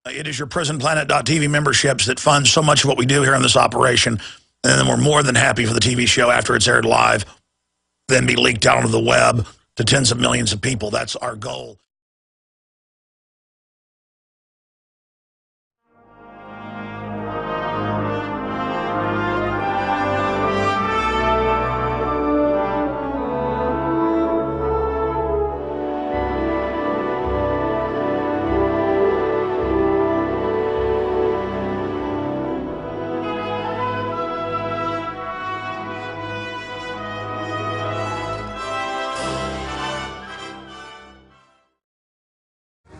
It is your PrisonPlanet.tv memberships that fund so much of what we do here in this operation. And then we're more than happy for the TV show after it's aired live, then be leaked out onto the web to tens of millions of people. That's our goal.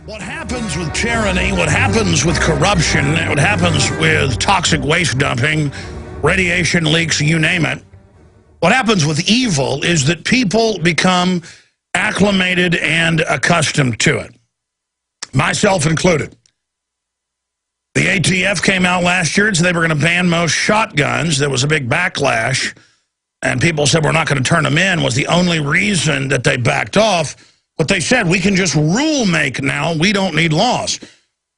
What happens with tyranny, what happens with corruption, what happens with toxic waste dumping, radiation leaks, you name it, what happens with evil is that people become acclimated and accustomed to it, myself included. The ATF came out last year and said they were going to ban most shotguns. There was a big backlash, and people said we're not going to turn them in was the only reason that they backed off. But they said, we can just rule make now. We don't need laws.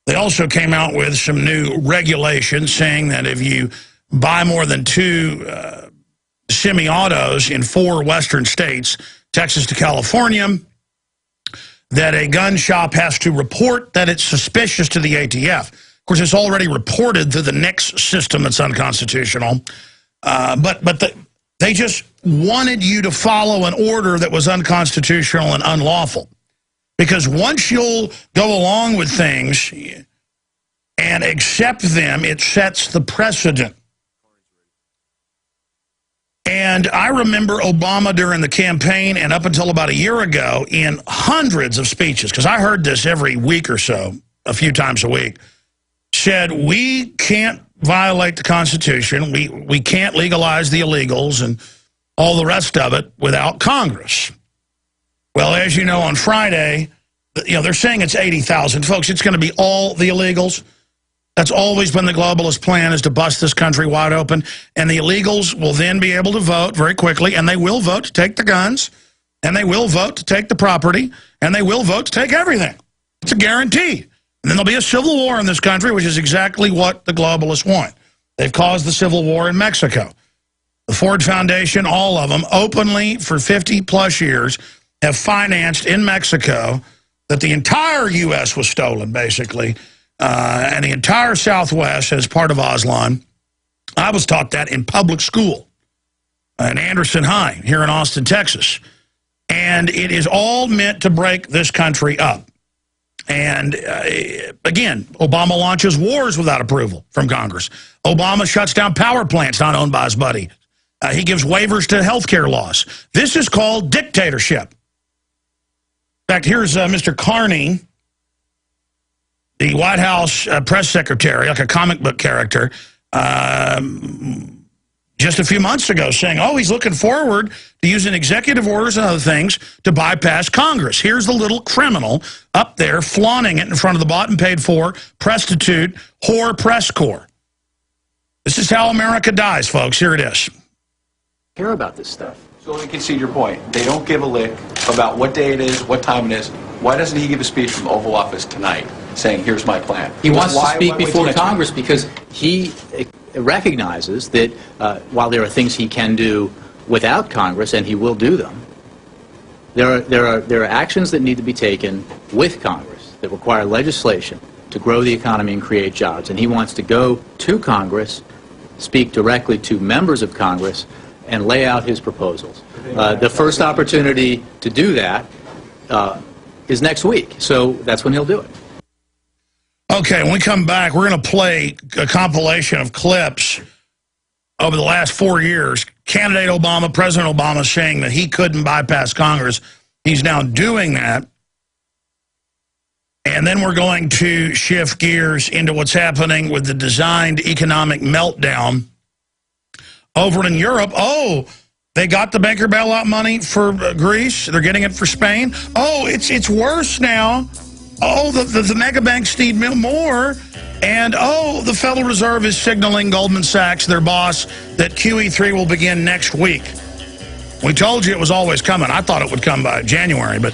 They also came out with some new regulations saying that if you buy more than 2 semi-autos in 4 western states, Texas to California, that a gun shop has to report that it's suspicious to the ATF. Of course, it's already reported through the NICS system that's unconstitutional. They just wanted you to follow an order that was unconstitutional and unlawful. Because once you'll go along with things and accept them, it sets the precedent. And I remember Obama during the campaign and up until about a year ago in hundreds of speeches, because I heard this every week or so, a few times a week, said we can't violate the Constitution, we can't legalize the illegals and all the rest of it without Congress. Well, as you know, on Friday, they're saying it's 80,000. Folks, it's going to be all the illegals. That's always been the globalist plan, is to bust this country wide open. And the illegals will then be able to vote very quickly, and they will vote to take the guns, and they will vote to take the property, and they will vote to take everything. It's a guarantee. And then there'll be a civil war in this country, which is exactly what the globalists want. They've caused the civil war in Mexico. The Ford Foundation, all of them, openly for 50-plus years, have financed in Mexico that the entire U.S. was stolen, basically, and the entire Southwest as part of Aslan. I was taught that in public school in Anderson High here in Austin, Texas. And it is all meant to break this country up. And, again, Obama launches wars without approval from Congress. Obama shuts down power plants not owned by his buddy. He gives waivers to health care laws. This is called dictatorship. In fact, here's Mr. Carney, the White House press secretary, like a comic book character, just a few months ago saying, oh, he's looking forward to using executive orders and other things to bypass Congress. Here's the little criminal up there flaunting it in front of the bought and paid for prostitute whore press corps. This is how America dies, folks. Here it is. Care about this stuff. So let me concede your point. They don't give a lick about what day it is, what time it is. Why doesn't he give a speech from the Oval Office tonight saying, here's my plan? He wants to speak before Congress because he recognizes that while there are things he can do without Congress, and he will do them, there are actions that need to be taken with Congress that require legislation to grow the economy and create jobs. And he wants to go to Congress, speak directly to members of Congress, and lay out his proposals. The first opportunity to do that is next week, so that's when he'll do it. Okay, when we come back, we're going to play a compilation of clips over the last 4 years. Candidate Obama, President Obama, saying that he couldn't bypass Congress. He's now doing that. And then we're going to shift gears into what's happening with the designed economic meltdown over in Europe. Oh, they got the banker bailout money for Greece. They're getting it for Spain. Oh, it's worse now. Oh, the mega banks need more. And, oh, the Federal Reserve is signaling Goldman Sachs, their boss, that QE3 will begin next week. We told you it was always coming. I thought it would come by January, but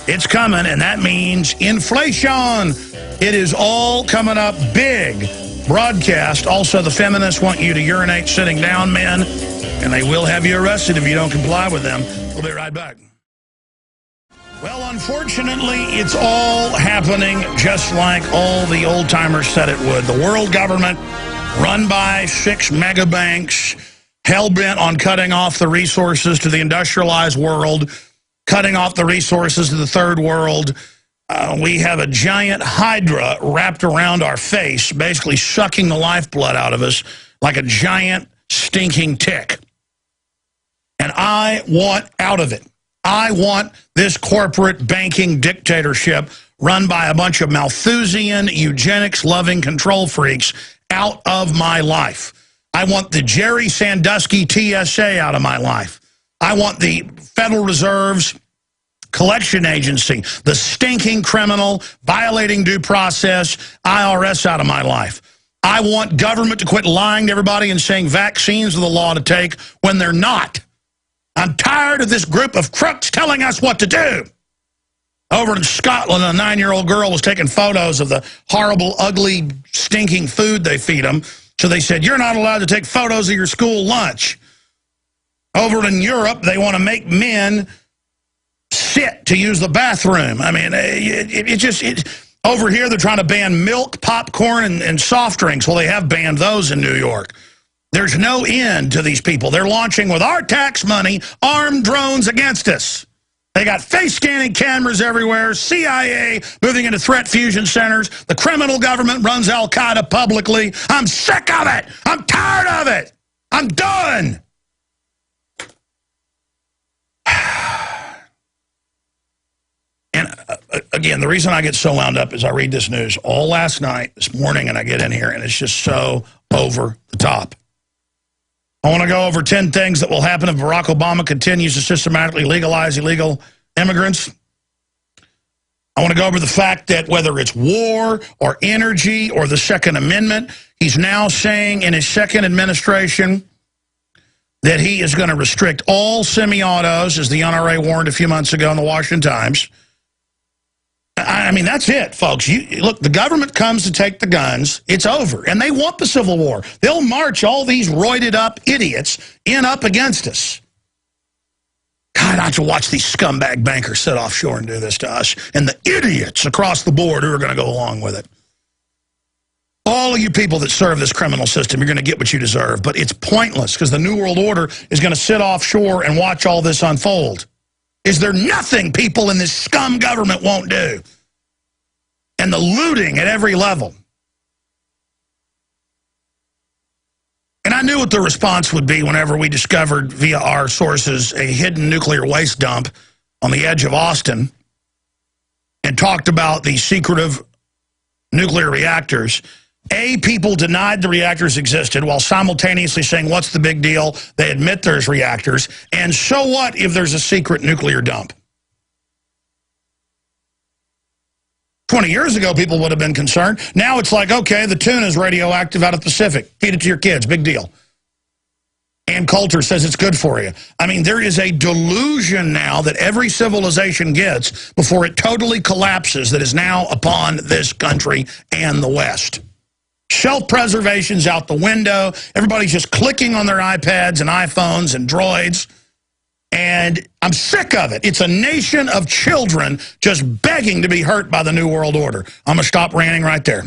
It's coming, and that means inflation. It is all coming up big. Broadcast. Also, the feminists want you to urinate sitting down, men, and they will have you arrested if you don't comply with them. We'll be right back. Well, unfortunately, it's all happening just like all the old-timers said it would. The world government, run by 6 mega banks, hell-bent on cutting off the resources to the industrialized world, cutting off the resources to the third world. We have a giant hydra wrapped around our face, basically sucking the lifeblood out of us like a giant stinking tick. And I want out of it. I want this corporate banking dictatorship run by a bunch of Malthusian, eugenics-loving control freaks out of my life. I want the Jerry Sandusky TSA out of my life. I want the Federal Reserve's collection agency, the stinking criminal, violating due process, IRS out of my life. I want government to quit lying to everybody and saying vaccines are the law to take when they're not. I'm tired of this group of crooks telling us what to do. Over in Scotland, a 9-year-old girl was taking photos of the horrible, ugly, stinking food they feed them. So they said, you're not allowed to take photos of your school lunch. Over in Europe, they want to make men sit to use the bathroom. I mean, over here, they're trying to ban milk, popcorn, and soft drinks. Well, they have banned those in New York. There's no end to these people. They're launching with our tax money armed drones against us. They got face-scanning cameras everywhere, CIA moving into threat fusion centers. The criminal government runs Al-Qaeda publicly. I'm sick of it. I'm tired of it. I'm done. And again, the reason I get so wound up is I read this news all last night, this morning, and I get in here, and it's just so over the top. I want to go over 10 things that will happen if Barack Obama continues to systematically legalize illegal immigrants. I want to go over the fact that whether it's war or energy or the Second Amendment, he's now saying in his second administration that he is going to restrict all semi-autos, as the NRA warned a few months ago in the Washington Times. I mean, that's it, folks. Look, the government comes to take the guns. It's over. And they want the Civil War. They'll march all these roided-up idiots in up against us. God, I have to watch these scumbag bankers sit offshore and do this to us. And the idiots across the board who are going to go along with it. All of you people that serve this criminal system, you're going to get what you deserve. But it's pointless because the New World Order is going to sit offshore and watch all this unfold. Is there nothing people in this scum government won't do? And the looting at every level. And I knew what the response would be whenever we discovered via our sources a hidden nuclear waste dump on the edge of Austin and talked about the secretive nuclear reactors. People denied the reactors existed while simultaneously saying, what's the big deal? They admit there's reactors. And so what if there's a secret nuclear dump? 20 years ago, people would have been concerned. Now it's like, okay, the tuna is radioactive out of the Pacific. Feed it to your kids. Big deal. Ann Coulter says it's good for you. I mean, there is a delusion now that every civilization gets before it totally collapses that is now upon this country and the West. Self-preservation's out the window. Everybody's just clicking on their iPads and iPhones and droids. And I'm sick of it. It's a nation of children just begging to be hurt by the New World Order. I'm going to stop ranting right there.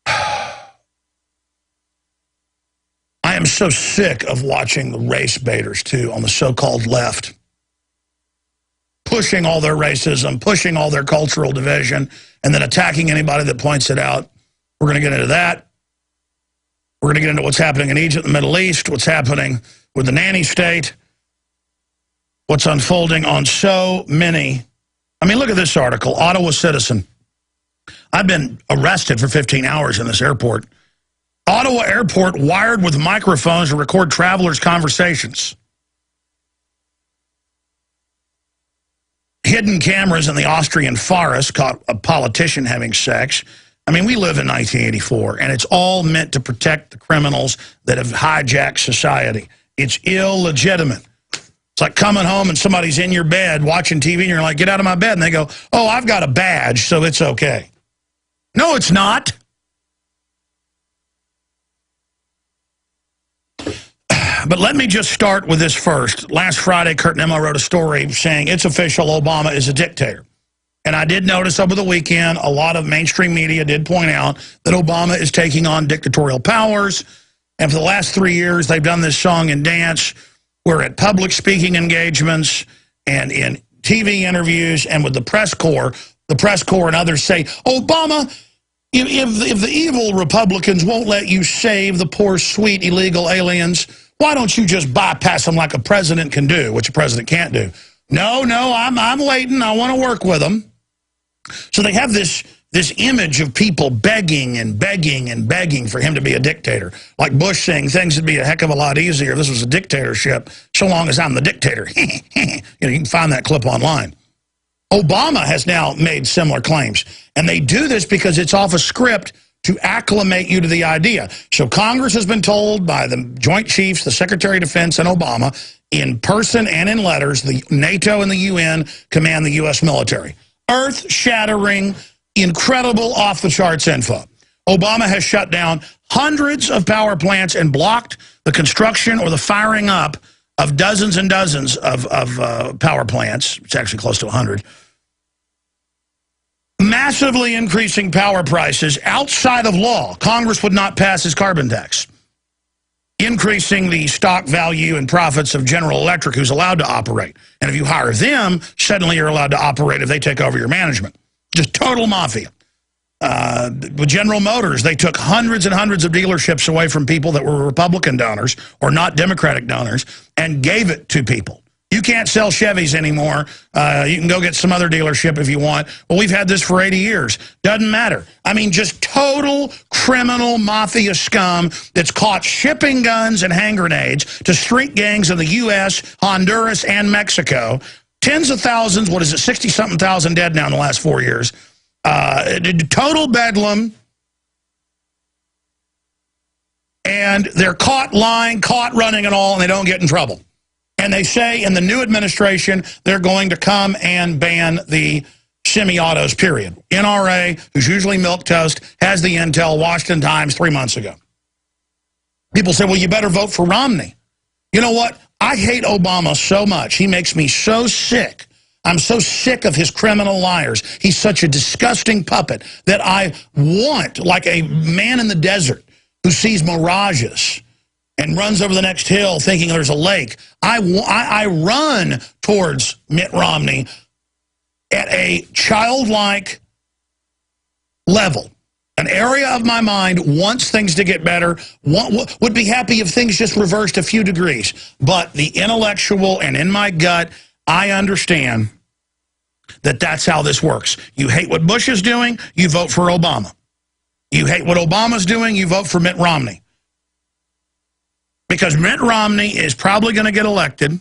I am so sick of watching the race baiters, too, on the so-called left. Pushing all their racism, pushing all their cultural division, and then attacking anybody that points it out. We're going to get into that. We're going to get into what's happening in Egypt, the Middle East, what's happening with the nanny state, what's unfolding on so many. I mean, look at this article, Ottawa Citizen. I've been arrested for 15 hours in this airport. Ottawa Airport wired with microphones to record travelers' conversations. Hidden cameras in the Austrian forest caught a politician having sex. I mean, we live in 1984, and it's all meant to protect the criminals that have hijacked society. It's illegitimate. It's like coming home and somebody's in your bed watching TV and you're like, get out of my bed. And they go, oh, I've got a badge, so it's okay. No, it's not. But let me just start with this first. Last Friday, Kurt Nimmo wrote a story saying it's official, Obama is a dictator. And I did notice over the weekend, a lot of mainstream media did point out that Obama is taking on dictatorial powers. And for the last 3 years, they've done this song and dance. We're at public speaking engagements and in TV interviews and with the press corps and others say, Obama, if the evil Republicans won't let you save the poor, sweet, illegal aliens, why don't you just bypass them like a president can do, which a president can't do? No, I'm waiting. I want to work with them. So they have this image of people begging and begging and begging for him to be a dictator. Like Bush saying things would be a heck of a lot easier if this was a dictatorship, so long as I'm the dictator. You can find that clip online. Obama has now made similar claims. And they do this because it's off a script to acclimate you to the idea. So Congress has been told by the Joint Chiefs, the Secretary of Defense, and Obama, in person and in letters, the NATO and the UN command the U.S. military. Earth-shattering, incredible, off-the-charts info. Obama has shut down hundreds of power plants and blocked the construction or the firing up of dozens and dozens of power plants. It's actually close to 100. Massively increasing power prices outside of law. Congress would not pass his carbon tax. Increasing the stock value and profits of General Electric, who's allowed to operate. And if you hire them, suddenly you're allowed to operate if they take over your management. Just total mafia. With General Motors, they took hundreds and hundreds of dealerships away from people that were Republican donors or not Democratic donors and gave it to people. You can't sell Chevys anymore. You can go get some other dealership if you want. Well, we've had this for 80 years. Doesn't matter. I mean, just total criminal mafia scum that's caught shipping guns and hand grenades to street gangs in the U.S., Honduras, and Mexico. Tens of thousands, 60-something thousand dead now in the last 4 years. Total bedlam. And they're caught lying, caught running and all, and they don't get in trouble. And they say in the new administration, they're going to come and ban the semi-autos, period. NRA, who's usually milquetoast, has the intel, Washington Times 3 months ago. People say, well, you better vote for Romney. You know what? I hate Obama so much. He makes me so sick. I'm so sick of his criminal liars. He's such a disgusting puppet that I want, like a man in the desert who sees mirages and runs over the next hill thinking there's a lake. I run towards Mitt Romney at a childlike level. An area of my mind wants things to get better, would be happy if things just reversed a few degrees. But the intellectual and in my gut, I understand that that's how this works. You hate what Bush is doing, you vote for Obama. You hate what Obama's doing, you vote for Mitt Romney. Because Mitt Romney is probably going to get elected,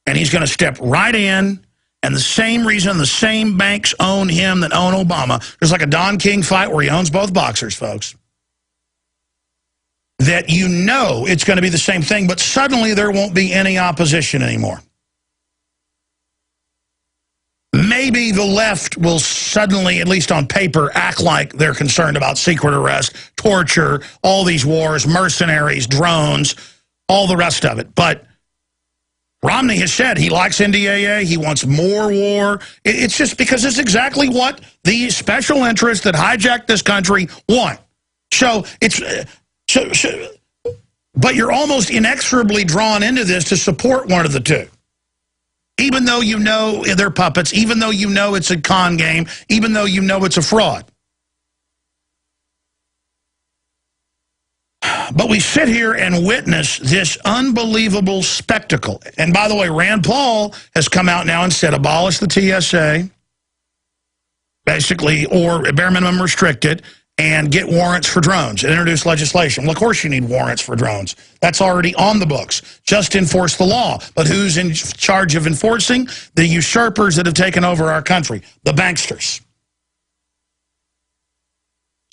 and he's going to step right in, and the same reason the same banks own him that own Obama, there's like a Don King fight where he owns both boxers, folks, that you know it's going to be the same thing, but suddenly there won't be any opposition anymore. Maybe the left will suddenly, at least on paper, act like they're concerned about secret arrest, torture, all these wars, mercenaries, drones, all the rest of it. But Romney has said he likes NDAA. He wants more war. It's just because it's exactly what the special interests that hijacked this country want. So it's but you're almost inexorably drawn into this to support one of the two. Even though you know they're puppets, even though you know it's a con game, even though you know it's a fraud. But we sit here and witness this unbelievable spectacle. And by the way, Rand Paul has come out now and said abolish the TSA, basically, or bare minimum restrict it, and get warrants for drones and introduce legislation. Well, of course you need warrants for drones. That's already on the books. Just enforce the law. But who's in charge of enforcing? The usurpers that have taken over our country, the banksters.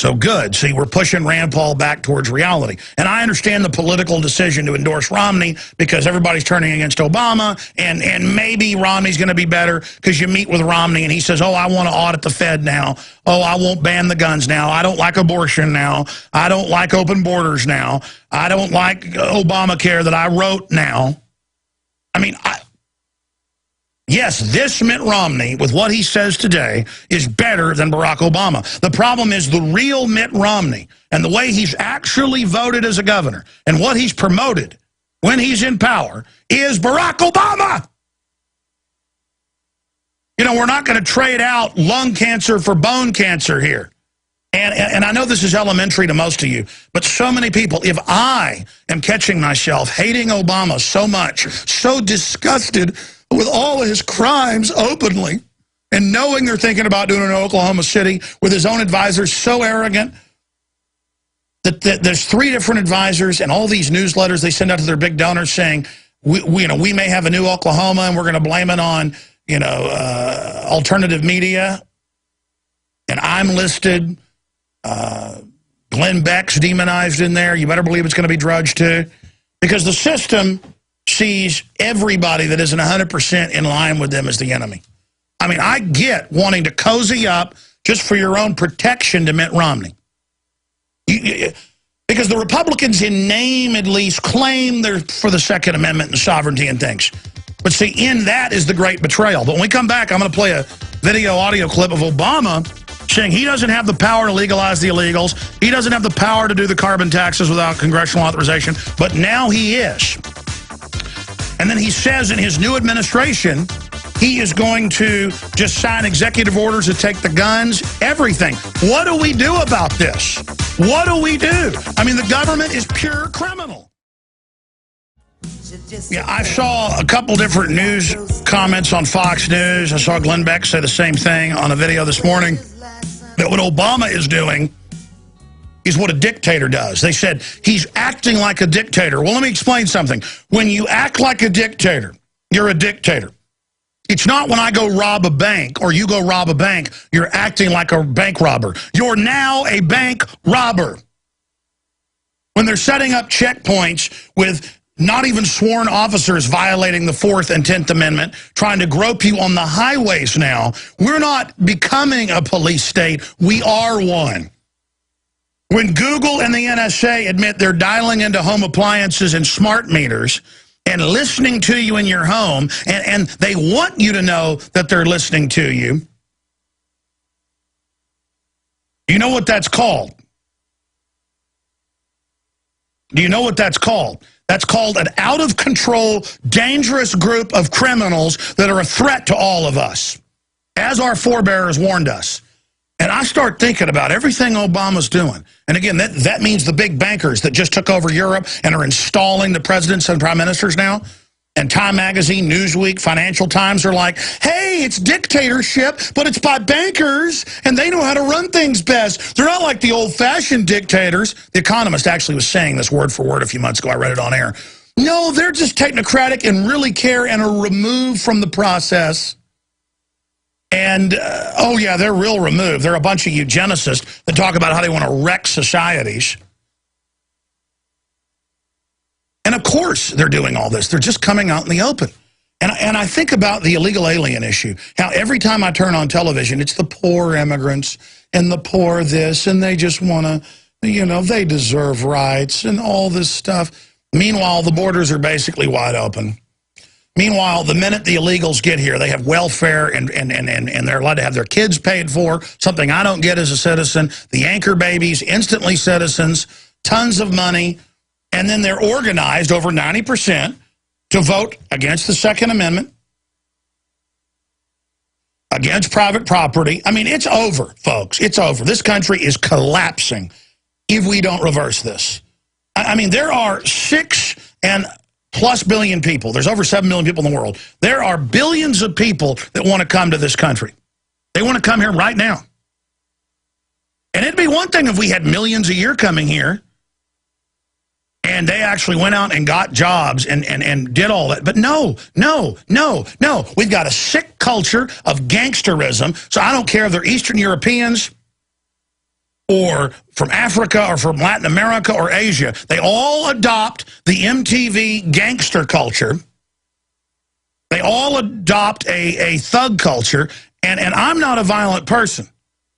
So good. See, we're pushing Rand Paul back towards reality. And I understand the political decision to endorse Romney because everybody's turning against Obama, and maybe Romney's going to be better because you meet with Romney and he says, oh, I want to audit the Fed now. Oh, I won't ban the guns now. I don't like abortion now. I don't like open borders now. I don't like Obamacare that I wrote now. I mean, yes, this Mitt Romney, with what he says today, is better than Barack Obama. The problem is the real Mitt Romney and the way he's actually voted as a governor and what he's promoted when he's in power is Barack Obama. You know, we're not going to trade out lung cancer for bone cancer here. And I know this is elementary to most of you, but so many people, if I am catching myself hating Obama so much, so disgusted with all of his crimes openly, and knowing they're thinking about doing it in Oklahoma City with his own advisors, so arrogant that there's 3 different advisors and all these newsletters they send out to their big donors saying, we may have a new Oklahoma and we're going to blame it on, alternative media. And I'm listed. Glenn Beck's demonized in there. You better believe it's going to be Drudge too. Because the system sees everybody that isn't 100% in line with them as the enemy. I mean, I get wanting to cozy up just for your own protection to Mitt Romney. Because the Republicans in name at least claim they're for the Second Amendment and sovereignty and things. But see, in that is the great betrayal. But when we come back, I'm going to play a video audio clip of Obama saying he doesn't have the power to legalize the illegals. He doesn't have the power to do the carbon taxes without congressional authorization. But now he is. And then he says in his new administration, he is going to just sign executive orders to take the guns, everything. What do we do about this? What do we do? I mean, the government is pure criminal. Yeah, I saw a couple different news comments on Fox News. I saw Glenn Beck say the same thing on a video this morning, that what Obama is doing is what a dictator does. They said he's acting like a dictator. Well, let me explain something. When you act like a dictator, you're a dictator. It's not when I go rob a bank or you go rob a bank, you're acting like a bank robber. You're now a bank robber. When they're setting up checkpoints with not even sworn officers violating the 4th and 10th Amendment, trying to grope you on the highways now, we're not becoming a police state. We are one. When Google and the NSA admit they're dialing into home appliances and smart meters and listening to you in your home, and they want you to know that they're listening to you, do you know what that's called? Do you know what that's called? That's called an out-of-control, dangerous group of criminals that are a threat to all of us, as our forebears warned us. And I start thinking about everything Obama's doing. And again, that means the big bankers that just took over Europe and are installing the presidents and prime ministers now. And Time Magazine, Newsweek, Financial Times are like, hey, it's dictatorship, but it's by bankers, and they know how to run things best. They're not like the old-fashioned dictators. The Economist actually was saying this word for word a few months ago. I read it on air. No, they're just technocratic and really care and are removed from the process. And, oh, yeah, they're real removed. They're a bunch of eugenicists that talk about how they want to wreck societies. And, of course, they're doing all this. They're just coming out in the open. And I think about the illegal alien issue, how every time I turn on television, it's the poor immigrants and the poor this, and they just want to, they deserve rights and all this stuff. Meanwhile, the borders are basically wide open. Meanwhile, the minute the illegals get here, they have welfare and they're allowed to have their kids paid for, something I don't get as a citizen. The anchor babies, instantly citizens, tons of money, and then they're organized over 90% to vote against the Second Amendment, against private property. I mean, it's over, folks. It's over. This country is collapsing if we don't reverse this. I mean, there are 6+ billion people. There's over 7 million people in the world. There are billions of people that want to come to this country. They want to come here right now. And it'd be one thing if we had millions a year coming here and they actually went out and got jobs and did all that. But no. We've got a sick culture of gangsterism. So I don't care if they're Eastern Europeans or from Africa or from Latin America or Asia, they all adopt the MTV gangster culture. They all adopt a thug culture, and I'm not a violent person.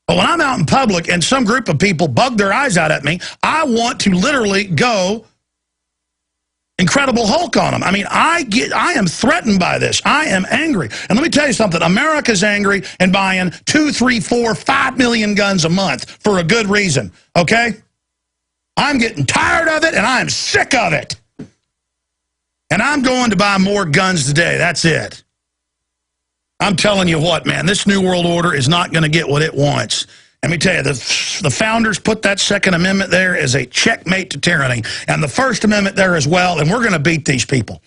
But when I'm out in public and some group of people bug their eyes out at me, I want to literally go Incredible Hulk on them. I mean, I am threatened by this. I am angry. And let me tell you something. America's angry and buying 2, 3, 4, 5 million guns a month for a good reason, okay? I'm getting tired of it, and I am sick of it. And I'm going to buy more guns today. That's it. I'm telling you what, man, this New World Order is not going to get what it wants. Let me tell you, the founders put that Second Amendment there as a checkmate to tyranny, and the First Amendment there as well, and we're going to beat these people.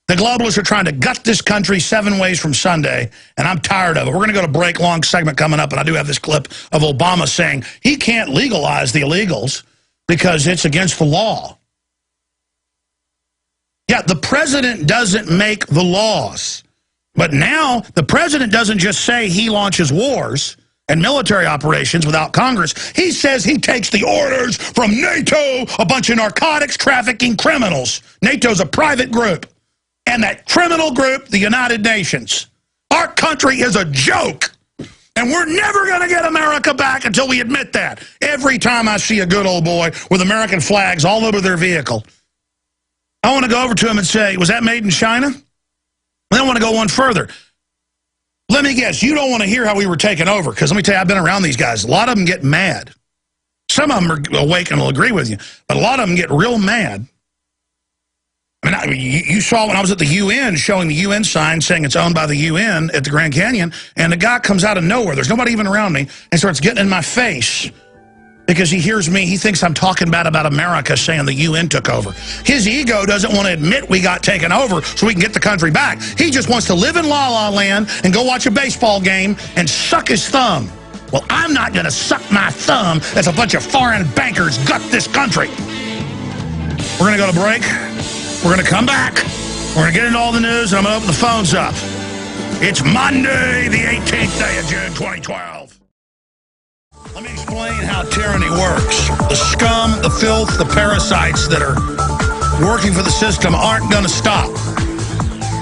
The globalists are trying to gut this country 7 ways from Sunday, and I'm tired of it. We're going to go to break, long segment coming up, and I do have this clip of Obama saying he can't legalize the illegals because it's against the law. Yeah, the president doesn't make the laws, but now the president doesn't just say he launches wars and military operations without Congress. He says he takes the orders from NATO, a bunch of narcotics trafficking criminals. NATO's a private group. And that criminal group, the United Nations. Our country is a joke. And we're never going to get America back until we admit that. Every time I see a good old boy with American flags all over their vehicle, I want to go over to him and say, was that made in China? And then I want to go one further. Let me guess, you don't want to hear how we were taken over, because let me tell you, I've been around these guys. A lot of them get mad. Some of them are awake and will agree with you, but a lot of them get real mad. I mean, you saw when I was at the UN showing the UN sign saying it's owned by the UN at the Grand Canyon, and the guy comes out of nowhere, there's nobody even around me, and starts getting in my face because he hears me, he thinks I'm talking bad about America, saying the UN took over. His ego doesn't want to admit we got taken over so we can get the country back. He just wants to live in La-La Land and go watch a baseball game and suck his thumb. Well, I'm not going to suck my thumb as a bunch of foreign bankers gut this country. We're going to go to break. We're going to come back. We're going to get into all the news, and I'm going to open the phones up. It's Monday, the 18th day of June, 2012. Let me explain how tyranny works. The scum, the filth, the parasites that are working for the system aren't going to stop.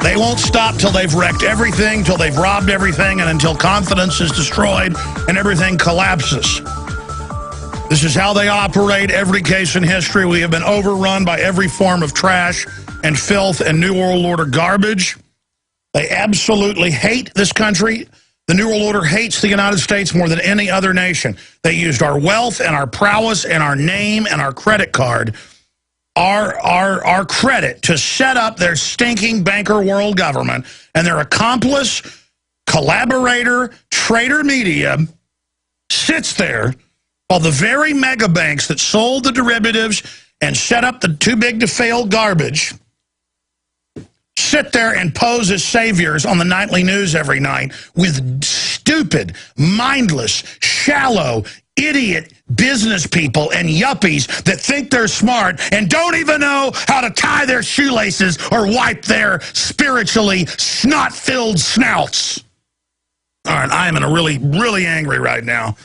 They won't stop till they've wrecked everything, till they've robbed everything, and until confidence is destroyed and everything collapses. This is how they operate. Every case in history, we have been overrun by every form of trash and filth and New World Order garbage. They absolutely hate this country. The New World Order hates the United States more than any other nation. They used our wealth and our prowess and our name and our credit card, our credit, to set up their stinking banker world government, and their accomplice, collaborator, traitor media sits there while the very mega banks that sold the derivatives and set up the too big to fail garbage sit there and pose as saviors on the nightly news every night with stupid, mindless, shallow, idiot business people and yuppies that think they're smart and don't even know how to tie their shoelaces or wipe their spiritually snot-filled snouts. All right, I am in a really angry right now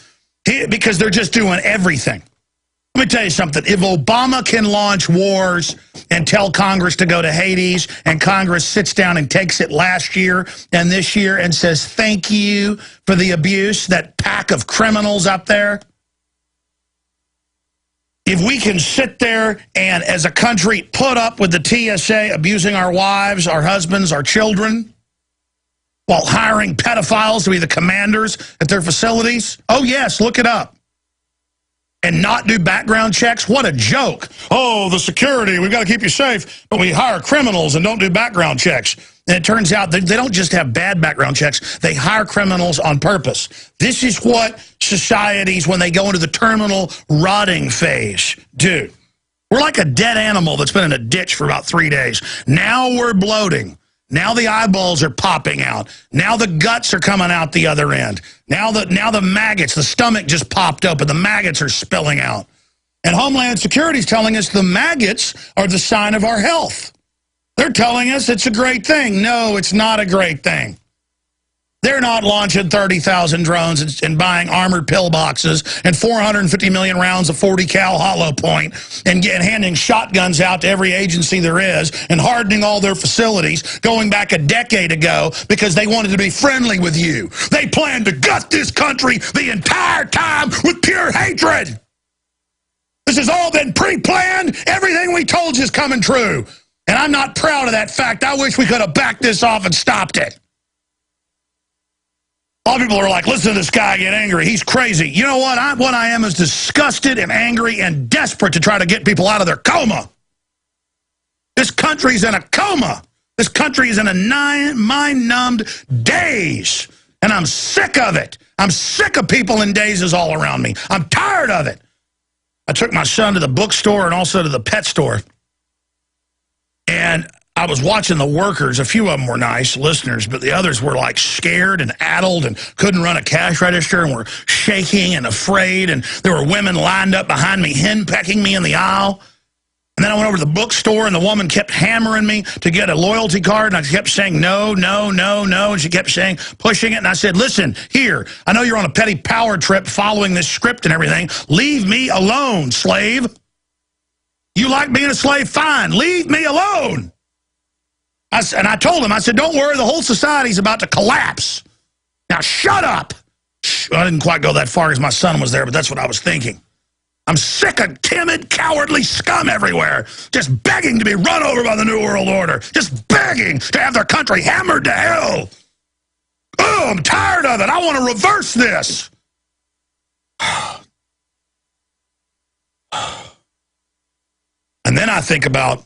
because they're just doing everything. Let me tell you something. If Obama can launch wars and tell Congress to go to Hades, and Congress sits down and takes it last year and this year and says, thank you for the abuse, that pack of criminals up there. If we can sit there and, as a country, put up with the TSA abusing our wives, our husbands, our children, while hiring pedophiles to be the commanders at their facilities, oh yes, look it up. And not do background checks? What a joke. Oh, the security, we've got to keep you safe, but we hire criminals and don't do background checks. And it turns out they don't just have bad background checks, they hire criminals on purpose. This is what societies, when they go into the terminal rotting phase, do. We're like a dead animal that's been in a ditch for about 3 days. Now we're bloating. Now the eyeballs are popping out. Now the guts are coming out the other end. Now the maggots, the stomach just popped open. The maggots are spilling out. And Homeland Security is telling us the maggots are the sign of our health. They're telling us it's a great thing. No, it's not a great thing. They're not launching 30,000 drones and buying armored pillboxes and 450 million rounds of 40 cal hollow point and handing shotguns out to every agency there is and hardening all their facilities going back a decade ago because they wanted to be friendly with you. They planned to gut this country the entire time with pure hatred. This has all been pre-planned. Everything we told you is coming true. And I'm not proud of that fact. I wish we could have backed this off and stopped it. A lot of people are like, listen to this guy get angry. He's crazy. You know what? What I am is disgusted and angry and desperate to try to get people out of their coma. This country's in a coma. This country is in a mind-numbed daze. And I'm sick of it. I'm sick of people in dazes all around me. I'm tired of it. I took my son to the bookstore and also to the pet store. And I was watching the workers. A few of them were nice listeners, but the others were like scared and addled and couldn't run a cash register and were shaking and afraid. And there were women lined up behind me, henpecking me in the aisle. And then I went over to the bookstore and the woman kept hammering me to get a loyalty card. And I kept saying, no, no, no, no. And she kept saying, pushing it. And I said, listen, here, I know you're on a petty power trip following this script and everything. Leave me alone, slave. You like being a slave? Fine. Leave me alone. And I told him, I said, don't worry, the whole society's about to collapse. Now shut up. I didn't quite go that far because my son was there, but that's what I was thinking. I'm sick of timid, cowardly scum everywhere, just begging to be run over by the New World Order, just begging to have their country hammered to hell. Oh, I'm tired of it. I want to reverse this. And then I think about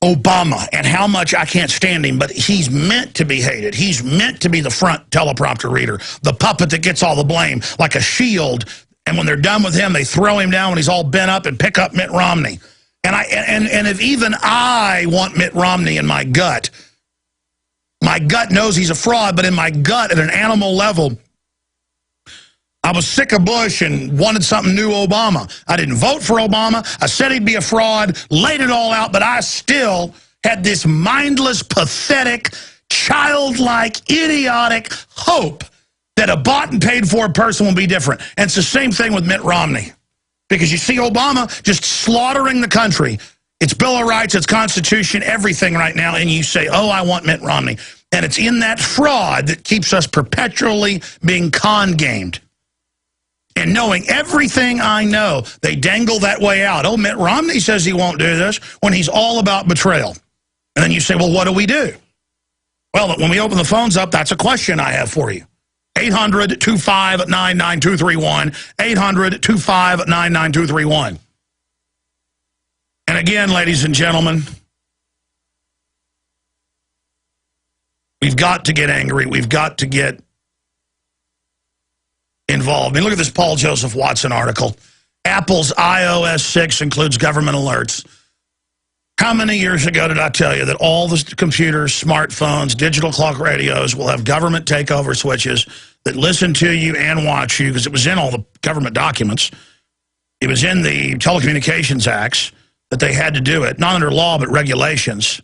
Obama and how much I can't stand him, but he's meant to be hated. He's meant to be the front teleprompter reader, the puppet that gets all the blame, like a shield. And when they're done with him, they throw him down when he's all bent up and pick up Mitt Romney. And if even I want Mitt Romney in my gut knows he's a fraud, but in my gut at an animal level, I was sick of Bush and wanted something new Obama. I didn't vote for Obama. I said he'd be a fraud, laid it all out, but I still had this mindless, pathetic, childlike, idiotic hope that a bought and paid for person will be different. And it's the same thing with Mitt Romney. Because you see Obama just slaughtering the country. It's Bill of Rights, it's Constitution, everything right now, and you say, oh, I want Mitt Romney. And it's in that fraud that keeps us perpetually being con-gamed. And knowing everything I know, they dangle that way out. Oh, Mitt Romney says he won't do this when he's all about betrayal. And then you say, well, what do we do? Well, when we open the phones up, that's a question I have for you. 800-259-9231. 800-259-9231. And again, ladies and gentlemen, we've got to get angry. We've got to get involved. I mean, look at this Paul Joseph Watson article. Apple's iOS 6 includes government alerts. How many years ago did I tell you that all the computers, smartphones, digital clock radios will have government takeover switches that listen to you and watch you? Because it was in all the government documents. It was in the Telecommunications Acts that they had to do it, not under law, but regulations.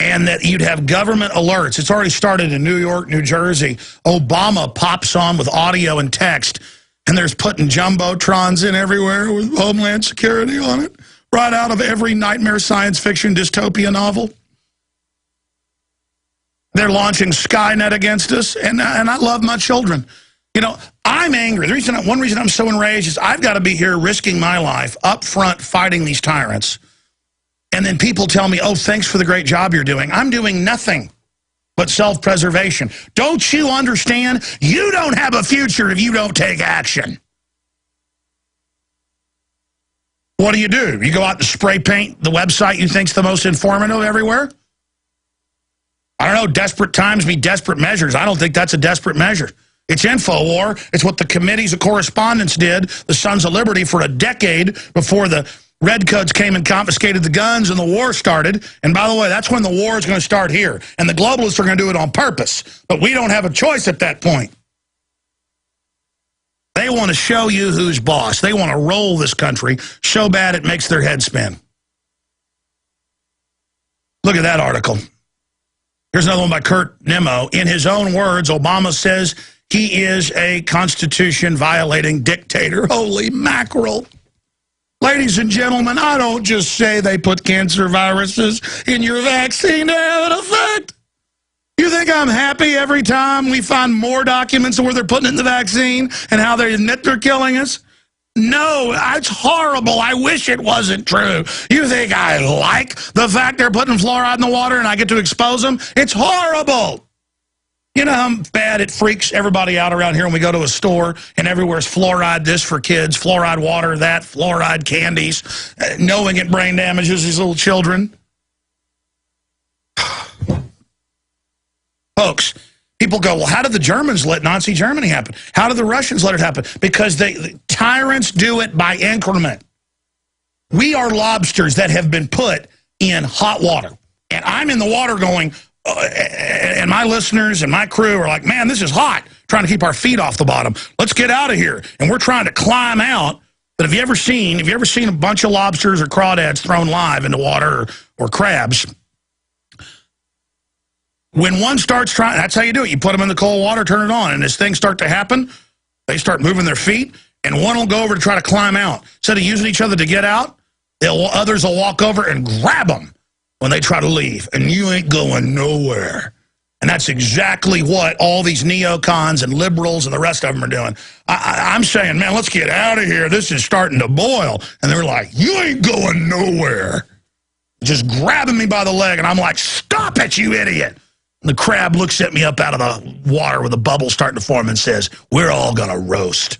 And that you'd have government alerts. It's already started in New York, New Jersey. Obama pops on with audio and text, and there's putting jumbotrons in everywhere with Homeland Security on it, right out of every nightmare science fiction dystopia novel. They're launching Skynet against us, and I love my children. You know, I'm angry. One reason I'm so enraged is I've got to be here risking my life up front fighting these tyrants. And then people tell me, oh, thanks for the great job you're doing. I'm doing nothing but self-preservation. Don't you understand? You don't have a future if you don't take action. What do? You go out and spray paint the website you think's the most informative everywhere? I don't know, desperate times mean desperate measures. I don't think that's a desperate measure. It's Infowars. It's what the committees of correspondence did, the Sons of Liberty, for a decade before the Redcoats came and confiscated the guns and the war started. And by the way, that's when the war is going to start here. And the globalists are going to do it on purpose. But we don't have a choice at that point. They want to show you who's boss. They want to roll this country so bad it makes their head spin. Look at that article. Here's another one by Kurt Nimmo. In his own words, Obama says he is a Constitution-violating dictator. Holy mackerel. Ladies and gentlemen, I don't just say they put cancer viruses in your vaccine to have an effect. You think I'm happy every time we find more documents of where they're putting it in the vaccine and how they admit they're killing us? No, it's horrible. I wish it wasn't true. You think I like the fact they're putting fluoride in the water and I get to expose them? It's horrible. You know how bad it freaks everybody out around here when we go to a store and everywhere's fluoride this for kids, fluoride water, that, fluoride candies, knowing it brain damages these little children? Folks, people go, well, how did the Germans let Nazi Germany happen? How did the Russians let it happen? Because the tyrants do it by increment. We are lobsters that have been put in hot water. And I'm in the water going, and my listeners and my crew are like, man, this is hot, trying to keep our feet off the bottom. Let's get out of here. And we're trying to climb out. But have you ever seen a bunch of lobsters or crawdads thrown live into water or crabs? When one starts trying, that's how you do it. You put them in the cold water, turn it on, and as things start to happen, they start moving their feet, and one will go over to try to climb out. Instead of using each other to get out, others will walk over and grab them when they try to leave, and you ain't going nowhere. And that's exactly what all these neocons and liberals and the rest of them are doing. I'm saying, man, let's get out of here. This is starting to boil. And they're like, you ain't going nowhere. Just grabbing me by the leg, and I'm like, stop it, you idiot. The crab looks at me up out of the water with a bubble starting to form and says, we're all going to roast.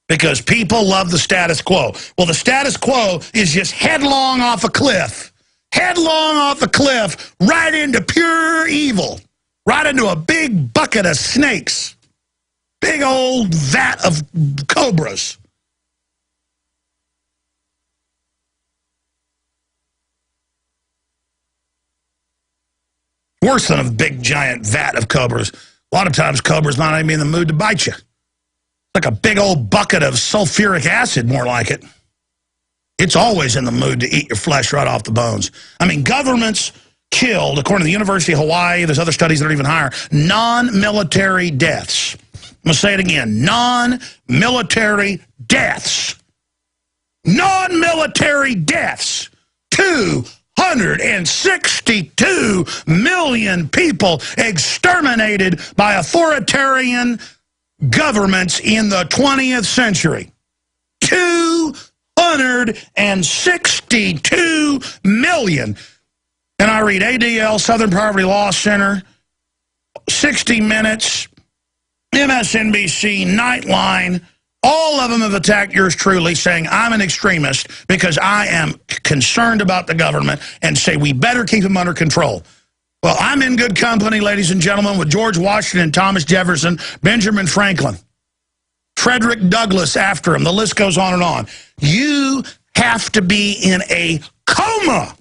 Because people love the status quo. Well, the status quo is just headlong off a cliff. Headlong off a cliff, right into pure evil. Right into a big bucket of snakes. Big old vat of cobras. Worse than a big, giant vat of cobras. A lot of times, cobras not even in the mood to bite you. Like a big old bucket of sulfuric acid, more like it. It's always in the mood to eat your flesh right off the bones. I mean, governments killed, according to the University of Hawaii, there's other studies that are even higher, non-military deaths. I'm going to say it again. Non-military deaths. Non-military deaths. 262 million people exterminated by authoritarian governments in the 20th century. 262 million. And I read ADL, Southern Poverty Law Center, 60 Minutes, MSNBC, Nightline. All of them have attacked yours truly, saying I'm an extremist because I am concerned about the government and say we better keep them under control. Well, I'm in good company, ladies and gentlemen, with George Washington, Thomas Jefferson, Benjamin Franklin, Frederick Douglass after him. The list goes on and on. You have to be in a coma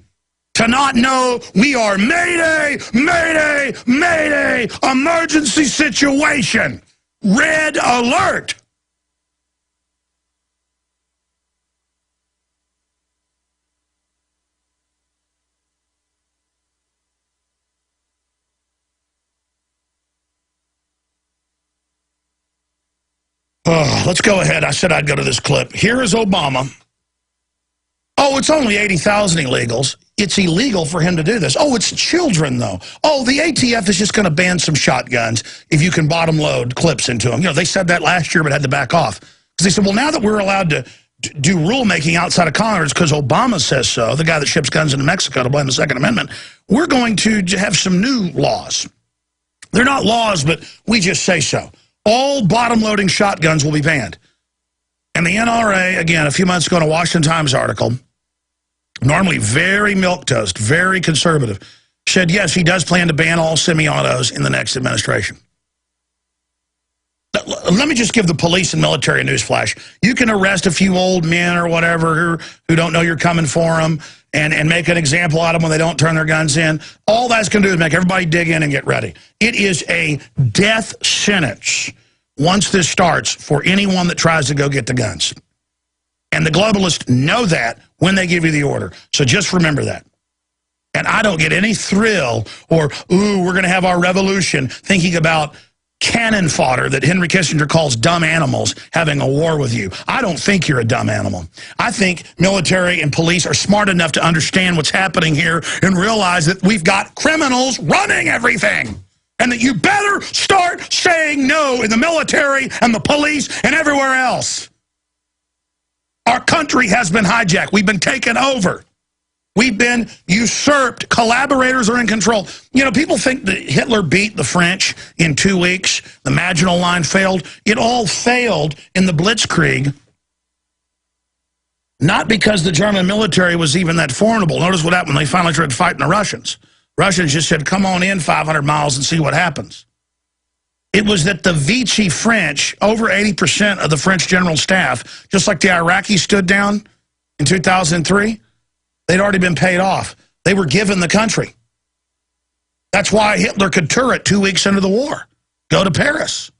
to not know we are mayday, mayday, mayday, emergency situation. Red alert. Oh, let's go ahead. I said I'd go to this clip. Here is Obama. Oh, it's only 80,000 illegals. It's illegal for him to do this. Oh, it's children, though. Oh, the ATF is just going to ban some shotguns if you can bottom load clips into them. You know, they said that last year but had to back off. Because they said, well, now that we're allowed to do rulemaking outside of Congress because Obama says so, the guy that ships guns into Mexico to blame the Second Amendment, we're going to have some new laws. They're not laws, but we just say so. All bottom-loading shotguns will be banned. And the NRA, again, a few months ago in a Washington Times article, normally very milquetoast, very conservative, said, yes, he does plan to ban all semi-autos in the next administration. Let me just give the police and military a newsflash. You can arrest a few old men or whatever who don't know you're coming for them and make an example out of them when they don't turn their guns in. All that's going to do is make everybody dig in and get ready. It is a death sentence once this starts for anyone that tries to go get the guns. And the globalists know that when they give you the order. So just remember that. And I don't get any thrill or, ooh, we're going to have our revolution, thinking about cannon fodder that Henry Kissinger calls dumb animals having a war with you. I don't think you're a dumb animal. I think military and police are smart enough to understand what's happening here and realize that we've got criminals running everything. And that you better start saying no in the military and the police and everywhere else. Our country has been hijacked. We've been taken over. We've been usurped. Collaborators are in control. You know, people think that Hitler beat the French in 2 weeks. The Maginot Line failed. It all failed in the Blitzkrieg. Not because the German military was even that formidable. Notice what happened when they finally tried fighting the Russians. Russians just said, come on in 500 miles and see what happens. It was that the Vichy French, over 80% of the French general staff, just like the Iraqis stood down in 2003, they'd already been paid off. They were given the country. That's why Hitler could tour it 2 weeks into the war, go to Paris.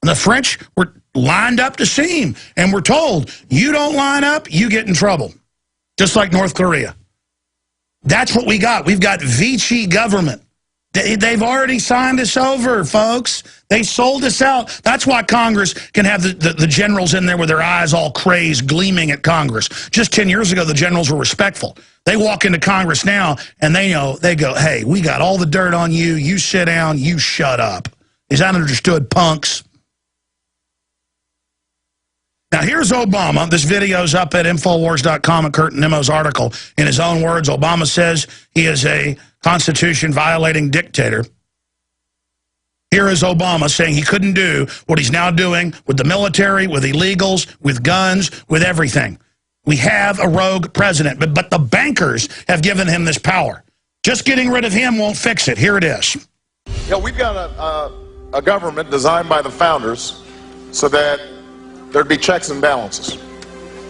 And the French were lined up to see him and were told, you don't line up, you get in trouble. Just like North Korea. That's what we got. We've got Vichy government. They've already signed us over, folks. They sold us out. That's why Congress can have the generals in there with their eyes all crazed, gleaming at Congress. Just 10 years ago, the generals were respectful. They walk into Congress now, and they go, hey, we got all the dirt on you. You sit down. You shut up. Is that understood, punks? Now, here's Obama. This video's up at Infowars.com and Kurt Nemo's article. In his own words, Obama says he is a Constitution-violating dictator. Here is Obama saying he couldn't do what he's now doing with the military, with illegals, with guns, with everything. We have a rogue president, but the bankers have given him this power. Just getting rid of him won't fix it. Here it is. Yeah, we've got a government designed by the founders so that there'd be checks and balances.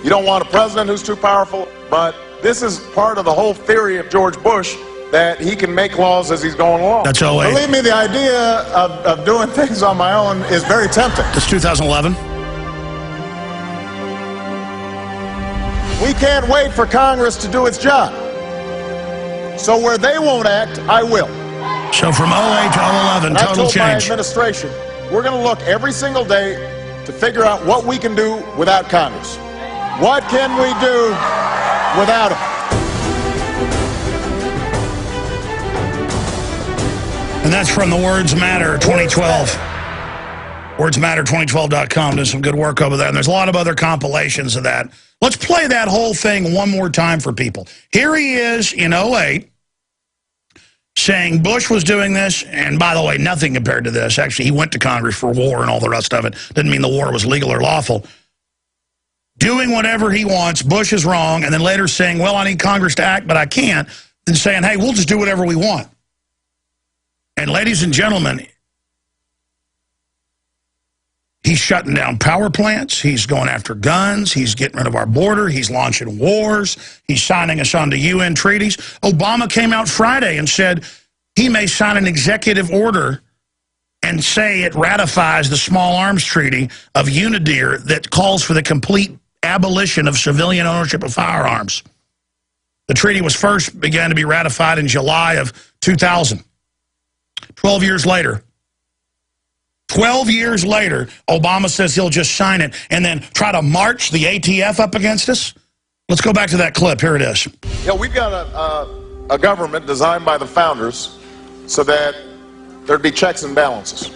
You don't want a president who's too powerful, but this is part of the whole theory of George Bush, that he can make laws as he's going along. That's 08. Believe me, the idea of doing things on my own is very tempting. That's 2011. We can't wait for Congress to do its job. So where they won't act, I will. So from 08 to 11, and total I told change. my administration, we're going to look every single day to figure out what we can do without Congress. What can we do without it? And that's from the Words Matter 2012. WordsMatter2012.com. Doing some good work over there. And there's a lot of other compilations of that. Let's play that whole thing one more time for people. Here he is in 08 saying Bush was doing this. And by the way, nothing compared to this. Actually, he went to Congress for war and all the rest of it. Didn't mean the war was legal or lawful. Doing whatever he wants. Bush is wrong. And then later saying, well, I need Congress to act, but I can't. Then saying, hey, we'll just do whatever we want. And ladies and gentlemen, he's shutting down power plants. He's going after guns. He's getting rid of our border. He's launching wars. He's signing us onto UN treaties. Obama came out Friday and said he may sign an executive order and say it ratifies the Small Arms Treaty of UNIDIR that calls for the complete abolition of civilian ownership of firearms. The treaty was first began to be ratified in July of 2000. 12 years later, Obama says he'll just sign it and then try to march the ATF up against us? Let's go back to that clip. Here it is. Yeah, we've got a government designed by the founders so that there'd be checks and balances.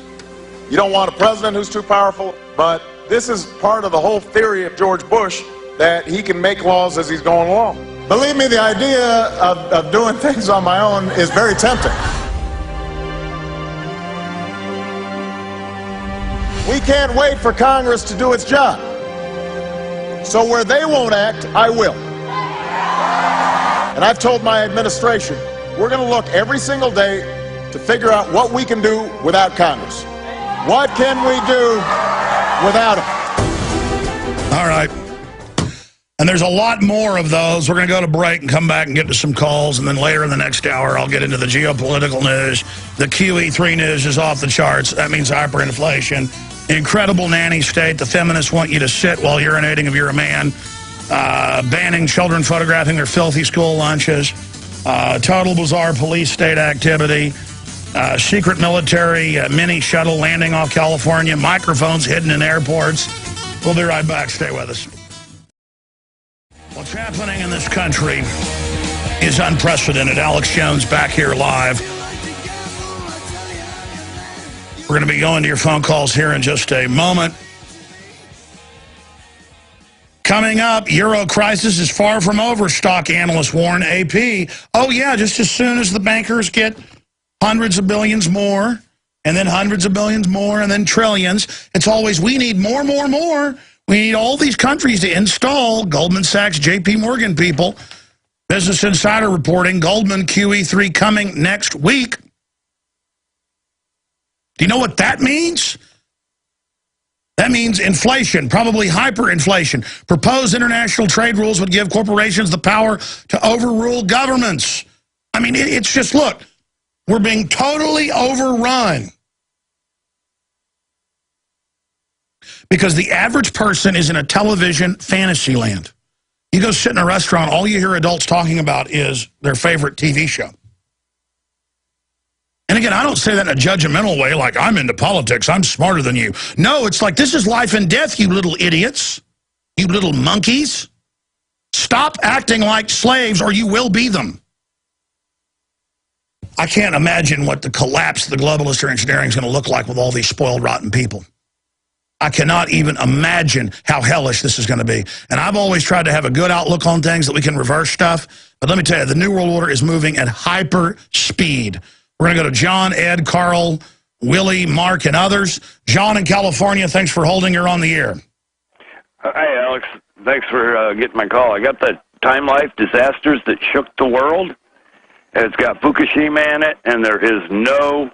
You don't want a president who's too powerful, but this is part of the whole theory of George Bush, that he can make laws as he's going along. Believe me, the idea of doing things on my own is very tempting. We can't wait for Congress to do its job. So where they won't act, I will. And I've told my administration, we're going to look every single day to figure out what we can do without Congress. What can we do without it? All right. And there's a lot more of those. We're going to go to break and come back and get to some calls. And then later in the next hour, I'll get into the geopolitical news. The QE3 news is off the charts. That means hyperinflation. Incredible nanny state. The feminists want you to sit while urinating if you're a man. Banning children photographing their filthy school lunches. Total bizarre police state activity. Secret military mini shuttle landing off California. Microphones hidden in airports. We'll be right back. Stay with us. What's happening in this country is unprecedented. Alex Jones back here live. We're going to be going to your phone calls here in just a moment. Coming up, Euro crisis is far from over, stock analysts warn AP. Oh, yeah, just as soon as the bankers get hundreds of billions more, and then hundreds of billions more, and then trillions, it's always, we need more, more, more. We need all these countries to install. Goldman Sachs, JP Morgan people. Business Insider reporting, Goldman QE3 coming next week. Do you know what that means? That means inflation, probably hyperinflation. Proposed international trade rules would give corporations the power to overrule governments. I mean, it's just, look, we're being totally overrun. Because the average person is in a television fantasy land. You go sit in a restaurant, all you hear adults talking about is their favorite TV show. And again, I don't say that in a judgmental way, like I'm into politics, I'm smarter than you. No, it's like this is life and death, you little idiots, you little monkeys. Stop acting like slaves or you will be them. I can't imagine what the collapse of the globalist or engineering is going to look like with all these spoiled, rotten people. I cannot even imagine how hellish this is going to be. And I've always tried to have a good outlook on things that we can reverse stuff. But let me tell you, the New World Order is moving at hyper speed. We're going to go to John, Ed, Carl, Willie, Mark, and others. John in California, thanks for holding. You're on the air. Hey, Alex. Thanks for getting my call. I got the Time Life disasters that shook the world. It's got Fukushima in it, and there is no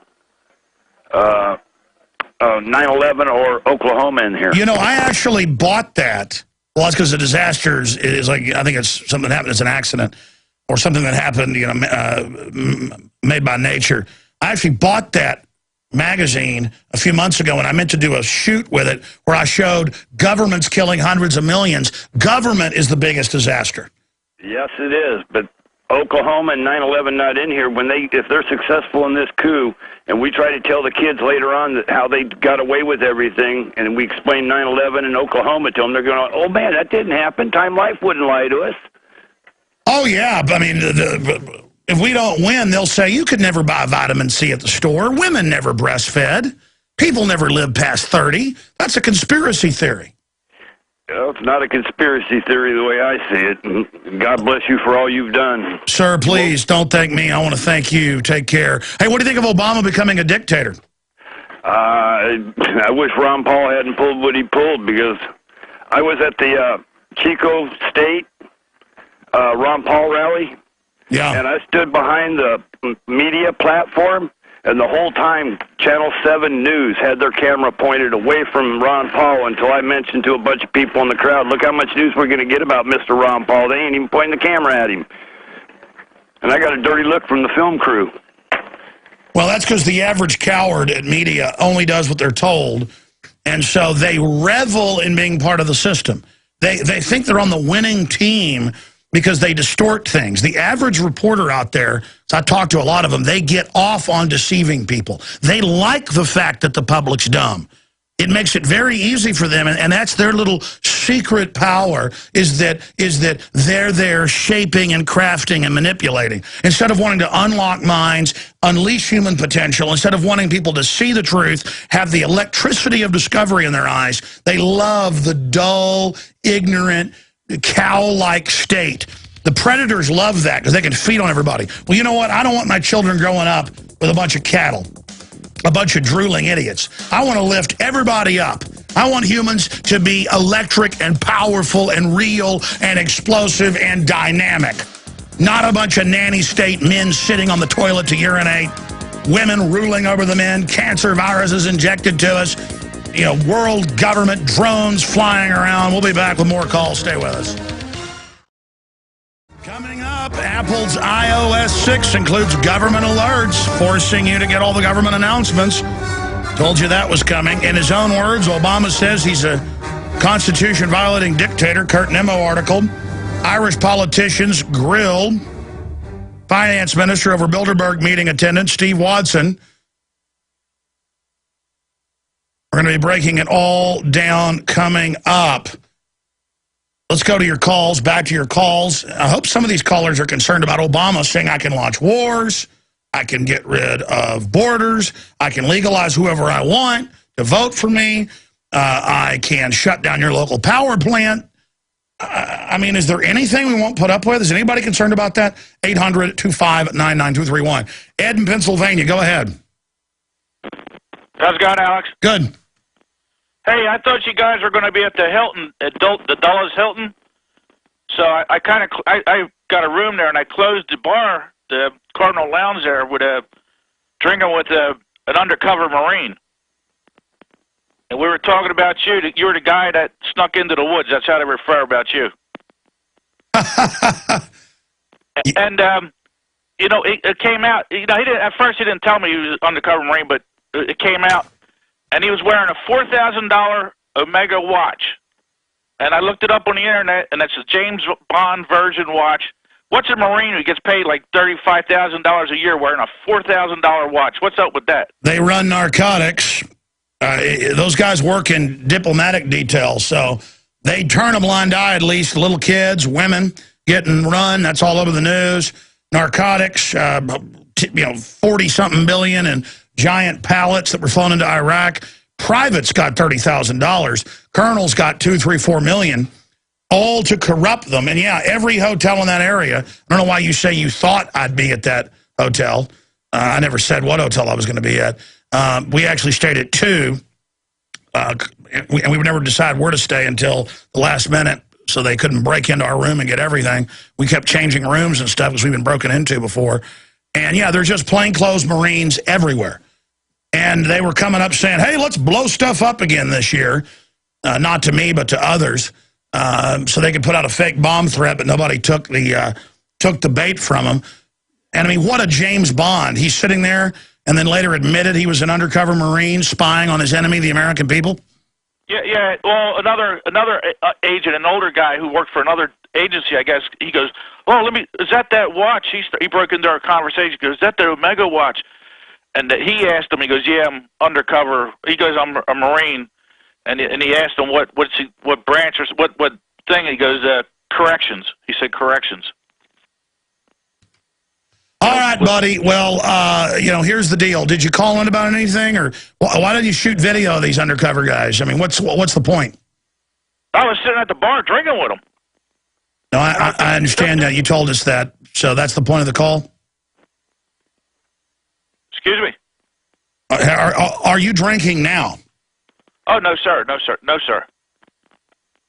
9/11 or Oklahoma in here. You know, I actually bought that. Well, that's because the disasters is like, I think it's something that happened, it's an accident or something that happened, you know, made by nature. I actually bought that magazine a few months ago, and I meant to do a shoot with it where I showed governments killing hundreds of millions. Government is the biggest disaster. Yes, it is, but Oklahoma and 9/11 not in here. If they're successful in this coup, and we try to tell the kids later on that how they got away with everything, and we explain 9/11 in Oklahoma to them, they're going, oh man, that didn't happen. Time Life wouldn't lie to us. Oh yeah, I mean, if we don't win, they'll say you could never buy vitamin C at the store. Women never breastfed. People never lived past 30. That's a conspiracy theory. Well, it's not a conspiracy theory the way I see it. And God bless you for all you've done. Sir, please don't thank me. I want to thank you. Take care. Hey, what do you think of Obama becoming a dictator? I wish Ron Paul hadn't pulled what he pulled, because I was at the Chico State Ron Paul rally, yeah, and I stood behind the media platform, and the whole time Channel 7 News had their camera pointed away from Ron Paul until I mentioned to a bunch of people in the crowd, look how much news we're going to get about Mr. Ron Paul. They ain't even pointing the camera at him. And I got a dirty look from the film crew. Well, that's because the average coward at media only does what they're told, and so they revel in being part of the system. They think they're on the winning team because they distort things. The average reporter out there, so I talk to a lot of them, they get off on deceiving people. They like the fact that the public's dumb. It makes it very easy for them, and that's their little secret power, is that they're there shaping and crafting and manipulating. Instead of wanting to unlock minds, unleash human potential, instead of wanting people to see the truth, have the electricity of discovery in their eyes, they love the dull, ignorant, cow-like state. The predators love that because they can feed on everybody. Well, you know what? I don't want my children growing up with a bunch of cattle, a bunch of drooling idiots. I want to lift everybody up. I want humans to be electric and powerful and real and explosive and dynamic. Not a bunch of nanny state men sitting on the toilet to urinate, women ruling over the men, cancer viruses injected to us, you know, world government drones flying around. We'll be back with more calls. Stay with us. Coming up, Apple's iOS 6 includes government alerts, forcing you to get all the government announcements. Told you that was coming. In his own words, Obama says he's a Constitution-violating dictator. Kurt Nimmo article. Irish politicians grilled Finance Minister over Bilderberg meeting attendance, Steve Watson. We're going to be breaking it all down coming up. Let's go to your calls, back to your calls. I hope some of these callers are concerned about Obama saying I can launch wars, I can get rid of borders, I can legalize whoever I want to vote for me, I can shut down your local power plant. I mean, is there anything we won't put up with? Is anybody concerned about that? 800-259-9231. Ed in Pennsylvania, go ahead. How's it going, Alex? Good. Hey, I thought you guys were going to be at the Hilton, the Dulles Hilton. So I got a room there, and I closed the bar, the Cardinal Lounge there, with drinking with an undercover Marine. And we were talking about you. You were the guy that snuck into the woods. That's how they refer about you. And you know, it came out. You know, at first he didn't tell me he was undercover Marine, but it came out. And he was wearing a $4,000 Omega watch. And I looked it up on the internet, and it's a James Bond version watch. What's a Marine who gets paid like $35,000 a year wearing a $4,000 watch? What's up with that? They run narcotics. Those guys work in diplomatic details, so they turn a blind eye, at least little kids, women getting run. That's all over the news. Narcotics, 40-something billion and giant pallets that were flown into Iraq. Privates got $30,000. Colonels got $2, $3, $4 million, all to corrupt them. And yeah, every hotel in that area. I don't know why you say you thought I'd be at that hotel. I never said what hotel I was going to be at. We actually stayed at 2, and we would never decide where to stay until the last minute, so they couldn't break into our room and get everything. We kept changing rooms and stuff because we've been broken into before. And yeah, there's just plainclothes Marines everywhere. And they were coming up saying, hey, let's blow stuff up again this year. Not to me, but to others. So they could put out a fake bomb threat, but nobody took the bait from them. And I mean, what a James Bond. He's sitting there and then later admitted he was an undercover Marine spying on his enemy, the American people. Yeah. Well, another agent, an older guy who worked for another agency, I guess, he goes, oh, is that watch? He broke into our conversation. He goes, is that the Omega watch? And he asked him, he goes, yeah, I'm undercover. He goes, I'm a Marine. And he asked him what branch or what thing. He goes, corrections. He said corrections. All right, buddy. Well, here's the deal. Did you call in about anything, or why did you shoot video of these undercover guys? I mean, what's the point? I was sitting at the bar drinking with them. No, I understand that. You told us that. So that's the point of the call? Excuse me? Are you drinking now? Oh, no, sir. No, sir. No, sir.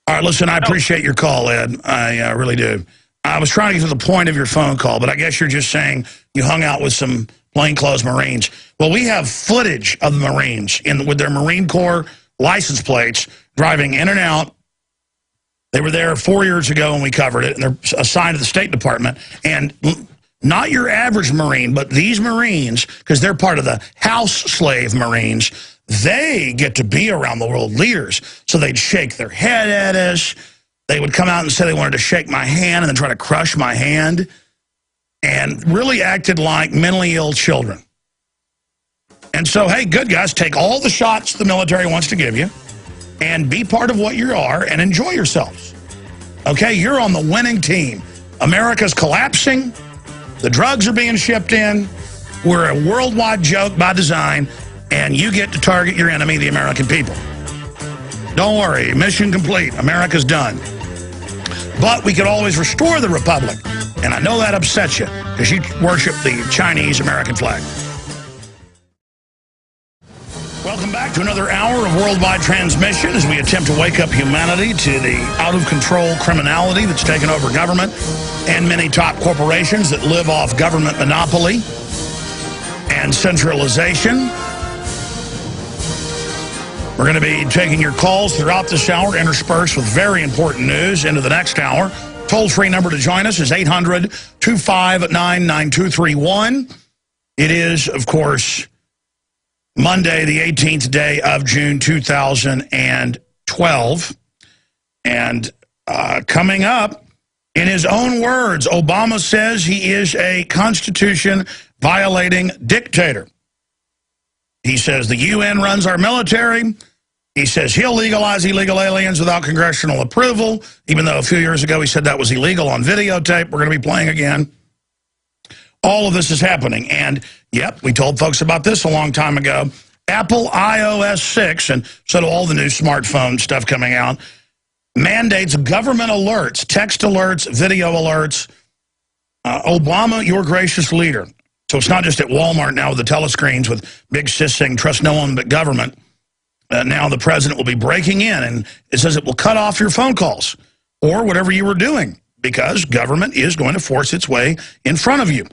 All right, listen, I appreciate your call, Ed. I really do. I was trying to get to the point of your phone call, but I guess you're just saying you hung out with some plainclothes Marines. Well, we have footage of the Marines with their Marine Corps license plates driving in and out. They were there 4 years ago when we covered it, and they're assigned to the State Department. And not your average Marine, but these Marines, because they're part of the house slave Marines, they get to be around the world leaders. So they'd shake their head at us. They would come out and say they wanted to shake my hand and then try to crush my hand, and really acted like mentally ill children. And so, hey, good guys, take all the shots the military wants to give you and be part of what you are and enjoy yourselves. Okay, you're on the winning team. America's collapsing. The drugs are being shipped in. We're a worldwide joke by design, and you get to target your enemy, the American people. Don't worry, mission complete. America's done. But we could always restore the republic. And I know that upsets you because you worship the Chinese-American flag. Welcome back to another hour of worldwide transmission as we attempt to wake up humanity to the out-of-control criminality that's taken over government and many top corporations that live off government monopoly and centralization. We're going to be taking your calls throughout this hour, interspersed with very important news into the next hour. Toll-free number to join us is 800-259-9231. It is, of course, Monday, the 18th day of June, 2012. And coming up In his own words, Obama says he is a Constitution-violating dictator. He says the UN runs our military. He says he'll legalize illegal aliens without congressional approval, even though a few years ago he said that was illegal on videotape. We're going to be playing again. All of this is happening. And, yep, we told folks about this a long time ago. Apple iOS 6, and so do all the new smartphone stuff coming out, mandates government alerts, text alerts, video alerts. Obama, your gracious leader. So it's not just at Walmart now with the telescreens with big sis saying, trust no one but government. Now the president will be breaking in, and it says it will cut off your phone calls or whatever you were doing because government is going to force its way in front of you.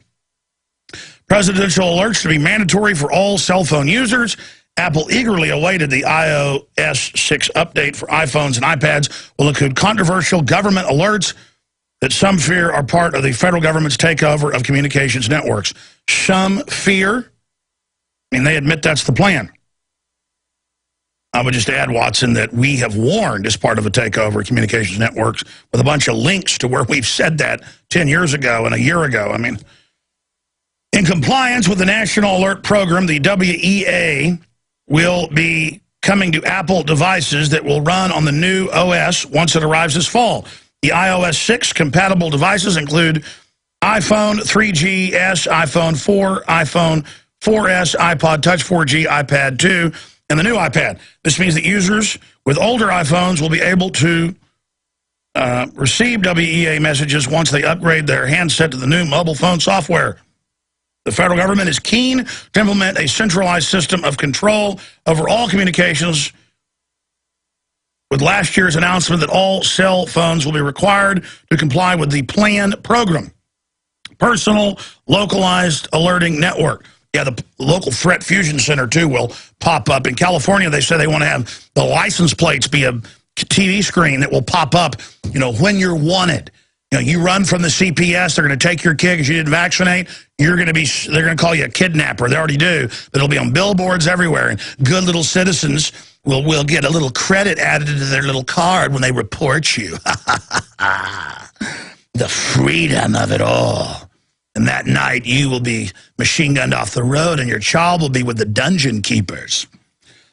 Presidential alerts to be mandatory for all cell phone users. Apple eagerly awaited the iOS 6 update for iPhones and iPads will include controversial government alerts that some fear are part of the federal government's takeover of communications networks. Some fear, I mean, they admit that's the plan. I would just add, Watson, that we have warned as part of a takeover of communications networks with a bunch of links to where we've said that 10 years ago and a year ago. I mean, in compliance with the National Alert Program, the WEA will be coming to Apple devices that will run on the new OS once it arrives this fall. The iOS 6 compatible devices include iPhone 3GS, iPhone 4, iPhone 4S, iPod Touch 4G, iPad 2, and the new iPad. This means that users with older iPhones will be able to receive WEA messages once they upgrade their handset to the new mobile phone software. The federal government is keen to implement a centralized system of control over all communications with last year's announcement that all cell phones will be required to comply with the planned program. Personal Localized Alerting Network. Yeah, the local threat fusion center, too, will pop up. In California, they say they want to have the license plates be a TV screen that will pop up, you know, when you're wanted. You know, you run from the CPS, they're going to take your kid because you didn't vaccinate. They're going to call you a kidnapper. They already do. But it'll be on billboards everywhere. And good little citizens will get a little credit added to their little card when they report you. The freedom of it all. And that night, you will be machine gunned off the road, and your child will be with the dungeon keepers.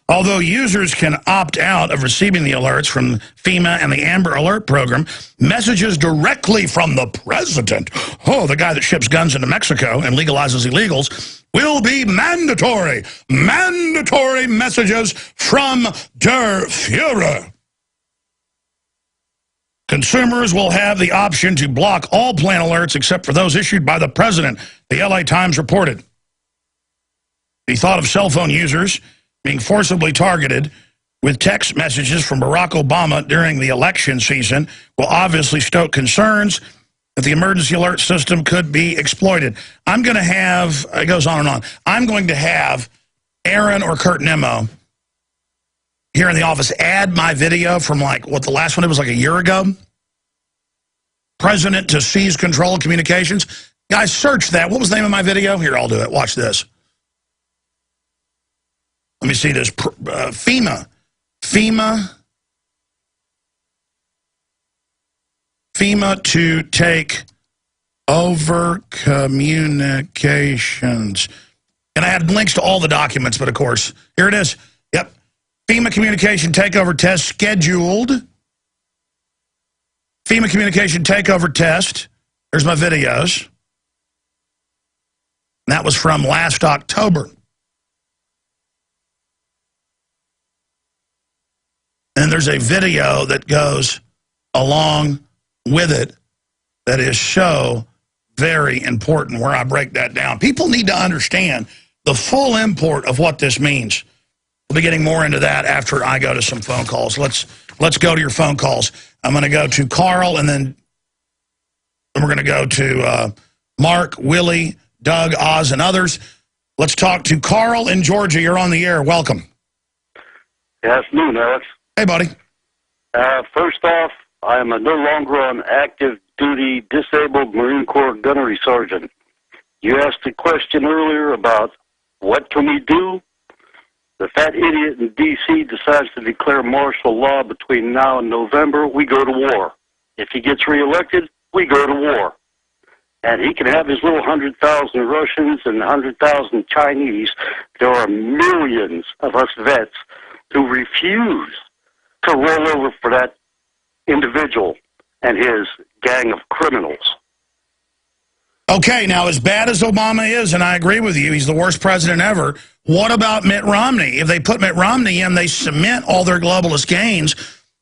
Although users can opt out of receiving the alerts from FEMA and the Amber Alert program, messages directly from the president, the guy that ships guns into Mexico and legalizes illegals, will be mandatory. Mandatory messages from der Führer. Consumers will have the option to block all plan alerts except for those issued by the president, the LA Times reported. The thought of cell phone users being forcibly targeted with text messages from Barack Obama during the election season will obviously stoke concerns that the emergency alert system could be exploited. I'm going to have, it goes on and on, I'm going to have Aaron or Kurt Nemo here in the office add my video from like, what, the last one, it was like a year ago? President to seize control of communications. Guys, search that. What was the name of my video? Here, I'll do it. Watch this. Let me see this. FEMA to take over communications. And I had links to all the documents, but of course, here it is. Yep. FEMA communication takeover test scheduled. FEMA communication takeover test. There's my videos. And that was from last October. And there's a video that goes along with it that is so very important where I break that down. People need to understand the full import of what this means. We'll be getting more into that after I go to some phone calls. Let's go to your phone calls. I'm going to go to Carl, and then we're going to go to Mark, Willie, Doug, Oz, and others. Let's talk to Carl in Georgia. You're on the air. Welcome. Good afternoon, Alex. Hey, buddy. First off, I am no longer an active duty disabled Marine Corps gunnery sergeant. You asked a question earlier about what can we do? The fat idiot in D.C. decides to declare martial law between now and November, we go to war. If he gets reelected, we go to war. And he can have his little 100,000 Russians and 100,000 Chinese. There are millions of us vets who refuse to roll over for that individual and his gang of criminals. Okay, now as bad as Obama is, and I agree with you, he's the worst president ever, what about Mitt Romney? If they put Mitt Romney in, they cement all their globalist gains.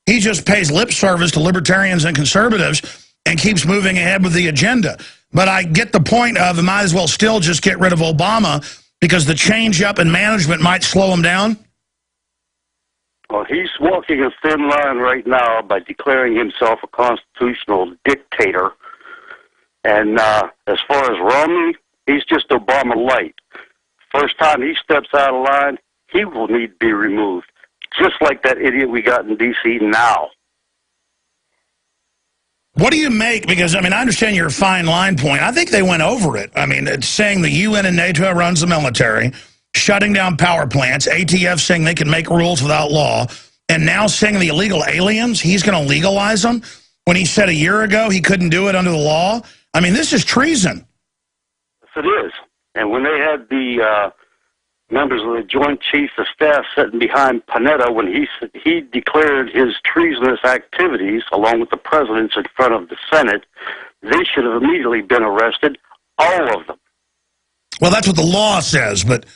He just pays lip service to libertarians and conservatives and keeps moving ahead with the agenda. But I get the point of, it might as well still just get rid of Obama because the change up in management might slow him down. Well, he's walking a thin line right now by declaring himself a constitutional dictator. And as far as Romney, he's just Obama light. First time he steps out of line, he will need to be removed, just like that idiot we got in D.C. now. What do you make? Because, I mean, I understand your fine line point. I think they went over it. I mean, it's saying the UN and NATO runs the military, shutting down power plants, ATF saying they can make rules without law, and now saying the illegal aliens, he's going to legalize them when he said a year ago he couldn't do it under the law. I mean, this is treason. Yes, it is. And when they had the members of the Joint Chiefs of Staff sitting behind Panetta when he declared his treasonous activities, along with the presidents in front of the Senate, they should have immediately been arrested, all of them. Well, that's what the law says, but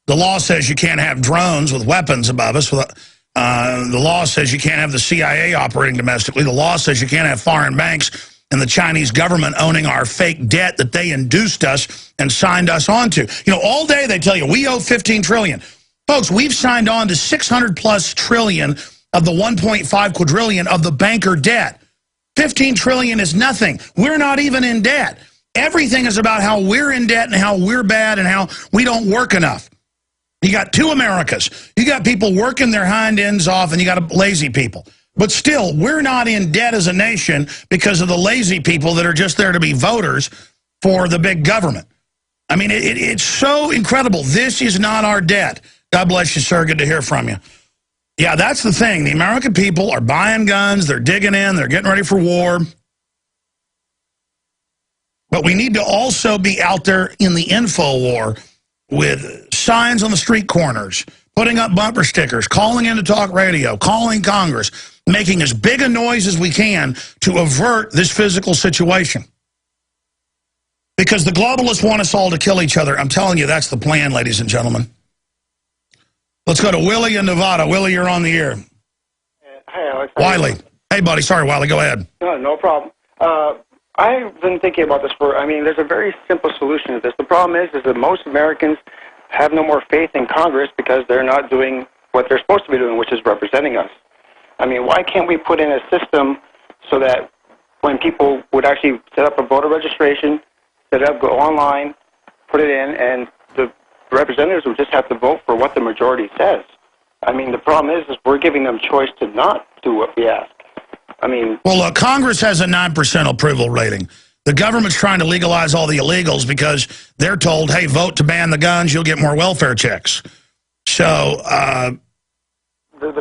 the law says you can't have drones with weapons above us. The law says you can't have the CIA operating domestically. The law says you can't have foreign banks and the Chinese government owning our fake debt that they induced us and signed us onto. You know, all day they tell you, we owe $15 trillion. Folks, we've signed on to $600+ trillion of the $1.5 quadrillion of the banker debt. $15 trillion is nothing. We're not even in debt. Everything is about how we're in debt and how we're bad and how we don't work enough. You got two Americas. You got people working their hind ends off and you got lazy people. But still, we're not in debt as a nation because of the lazy people that are just there to be voters for the big government. I mean, it's so incredible. This is not our debt. God bless you, sir. Good to hear from you. Yeah, that's the thing. The American people are buying guns. They're digging in. They're getting ready for war. But we need to also be out there in the info war with signs on the street corners, putting up bumper stickers, calling into talk radio, calling Congress, making as big a noise as we can to avert this physical situation. Because the globalists want us all to kill each other. I'm telling you, that's the plan, ladies and gentlemen. Let's go to Willie in Nevada. Willie, you're on the air. Hey, Alex. Wiley. Hey, buddy. Sorry, Wiley. Go ahead. No problem. I've been thinking about this there's a very simple solution to this. The problem is that most Americans have no more faith in Congress because they're not doing what they're supposed to be doing, which is representing us. I mean, why can't we put in a system so that when people would actually set up a voter registration, go online, put it in, and the representatives would just have to vote for what the majority says? I mean, the problem is we're giving them choice to not do what we ask. I mean... Well, look, Congress has a 9% approval rating. The government's trying to legalize all the illegals because they're told, hey, vote to ban the guns, you'll get more welfare checks. So... if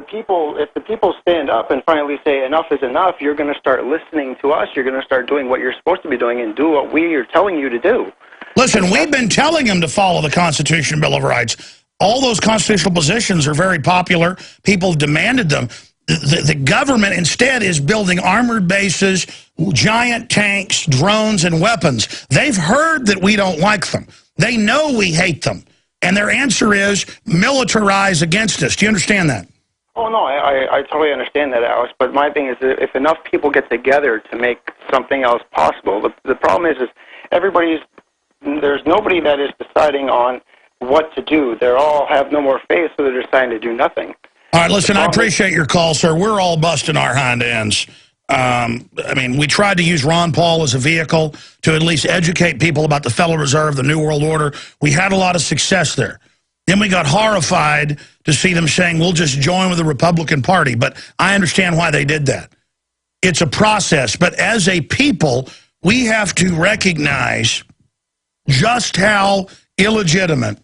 the people stand up and finally say enough is enough, you're going to start listening to us. You're going to start doing what you're supposed to be doing and do what we are telling you to do. Listen, we've been telling them to follow the Constitution and Bill of Rights. All those constitutional positions are very popular. People have demanded them. The government instead is building armored bases, giant tanks, drones, and weapons. They've heard that we don't like them. They know we hate them. And their answer is militarize against us. Do you understand that? Oh, no, I totally understand that, Alex. But my thing is that if enough people get together to make something else possible, the problem is there's nobody that is deciding on what to do. They all have no more faith, so they're deciding to do nothing. All right, listen, I appreciate your call, sir. We're all busting our hind ends. I mean, we tried to use Ron Paul as a vehicle to at least educate people about the Federal Reserve, the New World Order. We had a lot of success there. Then we got horrified to see them saying, we'll just join with the Republican Party. But I understand why they did that. It's a process. But as a people, we have to recognize just how illegitimate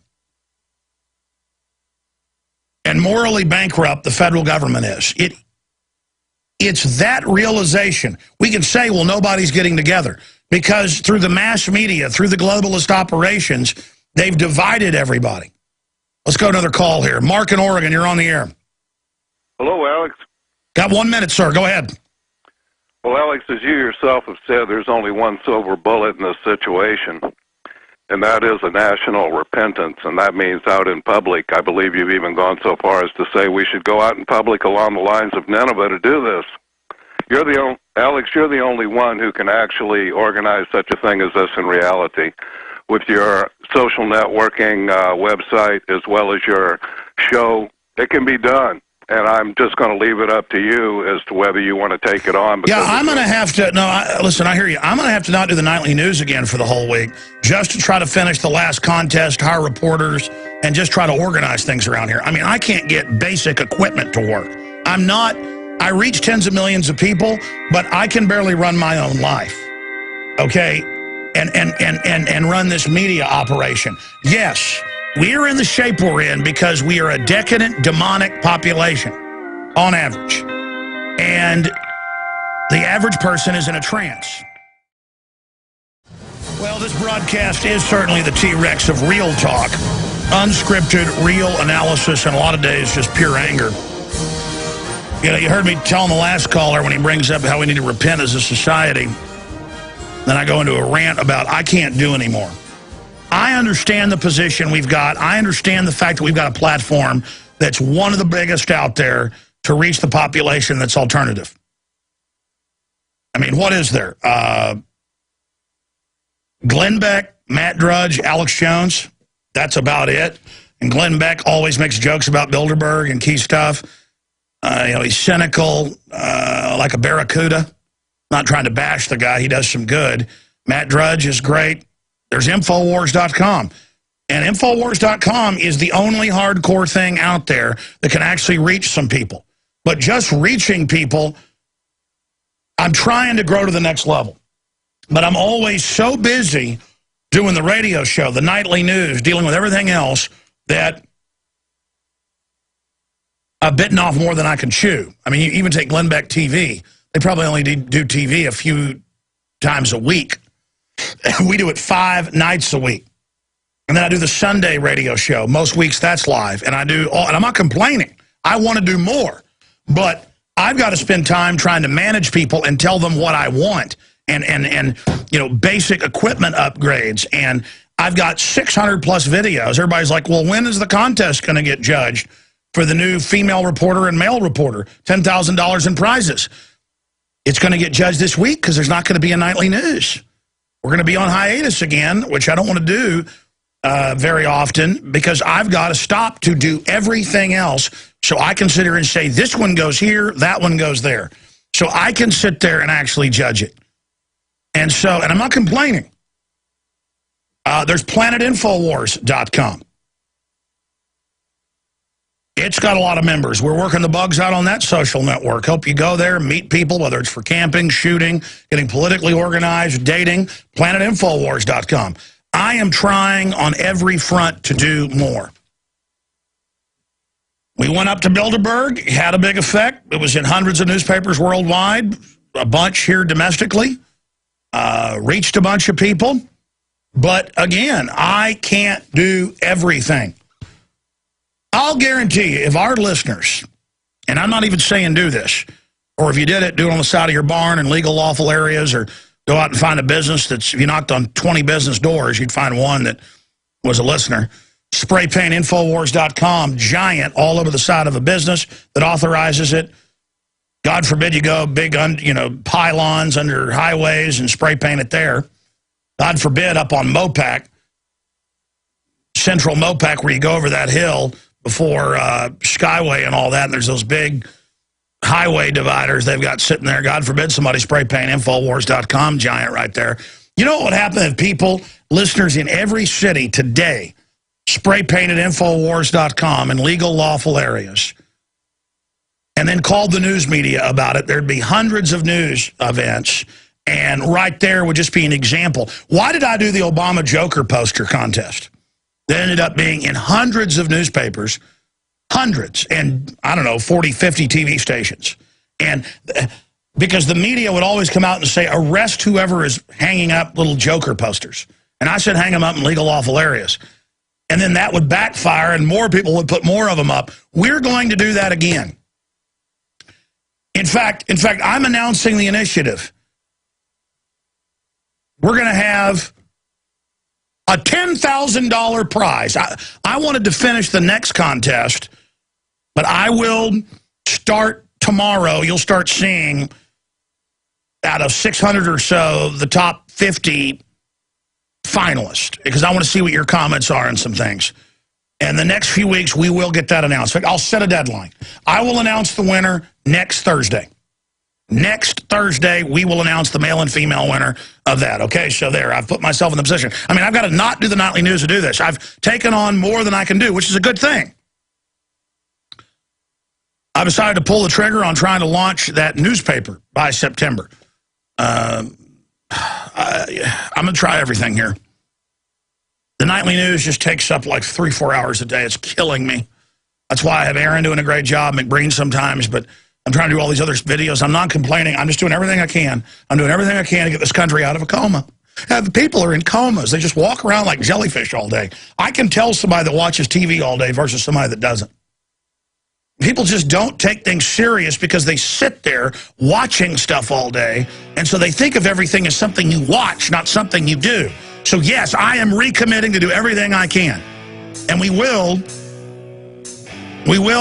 and morally bankrupt the federal government is. It's that realization. We can say, well, nobody's getting together. Because through the mass media, through the globalist operations, they've divided everybody. Let's go to another call here. Mark in Oregon, you're on the air. Hello, Alex. Got 1 minute, sir. Go ahead. Well, Alex, as you yourself have said, there's only one silver bullet in this situation, and that is a national repentance, and that means out in public. I believe you've even gone so far as to say we should go out in public along the lines of Nineveh to do this. Alex, you're the only one who can actually organize such a thing as this in reality. With your social networking website as well as your show, it can be done. And I'm just going to leave it up to you as to whether you want to take it on. Yeah, I'm going to have to, listen, I hear you. I'm going to have to not do the nightly news again for the whole week, just to try to finish the last contest, hire reporters, and just try to organize things around here. I mean, I can't get basic equipment to work. I reach tens of millions of people, but I can barely run my own life, okay, and run this media operation. Yes, we're in the shape we're in because we are a decadent, demonic population, on average. And the average person is in a trance. Well, this broadcast is certainly the T-Rex of real talk, unscripted, real analysis, and a lot of days just pure anger. You know, you heard me telling the last caller when he brings up how we need to repent as a society. Then I go into a rant about I can't do anymore. I understand the position we've got. I understand the fact that we've got a platform that's one of the biggest out there to reach the population that's alternative. I mean, what is there? Glenn Beck, Matt Drudge, Alex Jones, that's about it. And Glenn Beck always makes jokes about Bilderberg and key stuff. You know, he's cynical, like a barracuda. Not trying to bash the guy. He does some good. Matt Drudge is great. There's Infowars.com. And Infowars.com is the only hardcore thing out there that can actually reach some people. But just reaching people, I'm trying to grow to the next level. But I'm always so busy doing the radio show, the nightly news, dealing with everything else, that I've bitten off more than I can chew. I mean, you even take Glenn Beck TV. They probably only do TV a few times a week. We do it 5 nights a week. And then I do the Sunday radio show. Most weeks that's live. And I do all, and I'm not complaining. I want to do more. But I've got to spend time trying to manage people and tell them what I want. And you know, basic equipment upgrades. And I've got 600 plus videos. Everybody's like, well, when is the contest going to get judged for the new female reporter and male reporter? $10,000 in prizes. It's going to get judged this week because there's not going to be a nightly news. We're going to be on hiatus again, which I don't want to do very often because I've got to stop to do everything else so I can sit here and say, this one goes here, that one goes there. So I can sit there and actually judge it. And so, and I'm not complaining. There's planetinfowars.com. It's got a lot of members. We're working the bugs out on that social network. Hope you go there, meet people, whether it's for camping, shooting, getting politically organized, dating, planetinfowars.com. I am trying on every front to do more. We went up to Bilderberg, had a big effect. It was in hundreds of newspapers worldwide, a bunch here domestically, reached a bunch of people. But again, I can't do everything. I'll guarantee you, if our listeners, and I'm not even saying do this, or if you did it, do it on the side of your barn in legal, lawful areas, or go out and find a business that's, if you knocked on 20 business doors, you'd find one that was a listener. SprayPaintInfowars.com, giant all over the side of a business that authorizes it. God forbid you go big, pylons under highways and spray paint it there. God forbid up on Mopac, Central Mopac, where you go over that hill before Skyway and all that, and there's those big highway dividers they've got sitting there. God forbid somebody spray paint Infowars.com, giant right there. You know what would happen if people, listeners in every city today, spray painted Infowars.com in legal, lawful areas, and then called the news media about it? There'd be hundreds of news events, and right there would just be an example. Why did I do the Obama Joker poster contest? That ended up being in hundreds of newspapers, hundreds, and I don't know, 40, 50 TV stations. And because the media would always come out and say, arrest whoever is hanging up little Joker posters. And I said hang them up in legal lawful areas. And then that would backfire and more people would put more of them up. We're going to do that again. In fact, I'm announcing the initiative. We're going to have a $10,000 prize. I wanted to finish the next contest, but I will start tomorrow. You'll start seeing out of 600 or so, the top 50 finalists, because I want to see what your comments are and some things. And the next few weeks, we will get that announced. In fact, I'll set a deadline. I will announce the winner next Thursday. Next Thursday, we will announce the male and female winner of that. Okay, so there, I've put myself in the position. I mean, I've got to not do the nightly news to do this. I've taken on more than I can do, which is a good thing. I decided to pull the trigger on trying to launch that newspaper by September. I'm going to try everything here. The nightly news just takes up like 3-4 hours a day. It's killing me. That's why I have Aaron doing a great job, McBreen sometimes, but I'm trying to do all these other videos. I'm not complaining. I'm just doing everything I can. I'm doing everything I can to get this country out of a coma. The people are in comas. They just walk around like jellyfish all day. I can tell somebody that watches TV all day versus somebody that doesn't. People just don't take things serious because they sit there watching stuff all day, and so they think of everything as something you watch, not something you do. So yes, I am recommitting to do everything I can. And we will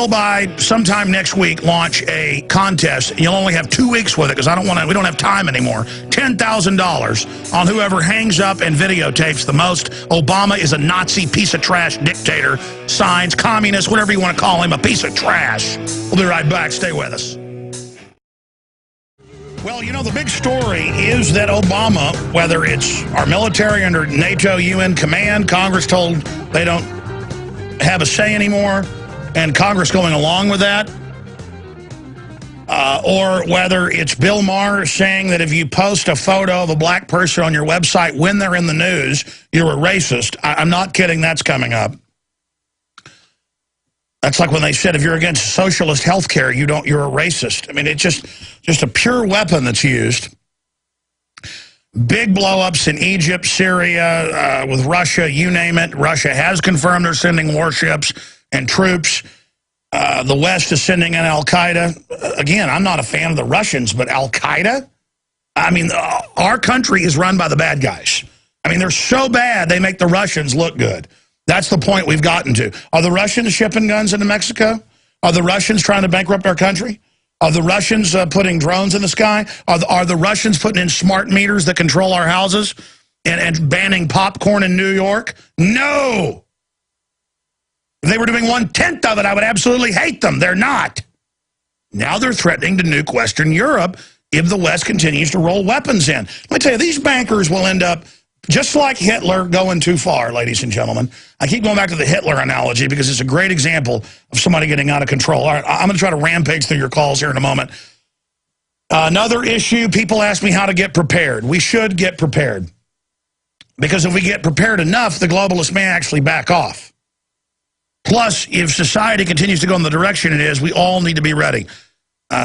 by sometime next week launch a contest. You'll only have 2 weeks with it because we don't have time anymore. $10,000 on whoever hangs up and videotapes the most. Obama is a Nazi piece of trash dictator, signs, communist, whatever you want to call him, a piece of trash. We'll be right back. Stay with us. Well, you know, the big story is that Obama, whether it's our military under NATO UN command, Congress told they don't have a say anymore, and Congress going along with that, or whether it's Bill Maher saying that if you post a photo of a black person on your website when they're in the news, you're a racist. I'm not kidding, that's coming up. That's like when they said if you're against socialist health care, you're a racist. I mean, it's just a pure weapon that's used. Big blow-ups in Egypt, Syria, with Russia, you name it. Russia has confirmed they're sending warships and troops. The West is sending in Al-Qaeda. Again, I'm not a fan of the Russians, but Al-Qaeda? I mean, our country is run by the bad guys. I mean, they're so bad, they make the Russians look good. That's the point we've gotten to. Are the Russians shipping guns into Mexico? Are the Russians trying to bankrupt our country? Are the Russians putting drones in the sky? Are the Russians putting in smart meters that control our houses and banning popcorn in New York? No! If they were doing 1/10 of it, I would absolutely hate them. They're not. Now they're threatening to nuke Western Europe if the West continues to roll weapons in. Let me tell you, these bankers will end up just like Hitler going too far, ladies and gentlemen. I keep going back to the Hitler analogy because it's a great example of somebody getting out of control. All right, I'm going to try to rampage through your calls here in a moment. Another issue, people ask me how to get prepared. We should get prepared. Because if we get prepared enough, the globalists may actually back off. Plus, if society continues to go in the direction it is, we all need to be ready.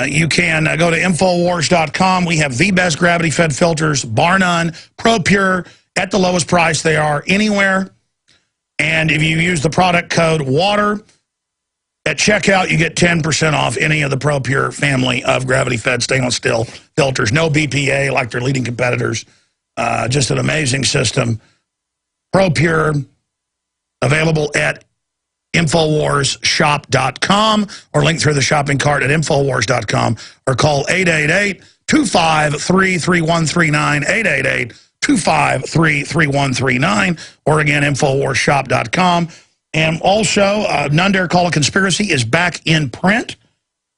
You can go to Infowars.com. We have the best gravity-fed filters, bar none, ProPure, at the lowest price they are anywhere. And if you use the product code WATER at checkout, you get 10% off any of the ProPure family of gravity-fed stainless steel filters. No BPA like their leading competitors. Just an amazing system. ProPure, available at InfoWarsShop.com or link through the shopping cart at Infowars.com or call 888-253-3139, 888-253-3139, or again, InfoWarsShop.com. And also, None Dare Call a Conspiracy is back in print,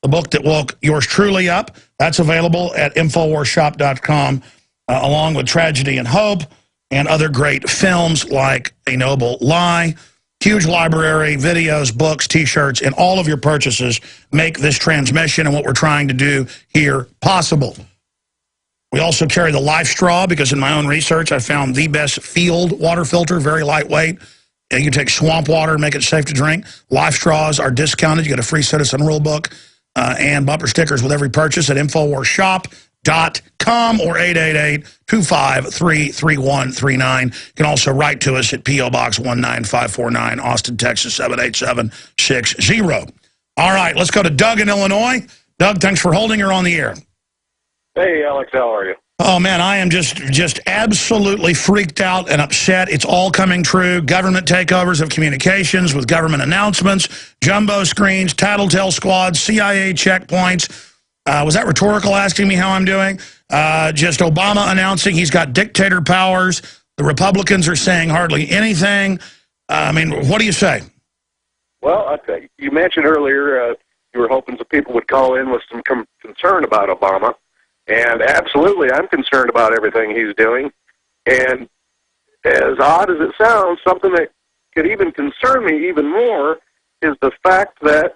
the book that woke yours truly up. That's available at InfoWarsShop.com, along with Tragedy and Hope and other great films like A Noble Lie. Huge library, videos, books, T-shirts, and all of your purchases make this transmission and what we're trying to do here possible. We also carry the Life Straw because in my own research, I found the best field water filter, very lightweight. You can take swamp water and make it safe to drink. Life Straws are discounted. You get a free citizen rule book. and bumper stickers with every purchase at InfoWarsShop.com or 888-253-3139. You can also write to us at P.O. Box 19549, Austin, Texas 78760. All right, let's go to Doug in Illinois. Doug, thanks for holding her on the air. Hey, Alex, how are you? Oh, man, I am just absolutely freaked out and upset. It's all coming true. Government takeovers of communications with government announcements, jumbo screens, tattletale squads, CIA checkpoints. Was that rhetorical, asking me how I'm doing? Just Obama announcing he's got dictator powers. The Republicans are saying hardly anything. I mean, what do you say? Well, you mentioned earlier you were hoping some people would call in with some concern about Obama. And absolutely, I'm concerned about everything he's doing. And as odd as it sounds, something that could even concern me even more is the fact that,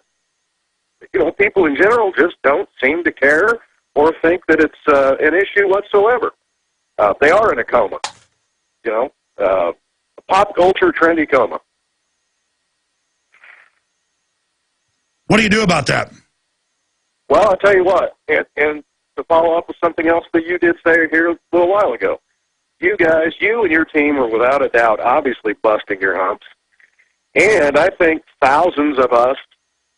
you know, people in general just don't seem to care or think that it's an issue whatsoever. They are in a coma, you know, a pop culture trendy coma. What do you do about that? Well, I'll tell you what, and to follow up with something else that you did say here a little while ago. You guys, you and your team are without a doubt obviously busting your humps. And I think thousands of us,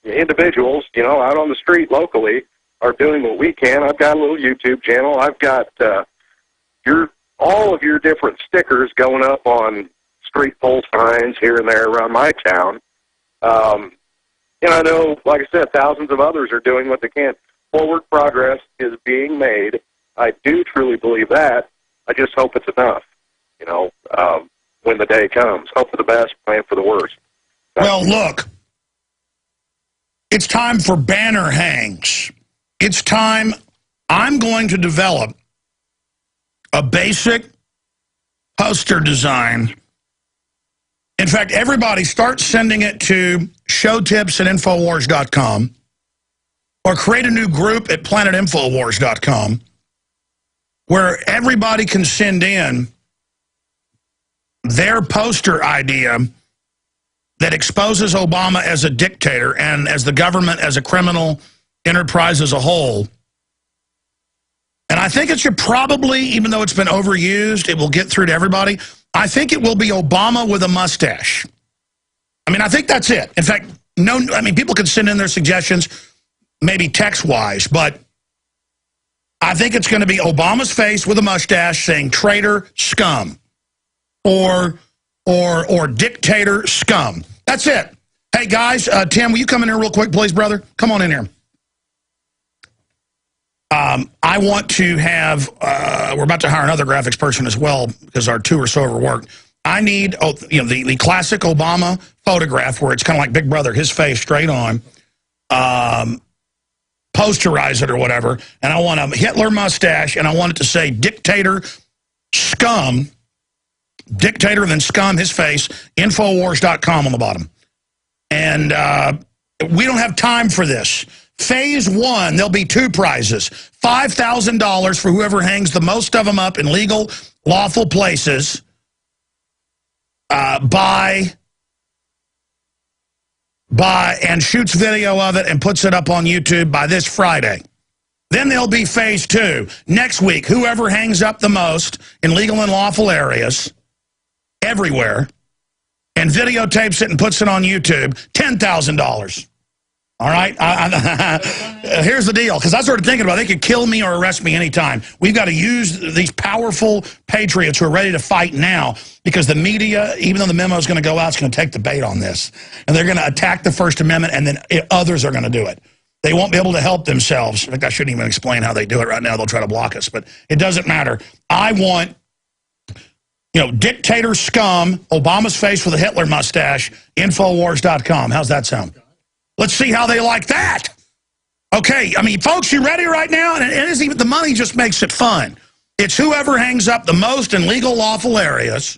individuals, you know, out on the street locally, are doing what we can. I've got a little YouTube channel. I've got all of your different stickers going up on street pole signs here and there around my town. And I know, like I said, thousands of others are doing what they can. Forward progress is being made. I do truly believe that. I just hope it's enough, you know, when the day comes. Hope for the best, plan for the worst. Well, look, it's time for banner hangs. It's time. I'm going to develop a basic poster design. In fact, everybody start sending it to showtips@Infowars.com or create a new group at planetinfowars.com where everybody can send in their poster idea that exposes Obama as a dictator and as the government as a criminal enterprise as a whole. And I think it should probably, even though it's been overused, it will get through to everybody. I think it will be Obama with a mustache. I mean, I think that's it. In fact, people can send in their suggestions, maybe text-wise, but I think it's going to be Obama's face with a mustache saying traitor scum or dictator scum. That's it. Hey, guys, Tim, will you come in here real quick, please, brother? Come on in here. I want to have, we're about to hire another graphics person as well because our two are so overworked. I need, the classic Obama photograph where it's kind of like Big Brother, his face straight on, posterize it or whatever, and I want a Hitler mustache, and I want it to say dictator scum, dictator then scum, his face, Infowars.com on the bottom. And we don't have time for this. Phase 1, there'll be 2 prizes. $5,000 for whoever hangs the most of them up in legal, lawful places and shoots video of it and puts it up on YouTube by this Friday. Then there'll be phase 2. Next week, whoever hangs up the most in legal and lawful areas, everywhere, and videotapes it and puts it on YouTube, $10,000. All right? Here's the deal, because I started thinking about it. They could kill me or arrest me anytime. We've got to use these powerful patriots who are ready to fight now because the media, even though the memo is going to go out, is going to take the bait on this. And they're going to attack the First Amendment, and then others are going to do it. They won't be able to help themselves. In fact, I shouldn't even explain how they do it right now. They'll try to block us, but it doesn't matter. I want, dictator scum, Obama's face with a Hitler mustache, Infowars.com. How's that sound? Let's see how they like that. Okay, I mean, folks, you ready right now? And it isn't even, the money just makes it fun. It's whoever hangs up the most in legal, lawful areas,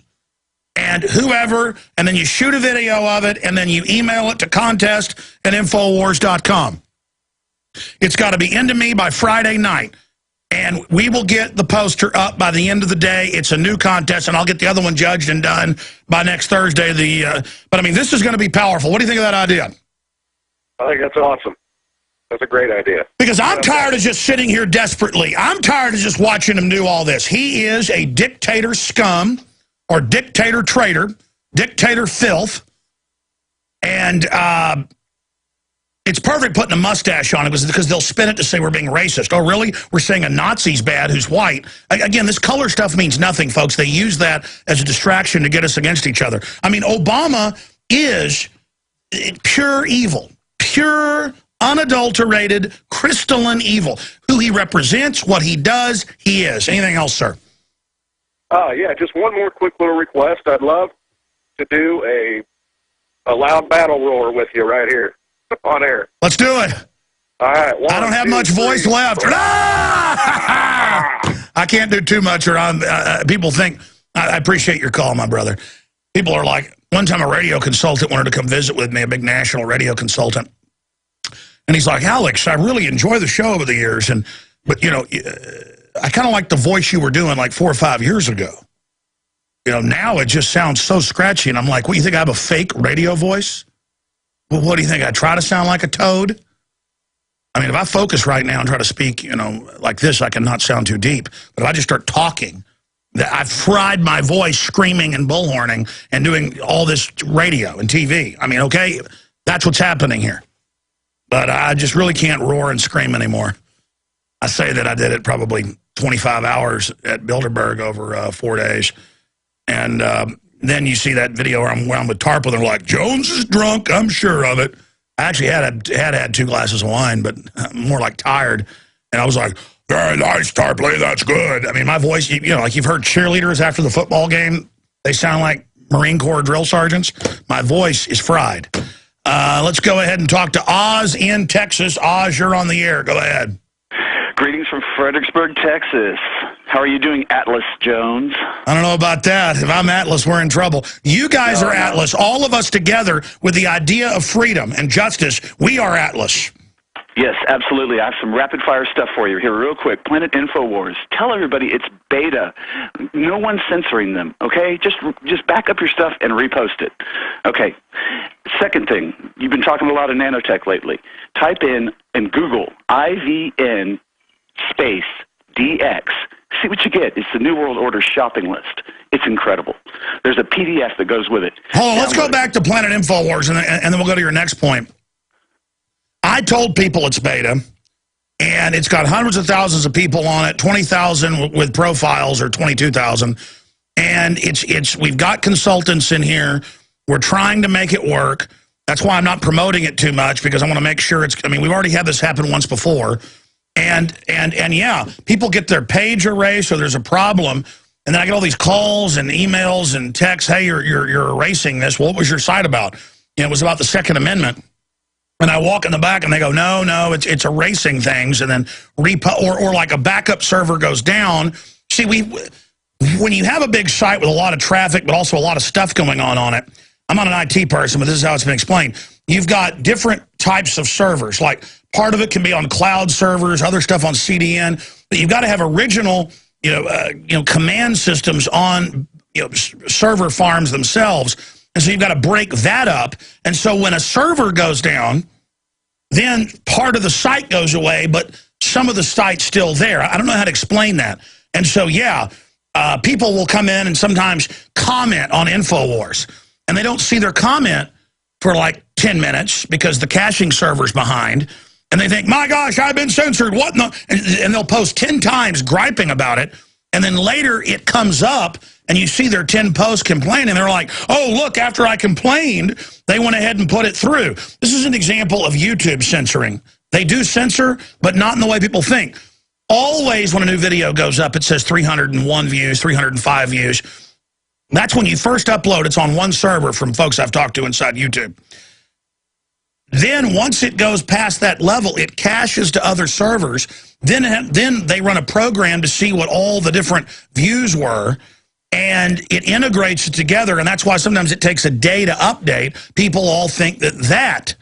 and whoever, and then you shoot a video of it, and then you email it to contest@Infowars.com. It's got to be into me by Friday night, and we will get the poster up by the end of the day. It's a new contest, and I'll get the other one judged and done by next Thursday. But, I mean, this is going to be powerful. What do you think of that idea? I think that's awesome. That's a great idea. Because I'm tired of just sitting here desperately. I'm tired of just watching him do all this. He is a dictator scum, or dictator traitor, dictator filth. And it's perfect putting a mustache on it because they'll spin it to say we're being racist. Oh, really? We're saying a Nazi's bad who's white. Again, this color stuff means nothing, folks. They use that as a distraction to get us against each other. I mean, Obama is pure evil. Pure, unadulterated, crystalline evil. Who he represents, what he does, he is. Anything else, sir? Yeah, just one more quick little request. I'd love to do a loud battle roar with you right here on air. Let's do it. All right. I don't have much voice left. I can't do too much, or people think. I appreciate your call, my brother. People are like, one time a radio consultant wanted to come visit with me, a big national radio consultant. And he's like, Alex, I really enjoy the show over the years, but, you know, I kind of like the voice you were doing like 4 or 5 years ago. You know, now it just sounds so scratchy. And I'm like, what, you think I have a fake radio voice? Well, what do you think? I try to sound like a toad? I mean, if I focus right now and try to speak, you know, like this, I cannot sound too deep. But if I just start talking, I've fried my voice screaming and bullhorning and doing all this radio and TV. I mean, okay, that's what's happening here. But I just really can't roar and scream anymore. I say that I did it probably 25 hours at Bilderberg over 4 days. And then you see that video where I'm with Tarp, and they're like, Jones is drunk, I'm sure of it. I actually had 2 glasses of wine, but I'm more like tired. And I was like, very nice, Tarpley, that's good. I mean, my voice, you know, like you've heard cheerleaders after the football game, they sound like Marine Corps drill sergeants. My voice is fried. Let's go ahead and talk to Oz in Texas. Oz, you're on the air. Go ahead. Greetings from Fredericksburg, Texas. How are you doing, Atlas Jones? I don't know about that. If I'm Atlas, we're in trouble. You guys are Atlas. All of us together with the idea of freedom and justice, we are Atlas. Yes, absolutely. I have some rapid-fire stuff for you here real quick. Planet Infowars. Tell everybody it's beta. No one's censoring them, okay? Just back up your stuff and repost it. Okay. Second thing, you've been talking a lot of nanotech lately. Type in Google IVN space DX. See what you get. It's the New World Order shopping list. It's incredible. There's a PDF that goes with it. Hold on, let's go back to Planet Infowars, and then we'll go to your next point. I told people it's beta, and it's got hundreds of thousands of people on it, 20,000 with profiles, or 22,000. And we've got consultants in here. We're trying to make it work. That's why I'm not promoting it too much, because I want to make sure I mean, we've already had this happen once before. And yeah, people get their page erased, or there's a problem. And then I get all these calls and emails and texts, hey, you're erasing this. Well, what was your site about? You know, it was about the Second Amendment. And I walk in the back, and they go, no, it's erasing things, and then or like a backup server goes down. See, when you have a big site with a lot of traffic, but also a lot of stuff going on it, I'm not an IT person, but this is how it's been explained. You've got different types of servers. Like part of it can be on cloud servers, other stuff on CDN, but you've got to have original, command systems on server farms themselves. And so you've got to break that up. And so when a server goes down, then part of the site goes away, but some of the site's still there. I don't know how to explain that. And so, yeah, people will come in and sometimes comment on Infowars. And they don't see their comment for like 10 minutes because the caching server's behind. And they think, my gosh, I've been censored. What? No? And they'll post 10 times griping about it. And then later it comes up, and you see their 10 posts complaining. They're like, oh, look, after I complained, they went ahead and put it through. This is an example of YouTube censoring. They do censor, but not in the way people think. Always when a new video goes up, it says 301 views, 305 views. That's when you first upload. It's on one server from folks I've talked to inside YouTube. Then once it goes past that level, it caches to other servers. Then they run a program to see what all the different views were, and it integrates it together, and that's why sometimes it takes a day to update. People all think that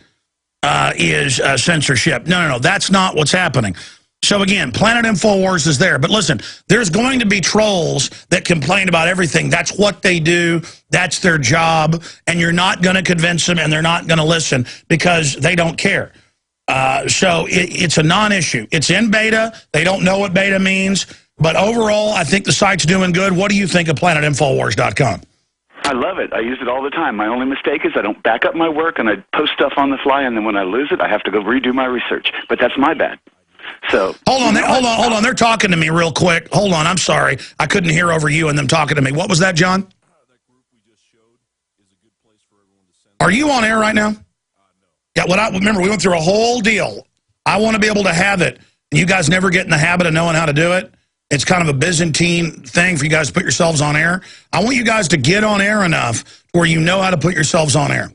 is censorship. No, that's not what's happening. So again, Planet Infowars is there. But listen, there's going to be trolls that complain about everything. That's what they do. That's their job. And you're not going to convince them, and they're not going to listen because they don't care. So it's a non-issue. It's in beta. They don't know what beta means. But overall, I think the site's doing good. What do you think of PlanetInfowars.com? I love it. I use it all the time. My only mistake is I don't back up my work, and I post stuff on the fly, and then when I lose it, I have to go redo my research. But that's my bad. So hold on. They're talking to me real quick. Hold on. I'm sorry. I couldn't hear over you and them talking to me. What was that, John? Are you on air right now? Yeah. Remember, we went through a whole deal. I want to be able to have it, and you guys never get in the habit of knowing how to do it. It's kind of a Byzantine thing for you guys to put yourselves on air. I want you guys to get on air enough where you know how to put yourselves on air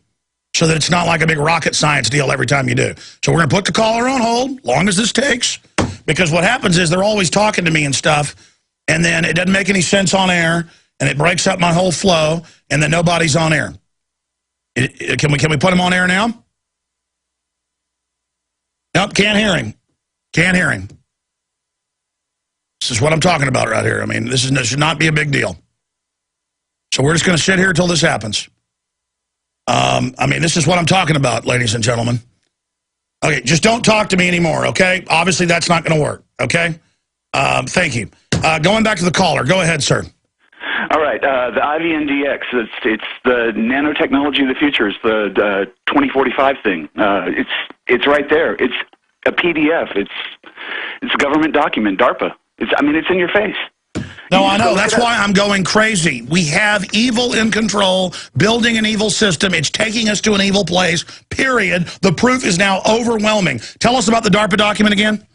so that it's not like a big rocket science deal every time you do. So we're going to put the caller on hold, long as this takes, because what happens is they're always talking to me and stuff, and then it doesn't make any sense on air, and it breaks up my whole flow, and then nobody's on air. Can we put him on air now? Nope, can't hear him. Can't hear him. This is what I'm talking about right here. I mean, this should not be a big deal. So we're just going to sit here until this happens. I mean, this is what I'm talking about, ladies and gentlemen. Okay, just don't talk to me anymore, okay? Obviously, that's not going to work, okay? Thank you. Going back to the caller. Go ahead, sir. All right, the IVNDX, it's the nanotechnology of the future. It's the 2045 thing. It's right there. It's a PDF. It's a government document, DARPA. It's in your face. No, I know. That's why I'm going crazy. We have evil in control, building an evil system. It's taking us to an evil place, period. The proof is now overwhelming. Tell us about the DARPA document again.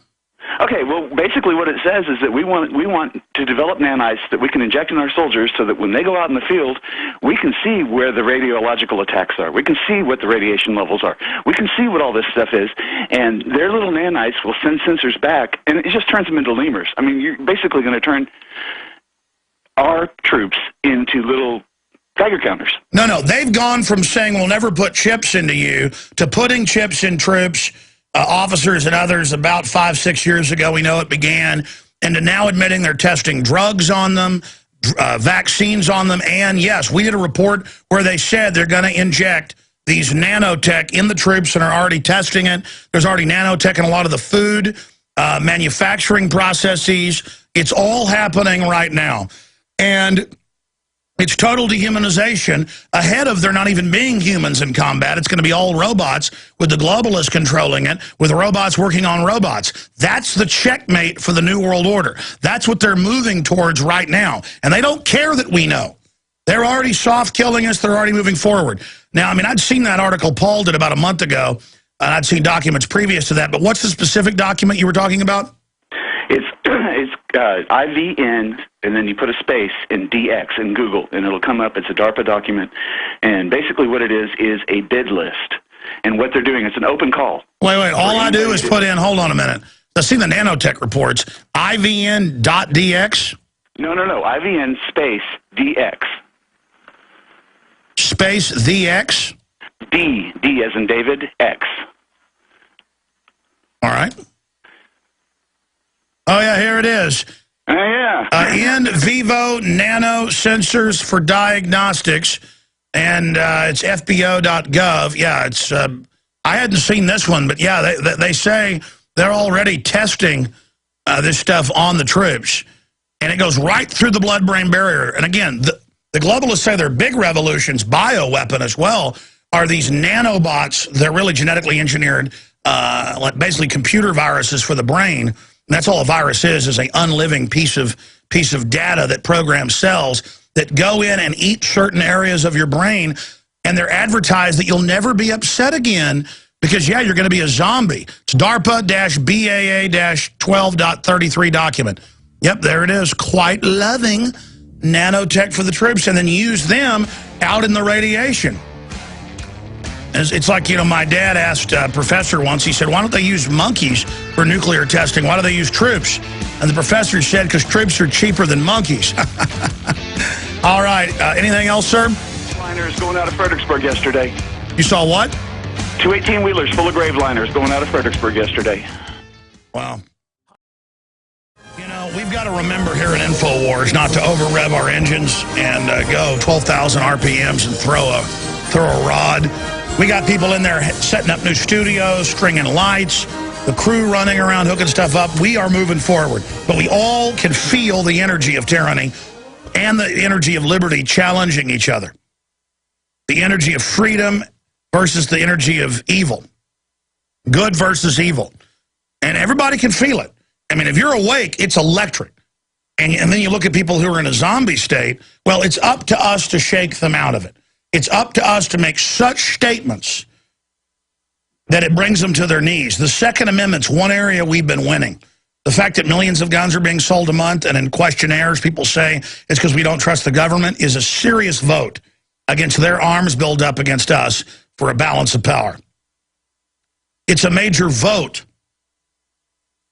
Okay, well, basically what it says is that we want to develop nanites that we can inject in our soldiers so that when they go out in the field, we can see where the radiological attacks are. We can see what the radiation levels are. We can see what all this stuff is, and their little nanites will send sensors back, and it just turns them into lemurs. I mean, you're basically going to turn our troops into little Geiger counters. No, they've gone from saying we'll never put chips into you to putting chips in troops, officers and others about 5-6 years ago. We know it began, and to now admitting they're testing drugs on them, vaccines on them, and yes, we did a report where they said they're going to inject these nanotech in the troops and are already testing it. There's already nanotech in a lot of the food, manufacturing processes. It's all happening right now. And it's total dehumanization ahead of there not even being humans in combat. It's going to be all robots with the globalists controlling it, with robots working on robots. That's the checkmate for the New World Order. That's what they're moving towards right now. And they don't care that we know. They're already soft killing us. They're already moving forward. Now, I mean, I'd seen that article Paul did about a month ago, and I'd seen documents previous to that. But what's the specific document you were talking about? It's IVN, and then you put a space in DX in Google, and it'll come up. It's a DARPA document, and basically what it is a bid list. And what they're doing, it's an open call. Wait, all I do is put in, hold on a minute. I've seen the nanotech reports, IVN.DX? No, IVN space DX. Space DX? D as in David, X. All right. Oh, yeah, here it is. Yeah. In vivo nano sensors for diagnostics, and it's fbo.gov. Yeah, it's. I hadn't seen this one, but yeah, they say they're already testing this stuff on the troops, and it goes right through the blood-brain barrier. And again, the globalists say their big revolutions, bioweapon as well, are these nanobots. They're really genetically engineered, like basically computer viruses for the brain. And that's all a virus is a unliving piece of data that programs cells that go in and eat certain areas of your brain, and they're advertised that you'll never be upset again because, yeah, you're going to be a zombie. It's DARPA-BAA-12.33 document. Yep, there it is. Quite loving nanotech for the troops, and then use them out in the radiation. It's like, you know, my dad asked a professor once, he said, why don't they use monkeys for nuclear testing? Why do they use troops? And the professor said, because troops are cheaper than monkeys. All right. Anything else, sir? Liners going out of Fredericksburg yesterday. You saw what? 2 18-wheelers full of grave liners going out of Fredericksburg yesterday. Wow. You know, we've got to remember here at Infowars not to over-rev our engines and go 12,000 RPMs and throw a rod. We got people in there setting up new studios, stringing lights, the crew running around hooking stuff up. We are moving forward. But we all can feel the energy of tyranny and the energy of liberty challenging each other. The energy of freedom versus the energy of evil. Good versus evil. And everybody can feel it. I mean, if you're awake, it's electric. And then you look at people who are in a zombie state, well, it's up to us to shake them out of it. It's up to us to make such statements that it brings them to their knees. The Second Amendment's one area we've been winning. The fact that millions of guns are being sold a month, and in questionnaires people say it's because we don't trust the government, is a serious vote against their arms buildup against us for a balance of power. It's a major vote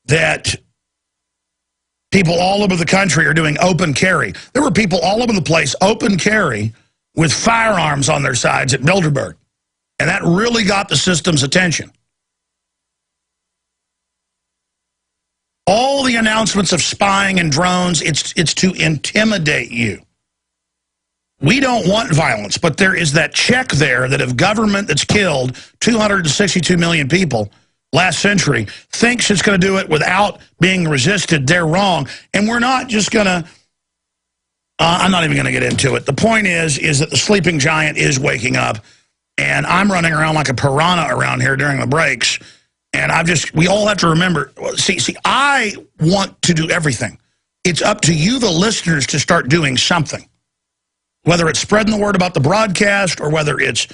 that people all over the country are doing open carry. There were people all over the place, open carry, with firearms on their sides at Bilderberg. And that really got the system's attention. All the announcements of spying and drones, it's to intimidate you. We don't want violence, but there is that check there that if government that's killed 262 million people last century thinks it's going to do it without being resisted, they're wrong. And we're not just going to, I'm not even going to get into it. The point is that the sleeping giant is waking up, and I'm running around like a piranha around here during the breaks. And we all have to remember, see, I want to do everything. It's up to you, the listeners, to start doing something. Whether it's spreading the word about the broadcast or whether it's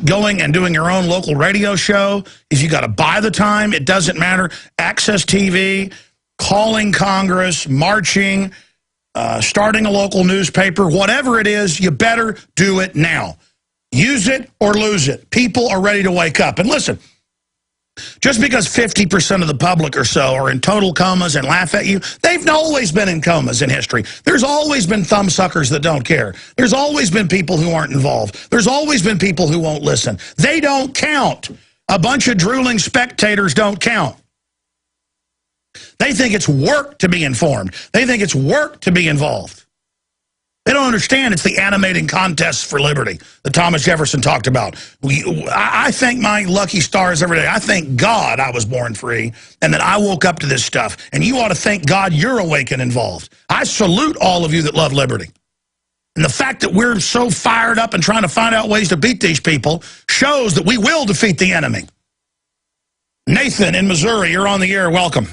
going and doing your own local radio show. If you got to buy the time, it doesn't matter. Access TV, calling Congress, marching, starting a local newspaper, whatever it is, you better do it now. Use it or lose it. People are ready to wake up. And listen, just because 50% of the public or so are in total comas and laugh at you, they've always been in comas in history. There's always been thumbsuckers that don't care. There's always been people who aren't involved. There's always been people who won't listen. They don't count. A bunch of drooling spectators don't count. They think it's work to be informed. They think it's work to be involved. They don't understand it's the animating contests for liberty that Thomas Jefferson talked about. I thank my lucky stars every day. I thank God I was born free and that I woke up to this stuff. And you ought to thank God you're awake and involved. I salute all of you that love liberty. And the fact that we're so fired up and trying to find out ways to beat these people shows that we will defeat the enemy. Nathan in Missouri, you're on the air. Welcome.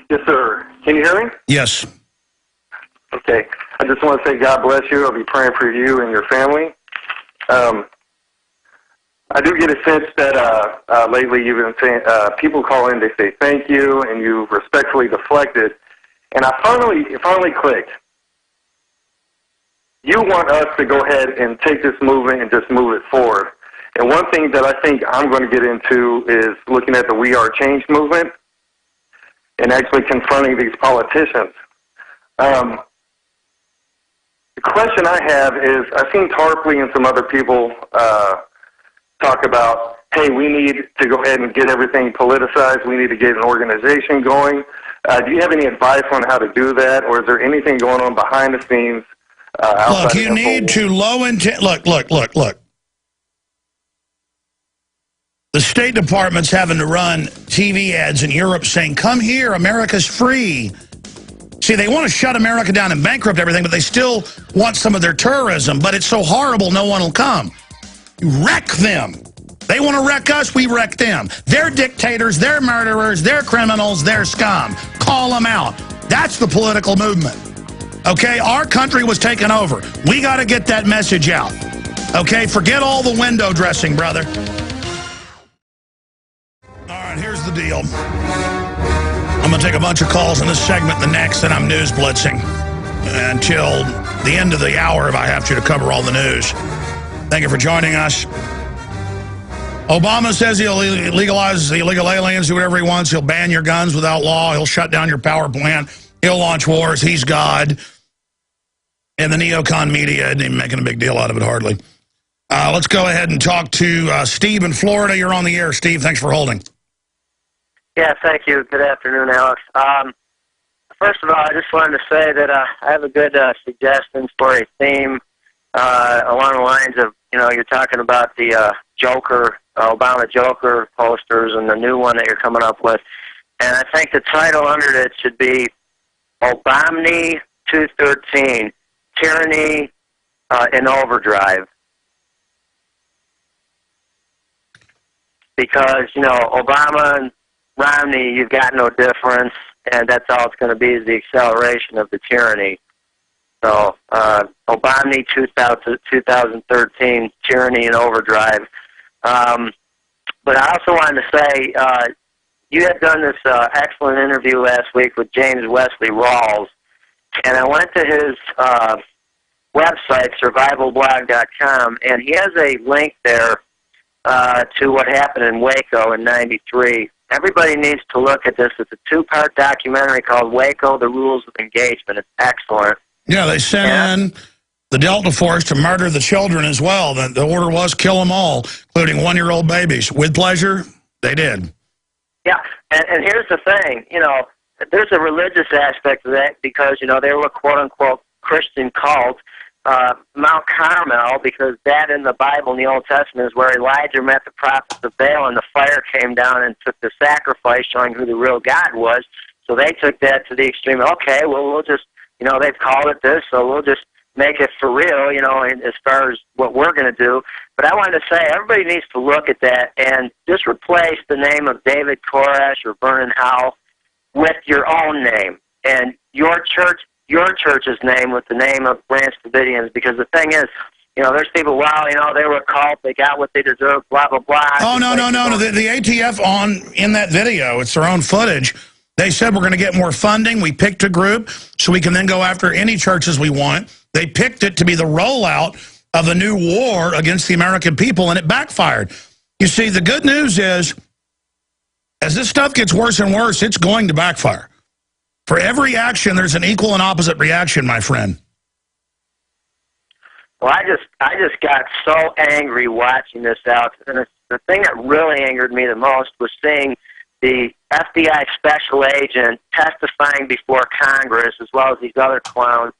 Yes, sir. Can you hear me? Yes. Okay. I just want to say God bless you. I'll be praying for you and your family. I do get a sense that lately you've been saying, people call in, they say thank you, and you respectfully deflected. And it finally clicked. You want us to go ahead and take this movement and just move it forward. And one thing that I think I'm going to get into is looking at the We Are Change movement and actually confronting these politicians. The question I have is, I've seen Tarpley and some other people talk about, hey, we need to go ahead and get everything politicized. We need to get an organization going. Do you have any advice on how to do that, or is there anything going on behind the scenes? Look, you need to look. The State Department's having to run TV ads in Europe saying, come here, America's free. See, they want to shut America down and bankrupt everything, but they still want some of their tourism. But it's so horrible, no one will come. Wreck them. They want to wreck us, we wreck them. They're dictators, they're murderers, they're criminals, they're scum. Call them out. That's the political movement. Okay, our country was taken over. We got to get that message out. Okay, forget all the window dressing, brother. All right, here's the deal. I'm going to take a bunch of calls in this segment, the next, and I'm news blitzing until the end of the hour if I have to cover all the news. Thank you for joining us. Obama says he'll legalize the illegal aliens, do whatever he wants. He'll ban your guns without law. He'll shut down your power plant. He'll launch wars. He's God. And the neocon media isn't even making a big deal out of it, hardly. Let's go ahead and talk to Steve in Florida. You're on the air, Steve. Thanks for holding. Yeah, thank you. Good afternoon, Alex. First of all, I just wanted to say that I have a good suggestion for a theme along the lines of you're talking about the Joker, Obama Joker posters and the new one that you're coming up with. And I think the title under it should be Obama 213, Tyranny in Overdrive. Because, Obama and Romney, you've got no difference, and that's all it's going to be is the acceleration of the tyranny. So, Obama 2013, Tyranny in Overdrive. But I also wanted to say, you had done this excellent interview last week with James Wesley Rawls, and I went to his website, survivalblog.com, and he has a link there to what happened in Waco in '93. Everybody needs to look at this. It's a two-part documentary called Waco, The Rules of Engagement. It's excellent. Yeah, they sent in the Delta Force to murder the children as well. The order was kill them all, including one-year-old babies. With pleasure, they did. Yeah, and here's the thing. There's a religious aspect to that because, they were a quote-unquote Christian cult. Mount Carmel, because that in the Bible in the Old Testament is where Elijah met the prophets of Baal and the fire came down and took the sacrifice showing who the real God was. So they took that to the extreme. Okay, well, we'll just, they've called it this, so we'll just make it for real, as far as what we're going to do. But I wanted to say everybody needs to look at that and just replace the name of David Koresh or Vernon Howell with your own name and your church's name with the name of Branch Davidians, because the thing is, there's people, they were a cult, they got what they deserved, blah, blah, blah. Oh, no. The ATF in that video, it's their own footage. They said we're going to get more funding. We picked a group so we can then go after any churches we want. They picked it to be the rollout of a new war against the American people, and it backfired. You see, the good news is, as this stuff gets worse and worse, it's going to backfire. For every action, there's an equal and opposite reaction, my friend. Well, I just got so angry watching this out, and the thing that really angered me the most was seeing the FBI special agent testifying before Congress, as well as these other clowns,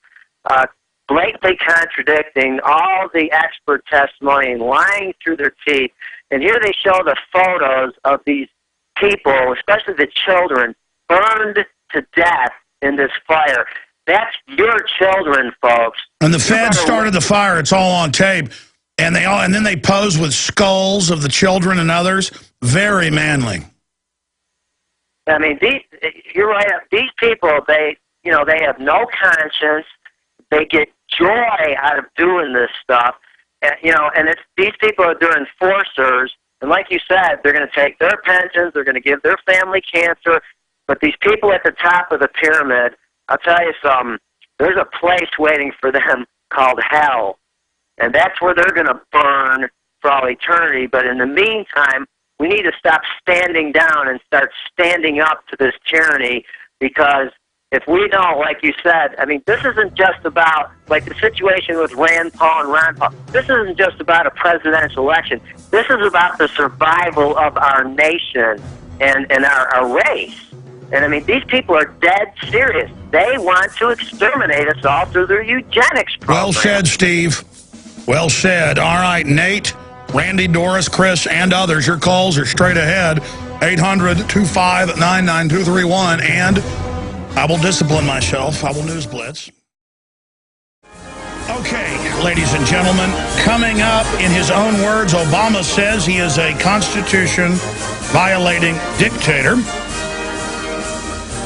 blatantly contradicting all the expert testimony and lying through their teeth. And here they show the photos of these people, especially the children, burned to death in this fire. That's your children, folks. And the Fed started the fire. It's all on tape. And then they pose with skulls of the children and others. Very manly. I mean, you're right. These people, they have no conscience. They get joy out of doing this stuff. And, these people are doing enforcers. And like you said, they're going to take their pensions. They're going to give their family cancer. But these people at the top of the pyramid, I'll tell you something, there's a place waiting for them called hell. And that's where they're going to burn for all eternity. But in the meantime, we need to stop standing down and start standing up to this tyranny, because if we don't, like you said, I mean, this isn't just about, like the situation with Rand Paul and Ron Paul, this isn't just about a presidential election. This is about the survival of our nation and our race. And I mean, these people are dead serious. They want to exterminate us all through their eugenics program. Well said, Steve. Well said. All right, Nate, Randy, Doris, Chris, and others, your calls are straight ahead. 800-259-9231. And I will discipline myself. I will news blitz. Okay, ladies and gentlemen, coming up, in his own words, Obama says he is a Constitution-violating dictator.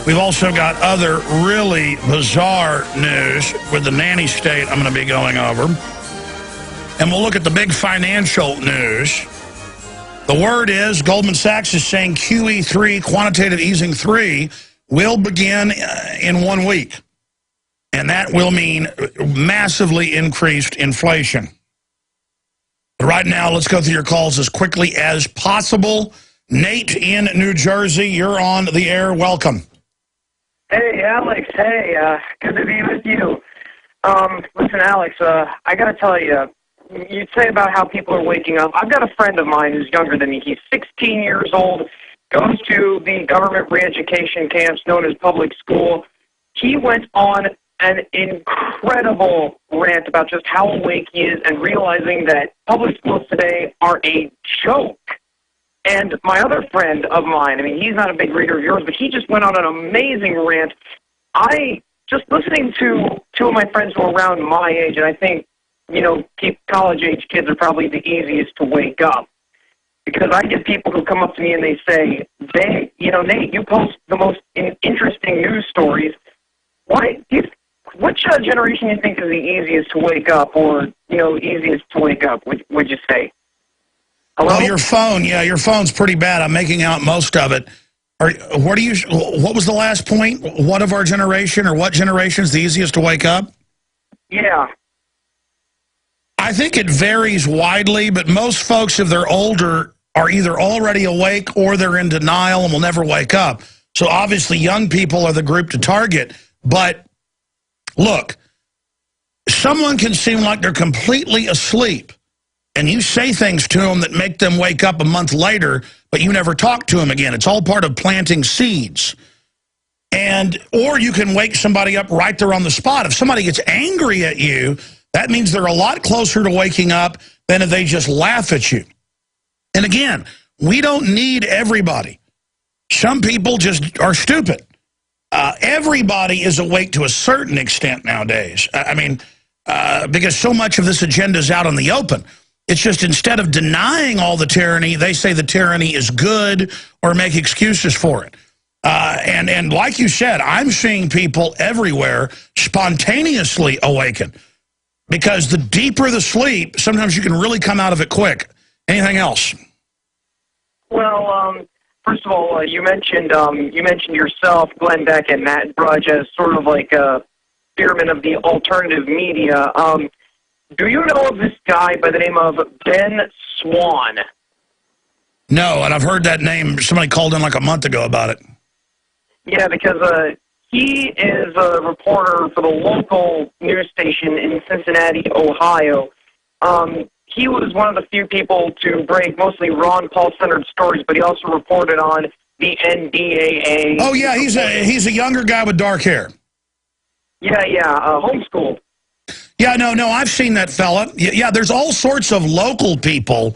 We've also got other really bizarre news with the nanny state I'm going to be going over. And we'll look at the big financial news. The word is, Goldman Sachs is saying QE3, quantitative easing 3, will begin in 1 week. And that will mean massively increased inflation. But right now, let's go through your calls as quickly as possible. Nate in New Jersey, you're on the air. Welcome. Hey, Alex. Hey, good to be with you. Listen, Alex, I got to tell you, you'd say about how people are waking up. I've got a friend of mine who's younger than me. He's 16 years old, goes to the government re-education camps known as public school. He went on an incredible rant about just how awake he is and realizing that public schools today are a joke. And my other friend of mine, I mean, he's not a big reader of yours, but he just went on an amazing rant. Just listening to two of my friends who are around my age, and I think, you know, college-age kids are probably the easiest to wake up. Because I get people who come up to me and they say, Nate, you post the most interesting news stories. Which generation do you think is the easiest to wake up, or, you know, easiest to wake up, would you say? Hello? Well, your phone, yeah, your phone's pretty bad. I'm making out most of it. What was the last point? What of our generation, or what generation is the easiest to wake up? Yeah. I think it varies widely, but most folks, if they're older, are either already awake or they're in denial and will never wake up. So obviously young people are the group to target. But look, someone can seem like they're completely asleep, and you say things to them that make them wake up a month later, but you never talk to them again. It's all part of planting seeds. Or you can wake somebody up right there on the spot. If somebody gets angry at you, that means they're a lot closer to waking up than if they just laugh at you. And again, we don't need everybody. Some people just are stupid. Everybody is awake to a certain extent nowadays. I mean, because so much of this agenda is out in the open. It's just instead of denying all the tyranny, they say the tyranny is good or make excuses for it. And like you said, I'm seeing people everywhere spontaneously awaken. Because the deeper the sleep, sometimes you can really come out of it quick. Anything else? Well, first of all, you mentioned yourself, Glenn Beck, and Matt Drudge as sort of like a spearman of the alternative media. Do you know of this guy by the name of Ben Swann? No, and I've heard that name. Somebody called in like a month ago about it. Yeah, because he is a reporter for the local news station in Cincinnati, Ohio. He was one of the few people to break mostly Ron Paul-centered stories, but he also reported on the NDAA. Oh, yeah, he's a younger guy with dark hair. Yeah, homeschooled. Yeah, no, I've seen that fella. Yeah, there's all sorts of local people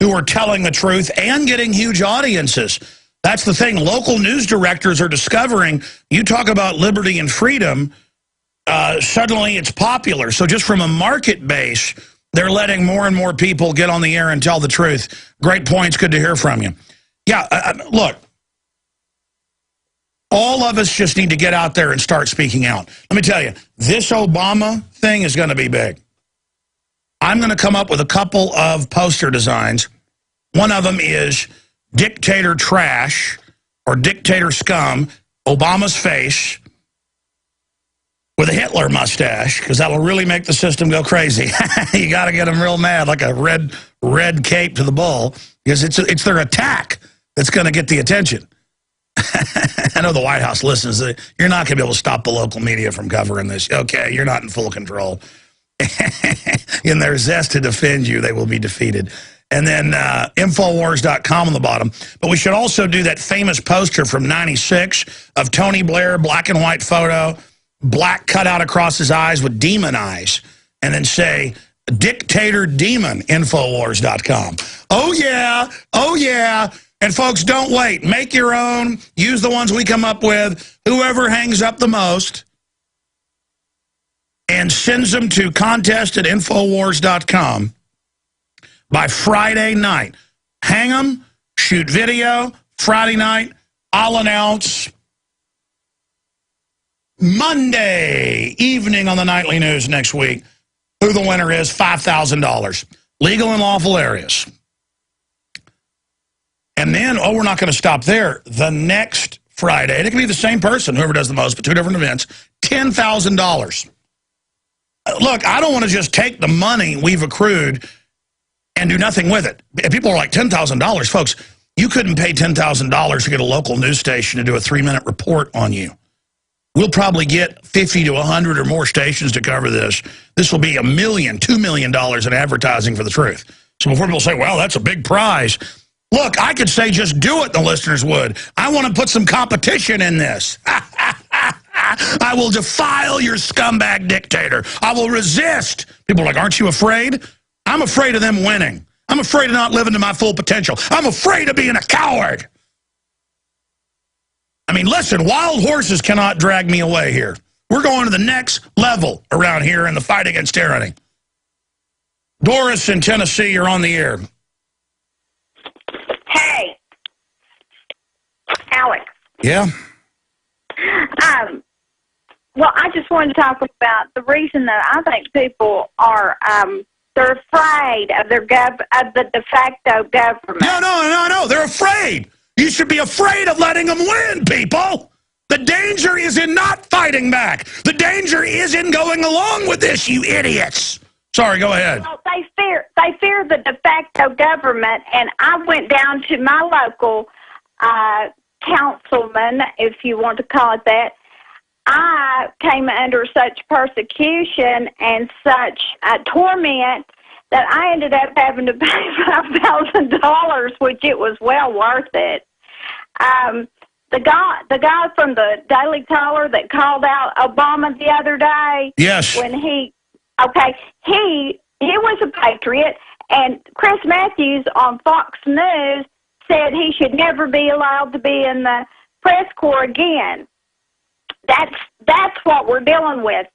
who are telling the truth and getting huge audiences. That's the thing. Local news directors are discovering, you talk about liberty and freedom, suddenly it's popular. So just from a market base, they're letting more and more people get on the air and tell the truth. Great points. Good to hear from you. Yeah, look, all of us just need to get out there and start speaking out. Let me tell you, this Obama thing is going to be big. I'm going to come up with a couple of poster designs. One of them is dictator trash or dictator scum, Obama's face with a Hitler mustache, because that will really make the system go crazy. You got to get them real mad, like a red cape to the bull, because it's their attack that's going to get the attention. I know the White House listens. You're not going to be able to stop the local media from covering this. Okay, you're not in full control. In their zest to defend you, they will be defeated. And then Infowars.com on the bottom. But we should also do that famous poster from '96 of Tony Blair, black and white photo, black cutout across his eyes with demon eyes, and then say, Dictator Demon, Infowars.com. Oh, yeah. And folks, don't wait. Make your own. Use the ones we come up with. Whoever hangs up the most and sends them to contest@Infowars.com by Friday night. Hang them, shoot video, Friday night. I'll announce Monday evening on the nightly news next week who the winner is, $5,000. Legal and lawful areas. And then, we're not going to stop there. The next Friday, and it can be the same person, whoever does the most, but two different events, $10,000. Look, I don't want to just take the money we've accrued and do nothing with it. People are like, $10,000. Folks, you couldn't pay $10,000 to get a local news station to do a 3-minute report on you. We'll probably get 50 to 100 or more stations to cover this. This will be $1 million, $2 million in advertising for the truth. So before people say, well, that's a big prize. Look, I could say just do it, the listeners would. I want to put some competition in this. I will defile your scumbag dictator. I will resist. People are like, aren't you afraid? I'm afraid of them winning. I'm afraid of not living to my full potential. I'm afraid of being a coward. I mean, listen, wild horses cannot drag me away here. We're going to the next level around here in the fight against tyranny. Doris in Tennessee, you're on the air. Hey, Alex. Yeah? Well, I just wanted to talk about the reason that I think people are, they're afraid of their of the de facto government. No, they're afraid. You should be afraid of letting them win, people. The danger is in not fighting back. The danger is in going along with this, you idiots. Sorry, go ahead. Well, they fear the de facto government, and I went down to my local councilman, if you want to call it that. I came under such persecution and such torment that I ended up having to pay $5,000, which it was well worth it. The guy from the Daily Caller that called out Obama the other day. Yes. When he was a patriot, and Chris Matthews on Fox News said he should never be allowed to be in the press corps again. That's what we're dealing with.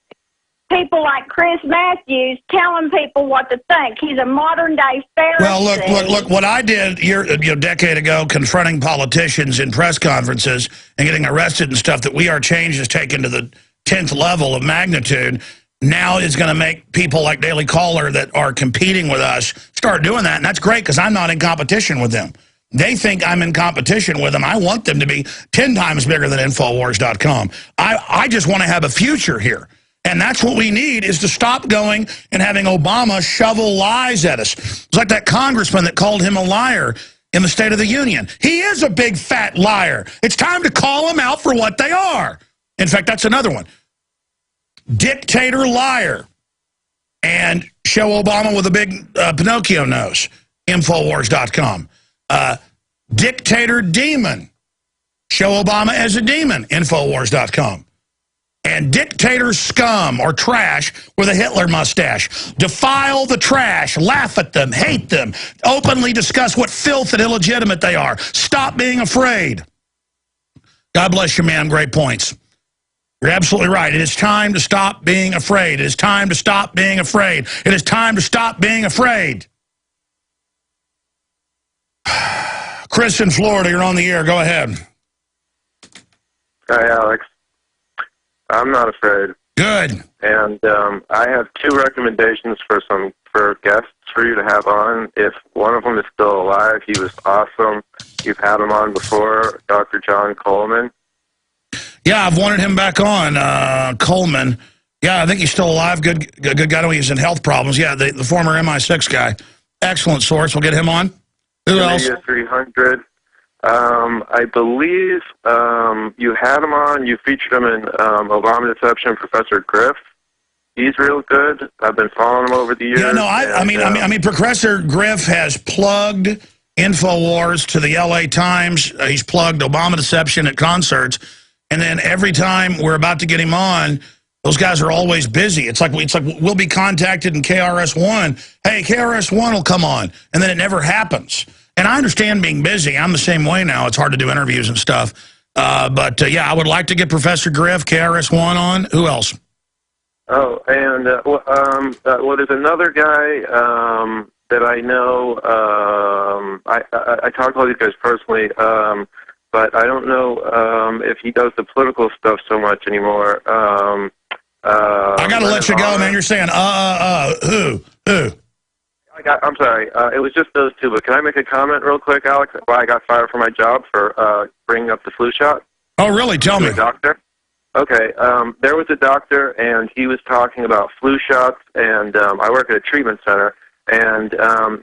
People like Chris Matthews telling people what to think. He's a modern-day Pharisee. Well, look, what I did a decade ago, confronting politicians in press conferences and getting arrested and stuff, that We Are Change has taken to the 10th level of magnitude, now is going to make people like Daily Caller that are competing with us start doing that, and that's great because I'm not in competition with them. They think I'm in competition with them. I want them to be 10 times bigger than Infowars.com. I just want to have a future here. And that's what we need, is to stop going and having Obama shovel lies at us. It's like that congressman that called him a liar in the State of the Union. He is a big, fat liar. It's time to call them out for what they are. In fact, that's another one. Dictator liar. And show Obama with a big Pinocchio nose. Infowars.com. Dictator demon. Show Obama as a demon. Infowars.com. And dictator scum or trash with a Hitler mustache. Defile the trash. Laugh at them. Hate them. Openly discuss what filth and illegitimate they are. Stop being afraid. God bless you, man. Great points. You're absolutely right. It is time to stop being afraid. It is time to stop being afraid. It is time to stop being afraid. Chris in Florida, you're on the air. Go ahead. Hi, Alex. I'm not afraid. Good. And I have 2 recommendations for guests for you to have on. If one of them is still alive, he was awesome. You've had him on before, Dr. John Coleman. Yeah, I've wanted him back on, Coleman. Yeah, I think he's still alive. Good guy. I know he's in health problems. Yeah, the former MI6 guy. Excellent source. We'll get him on. Who else? Media 300. I believe you had him on. You featured him in Obama Deception, Professor Griff. He's real good. I've been following him over the years. Yeah, no, I mean, Professor Griff has plugged Infowars to the LA Times. He's plugged Obama Deception at concerts, and then every time we're about to get him on, those guys are always busy. It's like we'll be contacted in KRS-One. Hey, KRS-One will come on, and then it never happens. And I understand being busy. I'm the same way now. It's hard to do interviews and stuff. But yeah, I would like to get Professor Griff, KRS-One on. Who else? Oh, and well, there's another guy that I know. I talk to all these guys personally, but I don't know if he does the political stuff so much anymore. I got to let you go, man. You're saying, who? I'm sorry. It was just those 2, but can I make a comment real quick, Alex? Why I got fired from my job for bringing up the flu shot? Oh, really? Tell me. Doctor? Okay. There was a doctor, and he was talking about flu shots, and I work at a treatment center, and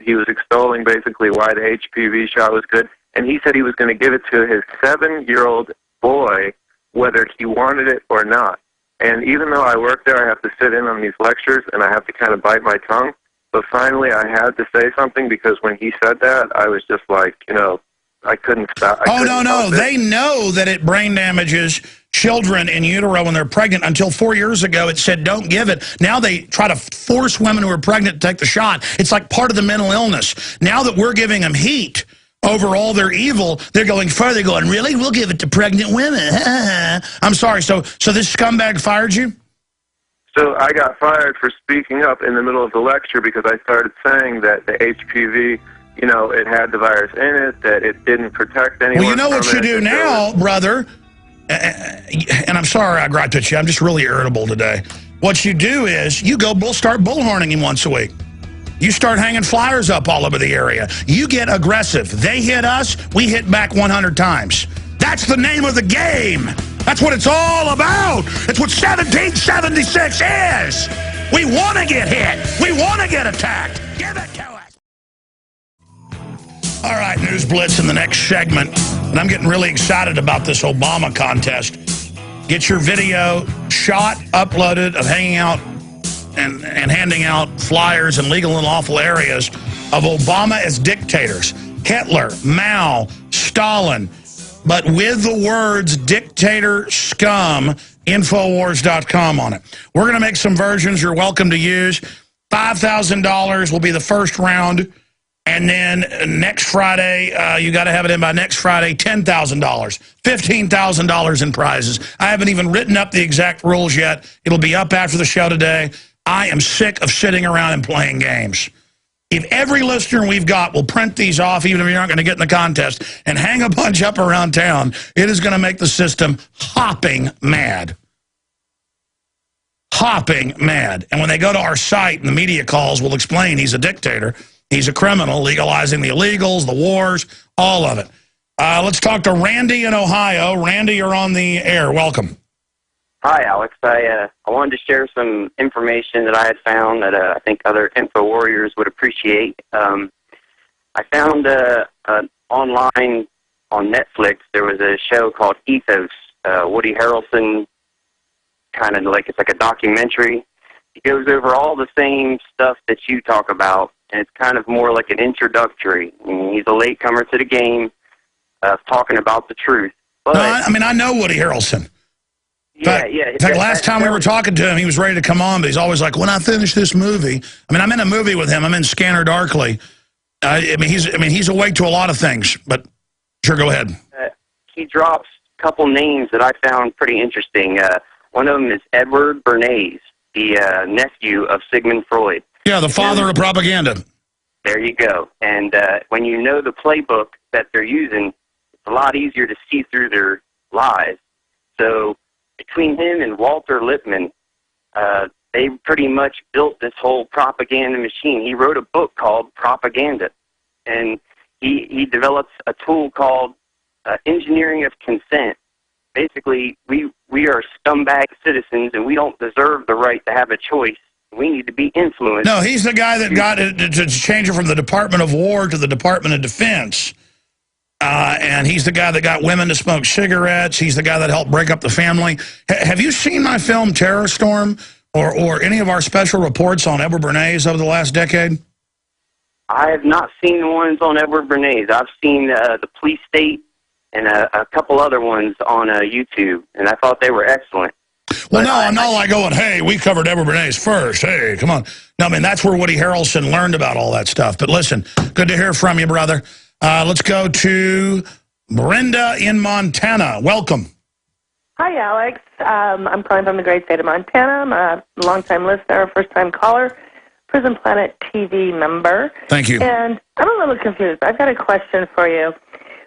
he was extolling basically why the HPV shot was good, and he said he was going to give it to his 7-year-old boy whether he wanted it or not. And even though I work there, I have to sit in on these lectures, and I have to kind of bite my tongue. But finally, I had to say something, because when he said that, I was just like, I couldn't stop. No. They know that it brain damages children in utero when they're pregnant. Until 4 years ago, it said don't give it. Now they try to force women who are pregnant to take the shot. It's like part of the mental illness. Now that we're giving them heat over all their evil, they're going further, going, really? We'll give it to pregnant women. I'm sorry. So this scumbag fired you? So I got fired for speaking up in the middle of the lecture because I started saying that the HPV, you know, it had the virus in it, that it didn't protect anyone. Well, you know what you do now, brother, and I'm sorry I griped at you. I'm just really irritable today. What you do is you go start bullhorning him once a week. You start hanging flyers up all over the area. You get aggressive. They hit us, we hit back 100 times. That's the name of the game. That's what it's all about. It's what 1776 is. We want to get hit. We want to get attacked. Give it to us. All right, News Blitz in the next segment. And I'm getting really excited about this Obama contest. Get your video shot, uploaded of hanging out and handing out flyers in legal and lawful areas of Obama as dictators. Hitler, Mao, Stalin, but with the words dictator scum, Infowars.com on it. We're going to make some versions you're welcome to use. $5,000 will be the first round. And then next Friday, you got to have it in by next Friday, $10,000, $15,000 in prizes. I haven't even written up the exact rules yet. It'll be up after the show today. I am sick of sitting around and playing games. If every listener we've got will print these off, even if you're not going to get in the contest, and hang a bunch up around town, it is going to make the system hopping mad. Hopping mad. And when they go to our site and the media calls, we'll explain he's a dictator. He's a criminal, legalizing the illegals, the wars, all of it. Let's talk to Randy in Ohio. Randy, you're on the air. Welcome. Hi, Alex. I wanted to share some information that I had found that I think other info warriors would appreciate. I found online on Netflix, there was a show called Ethos. Woody Harrelson, kind of like, it's like a documentary. He goes over all the same stuff that you talk about, and it's kind of more like an introductory. I mean, he's a latecomer to the game, talking about the truth. But, no, I mean, I know Woody Harrelson. Yeah. In fact, last time we were talking to him, he was ready to come on, but he's always like, when I finish this movie. I mean, I'm in a movie with him. I'm in Scanner Darkly. He's awake to a lot of things, but sure, go ahead. He drops a couple names that I found pretty interesting. One of them is Edward Bernays, the nephew of Sigmund Freud. Yeah, the father of propaganda. There you go. And when you know the playbook that they're using, it's a lot easier to see through their lies. So between him and Walter Lippmann, they pretty much built this whole propaganda machine. He wrote a book called Propaganda, and he developed a tool called Engineering of Consent. Basically, we are scumbag citizens, and we don't deserve the right to have a choice. We need to be influenced. No, he's the guy that got it to change it from the Department of War to the Department of Defense. And he's the guy that got women to smoke cigarettes. He's the guy that helped break up the family. Have you seen my film Terror Storm or any of our special reports on Edward Bernays over the last decade? I have not seen the ones on Edward Bernays. I've seen the Police State and a couple other ones on YouTube, and I thought they were excellent. Well, no, I'm not like going, hey, we covered Edward Bernays first. Hey, come on. No, I mean, that's where Woody Harrelson learned about all that stuff. But listen, good to hear from you, brother. Let's go to Brenda in Montana. Welcome. Hi, Alex. I'm calling from the great state of Montana. I'm a longtime listener, first-time caller, Prison Planet TV member. Thank you. And I'm a little confused. I've got a question for you.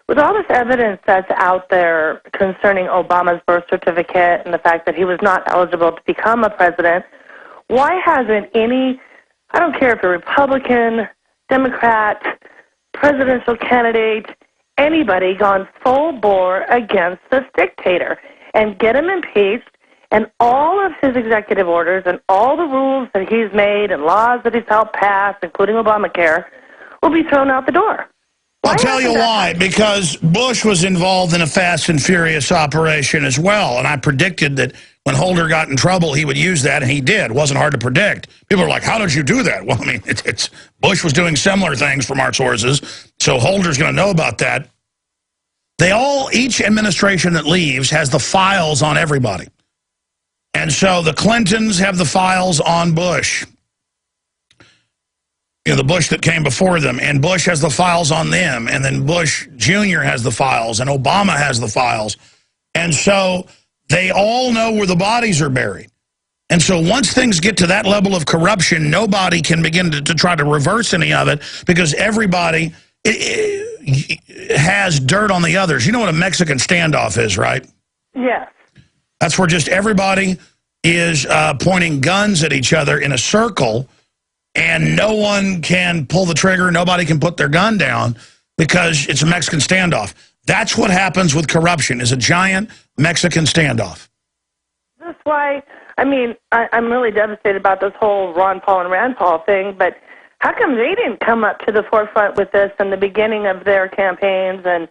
With all this evidence that's out there concerning Obama's birth certificate and the fact that he was not eligible to become a president, why hasn't any, I don't care if you're Republican, Democrat, presidential candidate, anybody gone full bore against this dictator and get him impeached, and all of his executive orders and all the rules that he's made and laws that he's helped pass, including Obamacare, will be thrown out the door? I'll tell you why. Because Bush was involved in a fast and furious operation as well, and I predicted that when Holder got in trouble, he would use that, and he did. It wasn't hard to predict. People are like, how did you do that? Well, I mean, Bush was doing similar things from our sources, so Holder's going to know about that. each administration that leaves has the files on everybody. And so the Clintons have the files on Bush. You know, the Bush that came before them, and Bush has the files on them, and then Bush Jr. has the files, and Obama has the files. And so they all know where the bodies are buried. And so once things get to that level of corruption, nobody can begin to try to reverse any of it, because everybody has dirt on the others. You know what a Mexican standoff is, right? Yes. That's where just everybody is pointing guns at each other in a circle, and no one can pull the trigger, nobody can put their gun down, because it's a Mexican standoff. That's what happens with corruption, is a giant Mexican standoff. That's why, I mean, I'm really devastated about this whole Ron Paul and Rand Paul thing, but how come they didn't come up to the forefront with this in the beginning of their campaigns and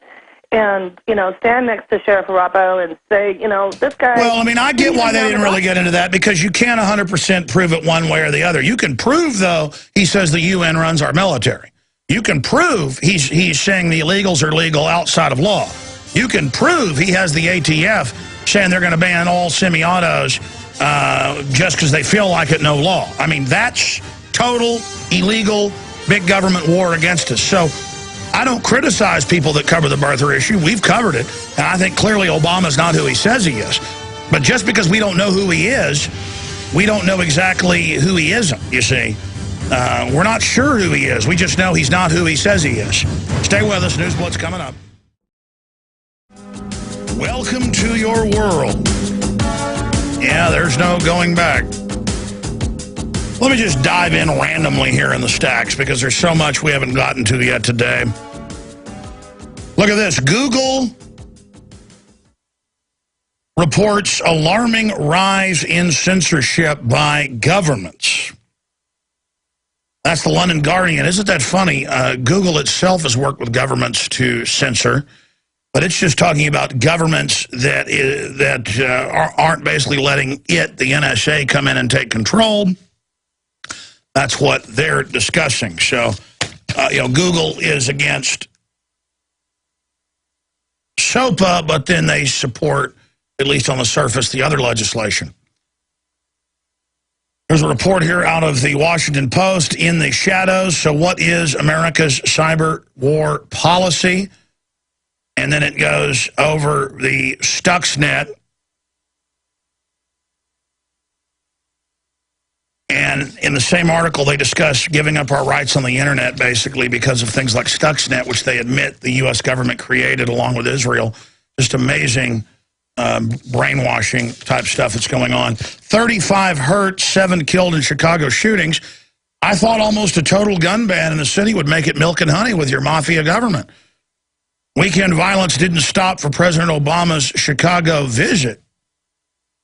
you know, stand next to Sheriff Arapo and say, you know, this guy... Well, I mean, I get why they didn't really get into that, because you can't 100% prove it one way or the other. You can prove, though, he says the UN runs our military. You can prove he's saying the illegals are legal outside of law. You can prove he has the ATF saying they're going to ban all semi-autos just because they feel like it, no law. I mean, that's total illegal big government war against us. So I don't criticize people that cover the birther issue. We've covered it, and I think clearly Obama's not who he says he is. But just because we don't know who he is, we don't know exactly who he isn't, you see. We're not sure who he is. We just know he's not who he says he is. Stay with us. News Blitz coming up. Welcome to your world. Yeah, there's no going back. Let me just dive in randomly here in the stacks, because there's so much we haven't gotten to yet today. Look at this. Google reports alarming rise in censorship by governments. That's the London Guardian. Isn't that funny? Google itself has worked with governments to censor, but it's just talking about governments that aren't basically letting the NSA, come in and take control. That's what they're discussing. So, you know, Google is against SOPA, but then they support, at least on the surface, the other legislation. There's a report here out of the Washington Post, in the shadows. So what is America's cyber war policy? And then it goes over the Stuxnet. And in the same article, they discuss giving up our rights on the internet, basically, because of things like Stuxnet, which they admit the U.S. government created along with Israel. Just amazing brainwashing type stuff that's going on. 35 hurt, 7 killed in Chicago shootings. I thought almost a total gun ban in the city would make it milk and honey with your mafia government. Weekend violence didn't stop for President Obama's Chicago visit.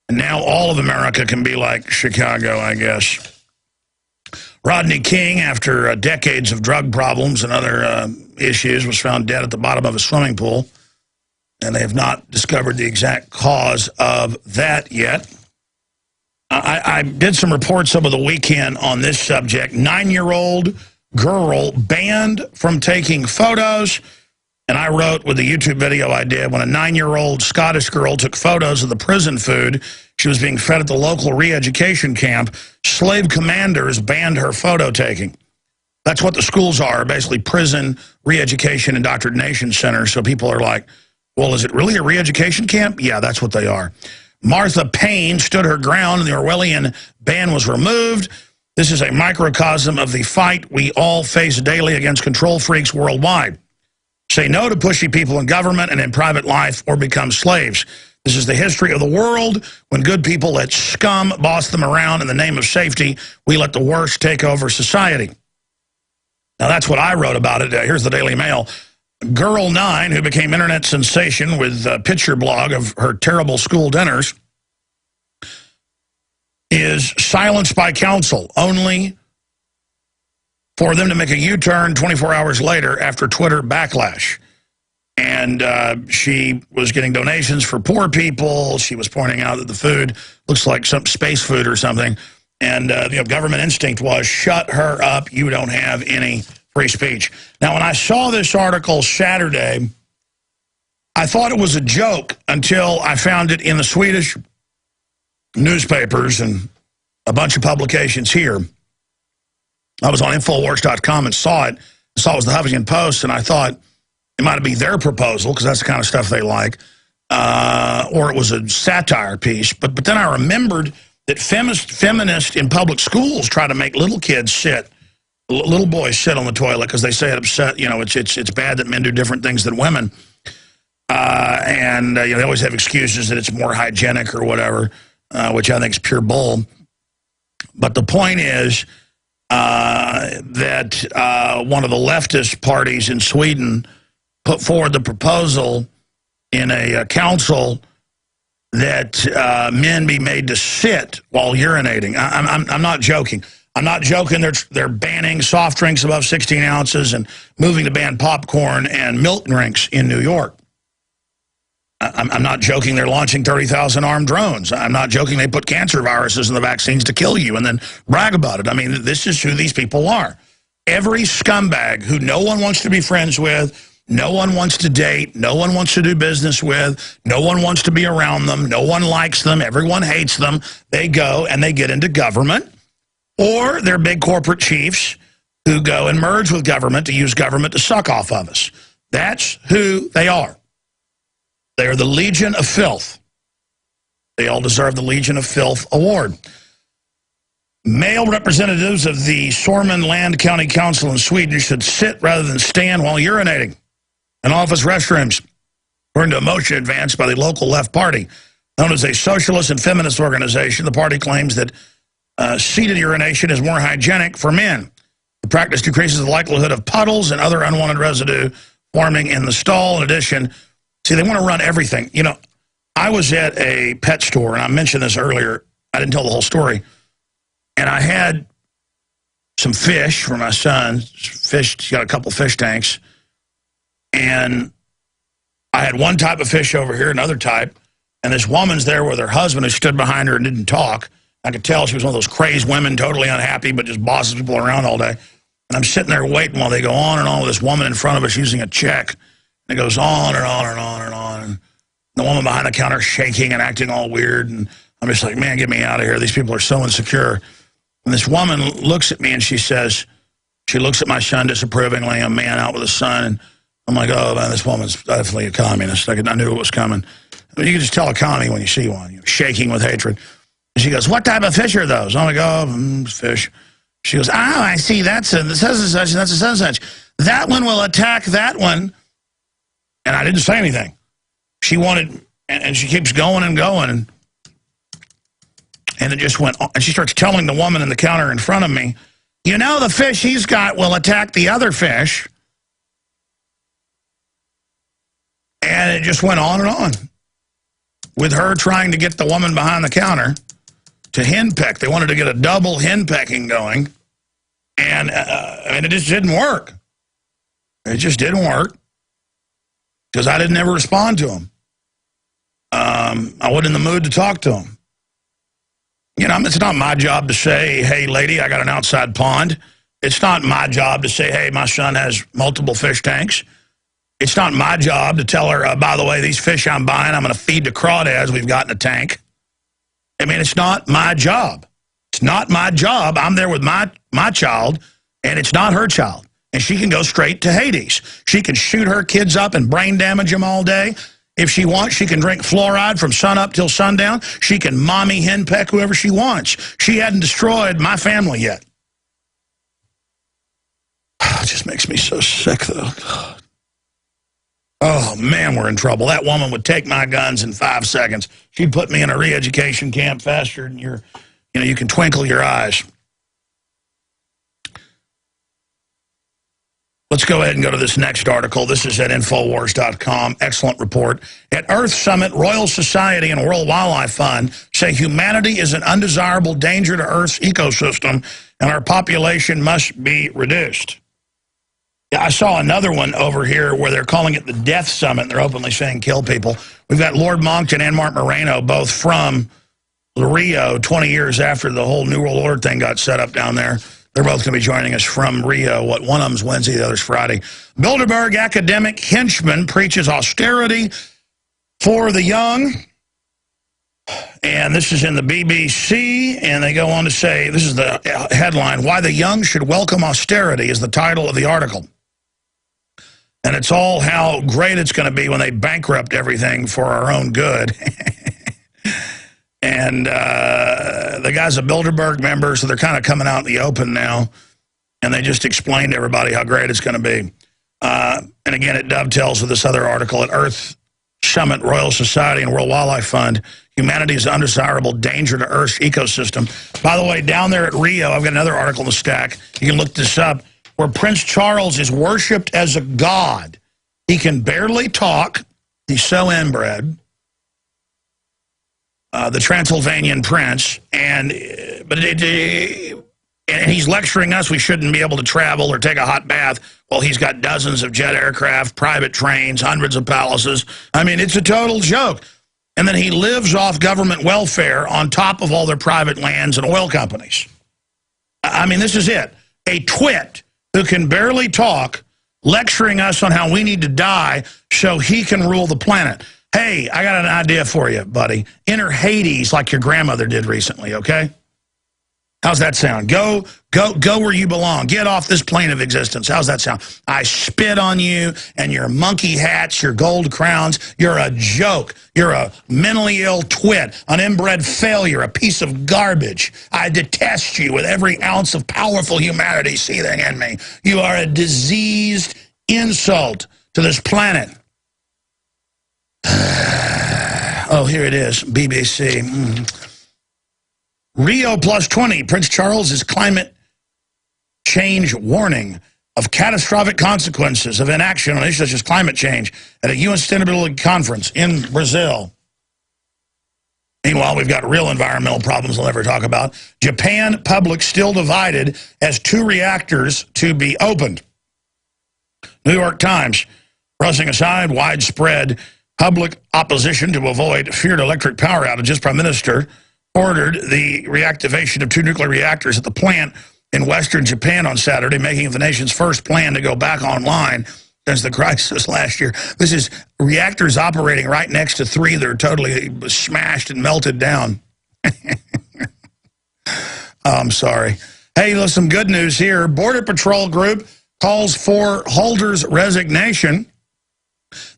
And now all of America can be like Chicago, I guess. Rodney King, after decades of drug problems and other issues, was found dead at the bottom of a swimming pool. And they have not discovered the exact cause of that yet. I did some reports over the weekend on this subject. 9-year-old girl banned from taking photos. And I wrote with the YouTube video I did, when a 9-year-old Scottish girl took photos of the prison food she was being fed at the local re-education camp, slave commanders banned her photo taking. That's what the schools are, basically prison, re-education, indoctrination centers. So people are like, well, is it really a re-education camp? Yeah, that's what they are. Martha Payne stood her ground and the Orwellian ban was removed. This is a microcosm of the fight we all face daily against control freaks worldwide. Say no to pushy people in government and in private life, or become slaves. This is the history of the world. When good people let scum boss them around in the name of safety, we let the worst take over society. Now, that's what I wrote about it. Here's the Daily Mail. Girl 9, who became internet sensation with a picture blog of her terrible school dinners, is silenced by counsel, only for them to make a U-turn 24 hours later after Twitter backlash. And she was getting donations for poor people. She was pointing out that the food looks like some space food or something. And the government instinct was, shut her up. You don't have any free speech. Now, when I saw this article Saturday, I thought it was a joke until I found it in the Swedish newspapers and a bunch of publications here. I was on Infowars.com and saw it. I saw it was the Huffington Post, and I thought it might be their proposal, because that's the kind of stuff they like, or it was a satire piece. But then I remembered that feminists in public schools try to make little kids sit, little boys sit on the toilet because they say it upset, it's bad that men do different things than women. And they always have excuses that it's more hygienic or whatever, which I think is pure bull. But the point is that one of the leftist parties in Sweden put forward the proposal in a council that men be made to sit while urinating. I'm not joking. I'm not joking. They're banning soft drinks above 16 ounces and moving to ban popcorn and milk drinks in New York. I'm not joking. They're launching 30,000 armed drones. I'm not joking. They put cancer viruses in the vaccines to kill you and then brag about it. I mean, this is who these people are. Every scumbag who no one wants to be friends with, no one wants to date, no one wants to do business with, no one wants to be around them, no one likes them, everyone hates them. They go and they get into government, or they're big corporate chiefs who go and merge with government to use government to suck off of us. That's who they are. They are the Legion of Filth. They all deserve the Legion of Filth award. Male representatives of the Sörmland County Council in Sweden should sit rather than stand while urinating in office restrooms, according to a motion advanced by the local left party. Known as a socialist and feminist organization, the party claims that seated urination is more hygienic for men. The practice decreases the likelihood of puddles and other unwanted residue forming in the stall. In addition, see, they want to run everything. I was at a pet store, and I mentioned this earlier. I didn't tell the whole story. And I had some fish for my son. He's got a couple fish tanks. And I had one type of fish over here, another type. And this woman's there with her husband who stood behind her and didn't talk. I could tell she was one of those crazed women, totally unhappy, but just bosses people around all day. And I'm sitting there waiting while they go on and on with this woman in front of us using a check. And it goes on and on and on and on. And the woman behind the counter shaking and acting all weird. And I'm just like, man, get me out of here. These people are so insecure. And this woman looks at me and she says, she looks at my son disapprovingly, a man out with a son. And I'm like, oh, man, this woman's definitely a communist. I knew it was coming. I mean, you can just tell a commie when you see one, shaking with hatred. And she goes, what type of fish are those? I'm like, oh, fish. She goes, oh, I see. That's a such and such, and that's a such and such. That one will attack that one. And I didn't say anything. She wanted, and she keeps going and going. And it just went on. And she starts telling the woman in the counter in front of me, the fish he's got will attack the other fish. And it just went on and on with her trying to get the woman behind the counter to henpeck. They wanted to get a double henpecking going. And it just didn't work. It just didn't work because I didn't ever respond to him. I wasn't in the mood to talk to him. It's not my job to say, hey, lady, I got an outside pond. It's not my job to say, hey, my son has multiple fish tanks. It's not my job to tell her, by the way, these fish I'm buying, I'm going to feed to crawdads we've got in a tank. I mean, it's not my job. It's not my job. I'm there with my child, and it's not her child. And she can go straight to Hades. She can shoot her kids up and brain damage them all day. If she wants, she can drink fluoride from sun up till sundown. She can mommy henpeck whoever she wants. She hadn't destroyed my family yet. It just makes me so sick, though. God. Oh, man, we're in trouble. That woman would take my guns in 5 seconds. She'd put me in a re-education camp faster than you can twinkle your eyes. Let's go ahead and go to this next article. This is at Infowars.com. Excellent report. At Earth Summit, Royal Society and World Wildlife Fund say humanity is an undesirable danger to Earth's ecosystem and our population must be reduced. I saw another one over here where they're calling it the Death Summit. They're openly saying kill people. We've got Lord Monckton and Mark Moreno, both from Rio 20 years after the whole New World Order thing got set up down there. They're both going to be joining us from Rio. One of them's Wednesday, the other's Friday. Bilderberg academic henchman preaches austerity for the young. And this is in the BBC, and they go on to say, this is the headline, Why the Young Should Welcome Austerity is the title of the article. And it's all how great it's going to be when they bankrupt everything for our own good. And the guy's a Bilderberg member, so they're kind of coming out in the open now. And they just explained to everybody how great it's going to be. And again, it dovetails with this other article at Earth Summit, Royal Society, and World Wildlife Fund. Humanity is an undesirable danger to Earth's ecosystem. By the way, down there at Rio, I've got another article in the stack. You can look this up, where Prince Charles is worshipped as a god. He can barely talk. He's so inbred. The Transylvanian prince, and he's lecturing us we shouldn't be able to travel or take a hot bath while he's got dozens of jet aircraft, private trains, hundreds of palaces. I mean, it's a total joke. And then he lives off government welfare on top of all their private lands and oil companies. I mean, this is it. A twit who can barely talk, lecturing us on how we need to die so he can rule the planet. Hey, I got an idea for you, buddy. Enter Hades like your grandmother did recently, okay? How's that sound? Go where you belong. Get off this plane of existence. How's that sound? I spit on you and your monkey hats, your gold crowns. You're a joke. You're a mentally ill twit, an inbred failure, a piece of garbage. I detest you with every ounce of powerful humanity seething in me. You are a diseased insult to this planet. Oh, here it is, BBC. Rio +20, Prince Charles' climate change warning of catastrophic consequences of inaction on issues such as climate change at a UN Sustainability Conference in Brazil. Meanwhile, we've got real environmental problems we'll never talk about. Japan public still divided as 2 reactors to be opened. New York Times, brushing aside widespread public opposition to avoid feared electric power outages, Prime Minister ordered the reactivation of 2 nuclear reactors at the plant in western Japan on Saturday, making it the nation's first plan to go back online since the crisis last year. This is reactors operating right next to 3 that are totally smashed and melted down. I'm sorry. Hey, look, some good news here. Border Patrol Group calls for Holder's resignation.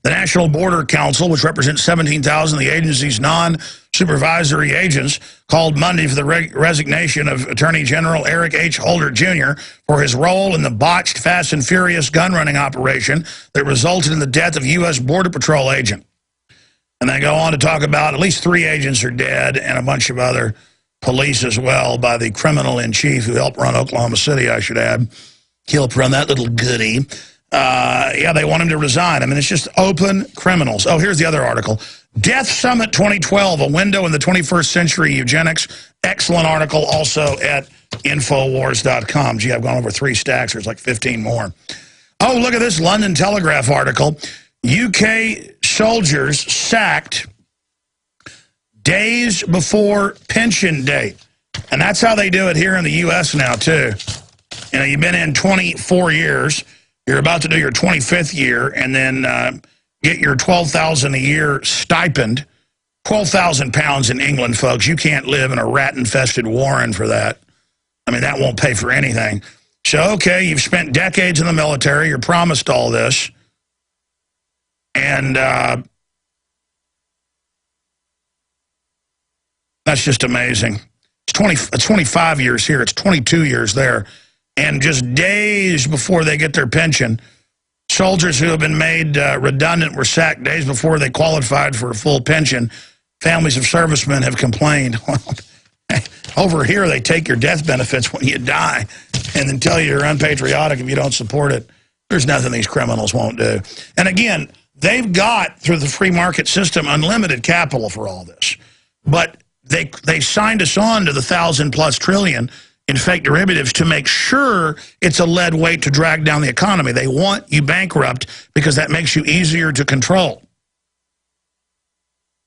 The National Border Council, which represents 17,000 of the agency's non-supervisory agents, called Monday for the resignation of Attorney General Eric H. Holder, Jr. for his role in the botched Fast and Furious gun-running operation that resulted in the death of U.S. Border Patrol agent. And they go on to talk about at least 3 agents are dead and a bunch of other police as well by the criminal-in-chief who helped run Oklahoma City, I should add. He helped run that little goodie. Yeah, they want him to resign. I mean, it's just open criminals. Oh, here's the other article. Death Summit 2012, a window in the 21st century eugenics. Excellent article also at Infowars.com. Gee, I've gone over 3 stacks. There's like 15 more. Oh, look at this London Telegraph article. UK soldiers sacked days before pension date. And that's how they do it here in the U.S. now, too. You know, you've been in 24 years. You're about to do your 25th year and then get your $12,000 a year stipend. 12,000 pounds in England, folks. You can't live in a rat-infested warren for that. I mean, that won't pay for anything. So, okay, you've spent decades in the military. You're promised all this. And that's just amazing. It's 25 years here. It's 22 years there. And just days before they get their pension, soldiers who have been made redundant were sacked days before they qualified for a full pension. Families of servicemen have complained. Over here, they take your death benefits when you die and then tell you you're unpatriotic if you don't support it. There's nothing these criminals won't do. And again, they've got, through the free market system, unlimited capital for all this. But they signed us on to the 1,000+ trillion in fake derivatives to make sure it's a lead weight to drag down the economy. They want you bankrupt because that makes you easier to control.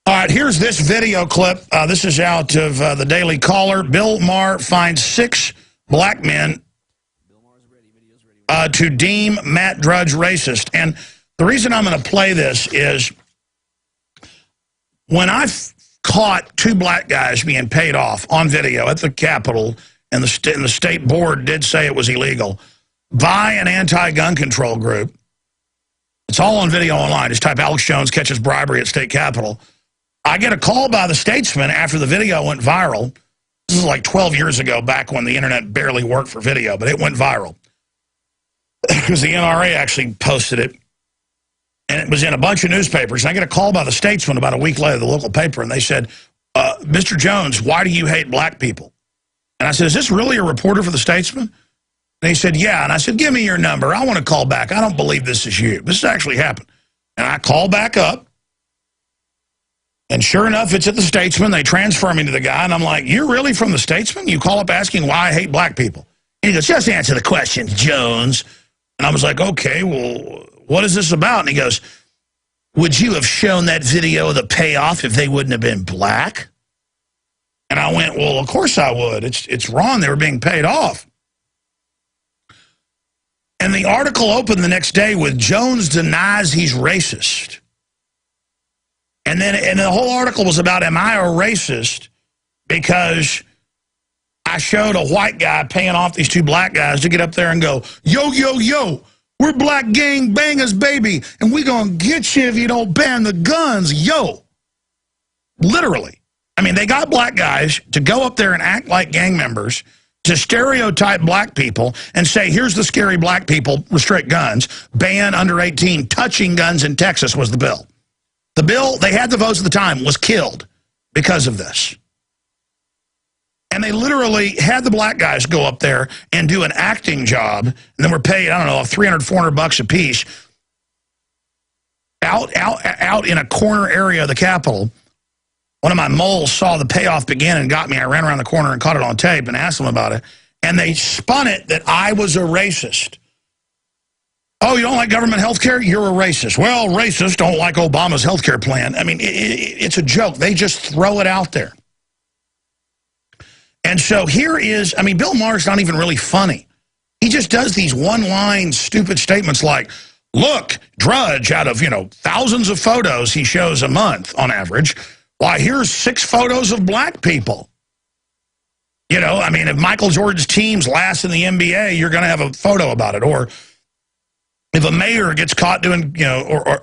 All right, here's this video clip. This is out of the Daily Caller. Bill Maher finds 6 black men to deem Matt Drudge racist. And the reason I'm going to play this is when I caught 2 black guys being paid off on video at the Capitol, and the state board did say it was illegal, by an anti-gun control group. It's all on video online. Just type Alex Jones catches bribery at state capitol. I get a call by the Statesman after the video went viral. This is like 12 years ago, back when the internet barely worked for video, but it went viral. Because the NRA actually posted it. And it was in a bunch of newspapers. And I get a call by the Statesman about a week later, the local paper, and they said, Mr. Jones, why do you hate black people? And I said, is this really a reporter for the Statesman? And he said, yeah. And I said, give me your number. I want to call back. I don't believe this is you. This actually happened. And I call back up. And sure enough, it's at the Statesman. They transfer me to the guy. And I'm like, you're really from the Statesman? You call up asking why I hate black people. And he goes, just answer the question, Jones. And I was like, okay, well, what is this about? And he goes, would you have shown that video of the payoff if they wouldn't have been black? And I went, well, of course I would. It's wrong. They were being paid off. And the article opened the next day with Jones denies he's racist. And the whole article was about, am I a racist because I showed a white guy paying off these 2 black guys to get up there and go, yo, yo, yo, we're black gang bangers, baby, and we gonna get you if you don't ban the guns, yo. Literally. I mean, they got black guys to go up there and act like gang members, to stereotype black people and say, here's the scary black people, restrict guns, ban under 18, touching guns in Texas was the bill. The bill, they had the votes at the time, was killed because of this. And they literally had the black guys go up there and do an acting job, and then were paid, I don't know, $300, $400 a piece, out in a corner area of the Capitol. One of my moles saw the payoff begin and got me. I ran around the corner and caught it on tape and asked them about it. And they spun it that I was a racist. Oh, you don't like government health care? You're a racist. Well, racists don't like Obama's health care plan. I mean, it's a joke. They just throw it out there. And so here is, I mean, Bill Maher's not even really funny. He just does these one-line stupid statements like, look, Drudge, out of, thousands of photos he shows a month on average, why, here's 6 photos of black people. I mean, if Michael Jordan's team's last in the NBA, you're going to have a photo about it. Or if a mayor gets caught doing, or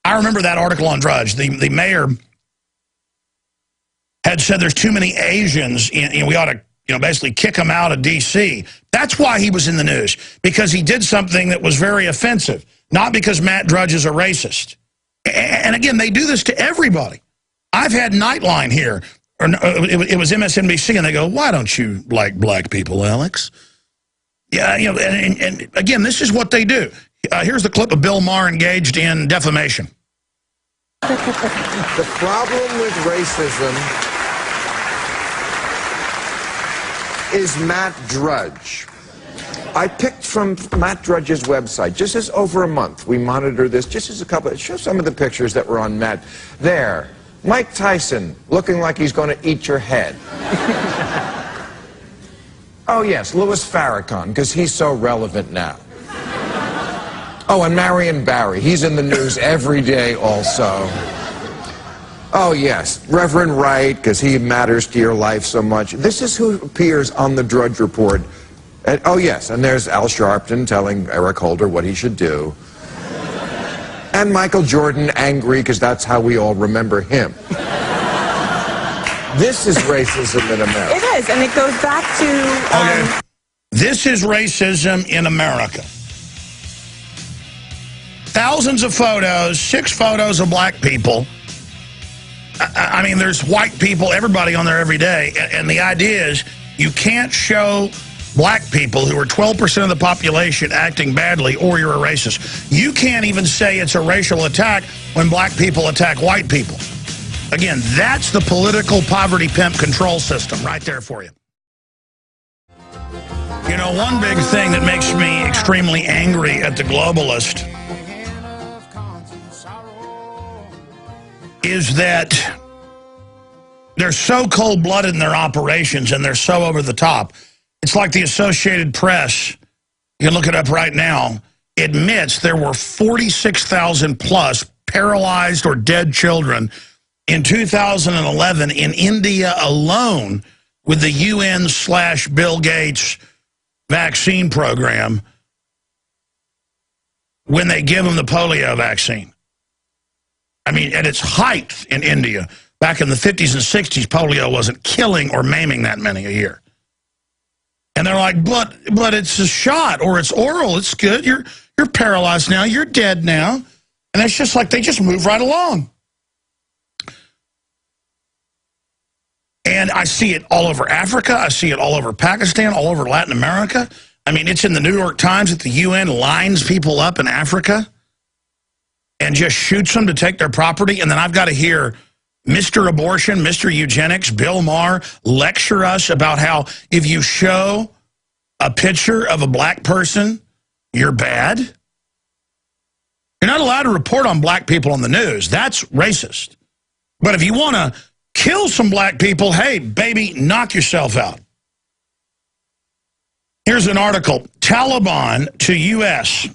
I remember that article on Drudge. The mayor had said there's too many Asians, and we ought to, basically kick them out of D.C. That's why he was in the news, because he did something that was very offensive, not because Matt Drudge is a racist. And again, they do this to everybody. I've had Nightline here, or it was MSNBC, and they go, why don't you like black people, Alex? Yeah, and again, this is what they do. Here's the clip of Bill Maher engaged in defamation. The problem with racism is Matt Drudge. I picked from Matt Drudge's website, just as over a month, we monitor this, just as show some of the pictures that were on Matt. There, Mike Tyson, looking like he's going to eat your head. Oh yes, Louis Farrakhan, because he's so relevant now. Oh, and Marion Barry, he's in the news every day also. Oh yes, Reverend Wright, because he matters to your life so much. This is who appears on the Drudge Report. And, oh yes, and there's Al Sharpton telling Eric Holder what he should do. And Michael Jordan angry, because that's how we all remember him. This is racism in America. It is, and it goes back to... This is racism in America. Thousands of photos, 6 photos of black people. I mean, there's white people, everybody on there every day. And the idea is you can't show black people who are 12% of the population acting badly, or you're a racist. You can't even say it's a racial attack when black people attack white people. Again, that's the political poverty pimp control system right there for you. One big thing that makes me extremely angry at the globalist is that they're so cold-blooded in their operations and they're so over the top. It's like the Associated Press you can look it up right now, admits there were 46,000 plus paralyzed or dead children in 2011 in India alone with the UN/Bill Gates vaccine program when they give them the polio vaccine. I mean, at its height in India, back in the 50s and 60s, polio wasn't killing or maiming that many a year. And they're like, but it's a shot or it's oral. It's good. You're paralyzed now. You're dead now. And it's just like they just move right along. And I see it all over Africa. I see it all over Pakistan, all over Latin America. I mean, it's in the New York Times that the UN lines people up in Africa and just shoots them to take their property. And then I've got to hear Mr. Abortion, Mr. Eugenics, Bill Maher lecture us about how if you show a picture of a black person, you're bad. You're not allowed to report on black people on the news. That's racist. But if you want to kill some black people, hey, baby, knock yourself out. Here's an article. Taliban to U.S.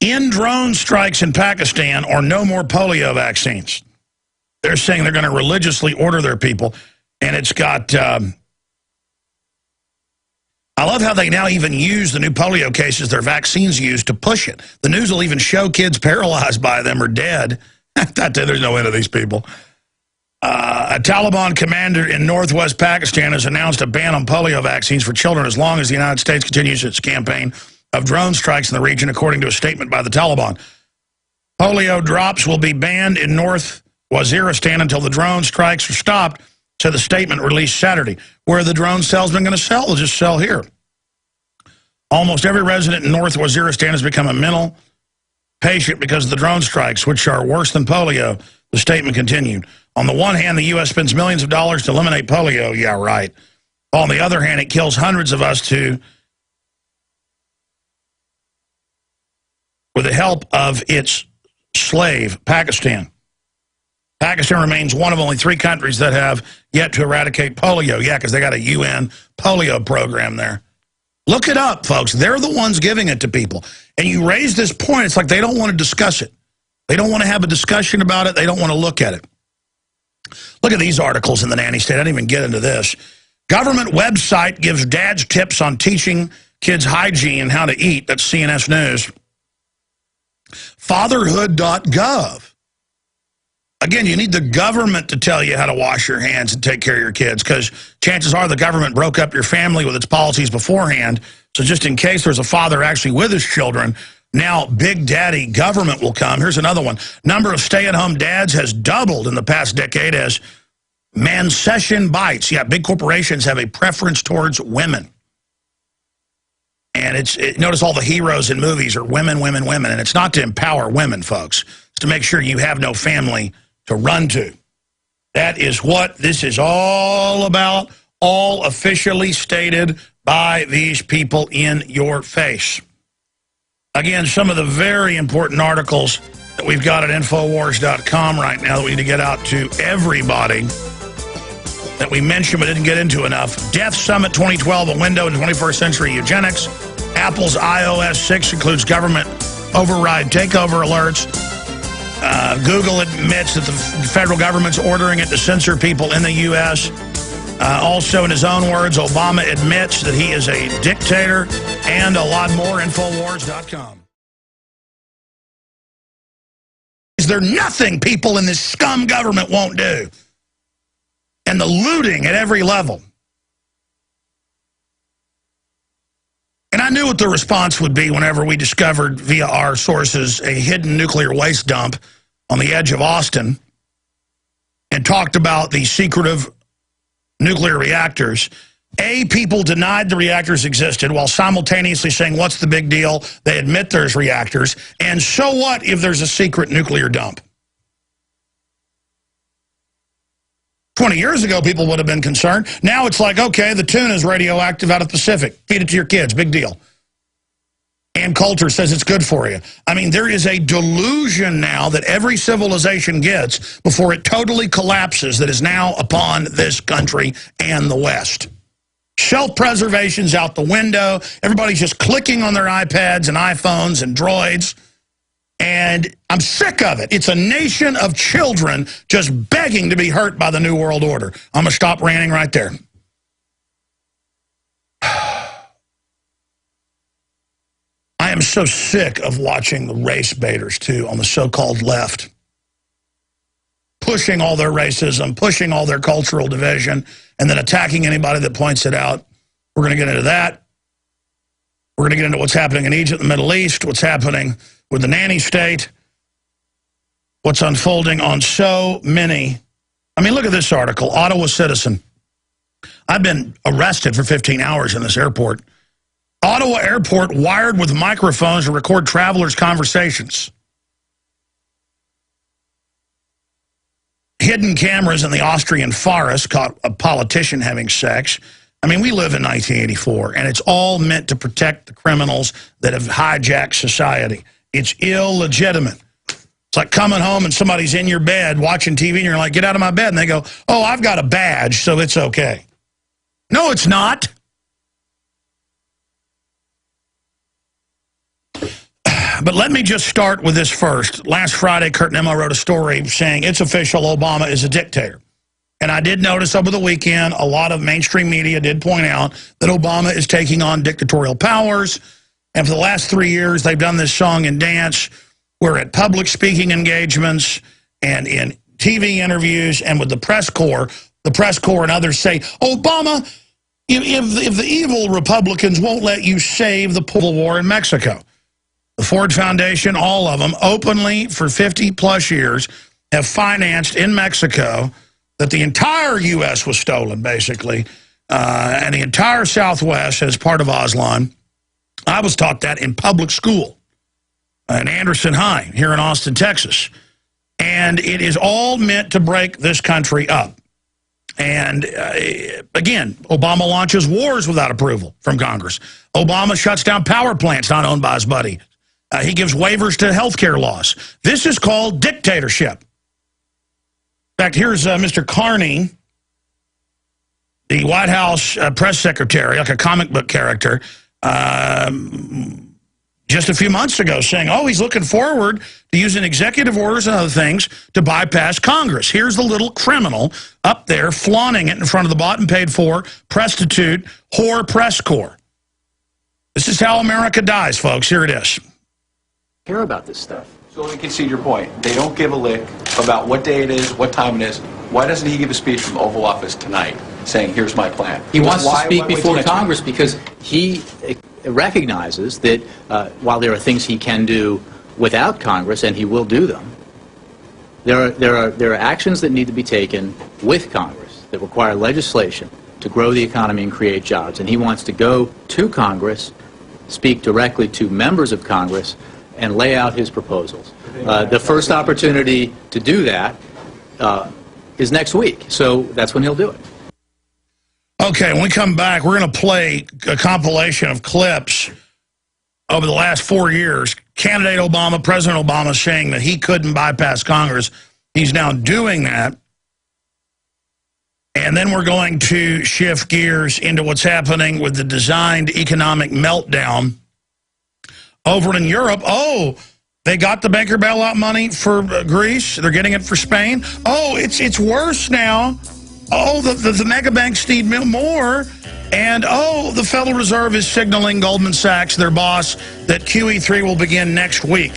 End drone strikes in Pakistan or no more polio vaccines. They're saying they're going to religiously order their people. And it's got, I love how they now even use the new polio cases their vaccines use to push it. The news will even show kids paralyzed by them or dead. There's no end to these people. A Taliban commander in northwest Pakistan has announced a ban on polio vaccines for children as long as the United States continues its campaign of drone strikes in the region, according to a statement by the Taliban. Polio drops will be banned in North Waziristan until the drone strikes are stopped, said the statement released Saturday. Where are the drone salesmen going to sell? They'll just sell here. Almost every resident in North Waziristan has become a mental patient because of the drone strikes, which are worse than polio, the statement continued. On the one hand, the U.S. spends millions of dollars to eliminate polio. Yeah, right. On the other hand, it kills hundreds of us with the help of its slave, Pakistan. Pakistan remains one of only 3 countries that have yet to eradicate polio. Yeah, because they got a UN polio program there. Look it up, folks. They're the ones giving it to people. And you raise this point, it's like they don't want to discuss it. They don't want to have a discussion about it. They don't want to look at it. Look at these articles in the nanny state. I didn't even get into this. Government website gives dads tips on teaching kids hygiene and how to eat. That's CNS News. Fatherhood.gov. Again, you need the government to tell you how to wash your hands and take care of your kids, because chances are the government broke up your family with its policies beforehand. So just in case there's a father actually with his children, now Big Daddy government will come. Here's another one. Number of stay-at-home dads has doubled in the past decade as mancession bites. Yeah, big corporations have a preference towards women. And notice all the heroes in movies are women, women, women. And it's not to empower women, folks. It's to make sure you have no family to run to. That is what this is all about, all officially stated by these people in your face. Again, some of the very important articles that we've got at Infowars.com right now that we need to get out to everybody that we mentioned but didn't get into enough. Death Summit 2012, a window into 21st century eugenics. Apple's iOS 6 includes government override takeover alerts. Google admits that the federal government's ordering it to censor people in the U.S. Also, in his own words, Obama admits that he is a dictator, and a lot more. Infowars.com. Is there nothing people in this scum government won't do? And the looting at every level. And I knew what the response would be whenever we discovered via our sources a hidden nuclear waste dump on the edge of Austin and talked about the secretive nuclear reactors. People denied the reactors existed while simultaneously saying, what's the big deal? They admit there's reactors. And so what if there's a secret nuclear dump? 20 years ago, people would have been concerned. Now it's like, okay, the tuna is radioactive out of the Pacific. Feed it to your kids. Big deal. Ann Coulter says it's good for you. I mean, there is a delusion now that every civilization gets before it totally collapses that is now upon this country and the West. Self-preservation's out the window. Everybody's just clicking on their iPads and iPhones and droids. And I'm sick of it. It's a nation of children just begging to be hurt by the New World Order. I'm going to stop ranting right there. I am so sick of watching the race baiters, too, on the so-called left. Pushing all their racism, pushing all their cultural division, and then attacking anybody that points it out. We're going to get into that. We're going to get into what's happening in Egypt, the Middle East, what's happening with the nanny state, what's unfolding on so many. I mean, look at this article, Ottawa Citizen. I've been arrested for 15 hours in this airport. Ottawa Airport wired with microphones to record travelers' conversations. Hidden cameras in the Austrian forest caught a politician having sex. I mean, we live in 1984, and it's all meant to protect the criminals that have hijacked society. It's illegitimate. It's like coming home and somebody's in your bed watching TV, and you're like, get out of my bed. And they go, oh, I've got a badge, so it's okay. No, it's not. But let me just start with this first. Last Friday, Kurt Nimmo wrote a story saying it's official, Obama is a dictator. And I did notice over the weekend, a lot of mainstream media did point out that Obama is taking on dictatorial powers. And for the last 3 years, they've done this song and dance. We're at public speaking engagements and in TV interviews and with the press corps and others say, Obama, if the evil Republicans won't let you save the Civil War in Mexico. The Ford Foundation, all of them, openly for 50-plus years, have financed in Mexico that the entire U.S. was stolen, basically, and the entire Southwest as part of Aslan. I was taught that in public school in Anderson High here in Austin, Texas. And it is all meant to break this country up. And, again, Obama launches wars without approval from Congress. Obama shuts down power plants not owned by his buddy. He gives waivers to health care laws. This is called dictatorship. In fact, here's Mr. Carney, the White House press secretary, like a comic book character, just a few months ago saying, oh, he's looking forward to using executive orders and other things to bypass Congress. Here's the little criminal up there flaunting it in front of the bought and paid for, prostitute, whore press corps. This is how America dies, folks. Here it is. Care about this stuff. So let me concede your point. They don't give a lick about what day it is, what time it is. Why doesn't he give a speech from the Oval Office tonight saying, here's my plan? He wants to speak before Congress because he recognizes that while there are things he can do without Congress, and he will do them, there are actions that need to be taken with Congress that require legislation to grow the economy and create jobs. And he wants to go to Congress, speak directly to members of Congress, and lay out his proposals. The first opportunity to do that is next week, so that's when he'll do it. Okay, when we come back, we're going to play a compilation of clips over the last 4 years. Candidate Obama, President Obama, saying that he couldn't bypass Congress. He's now doing that. And then we're going to shift gears into what's happening with the designed economic meltdown over in Europe. Oh, they got the banker bailout money for Greece. They're getting it for Spain. Oh, it's worse now. Oh, the mega banks need more. And, oh, the Federal Reserve is signaling Goldman Sachs, their boss, that QE3 will begin next week.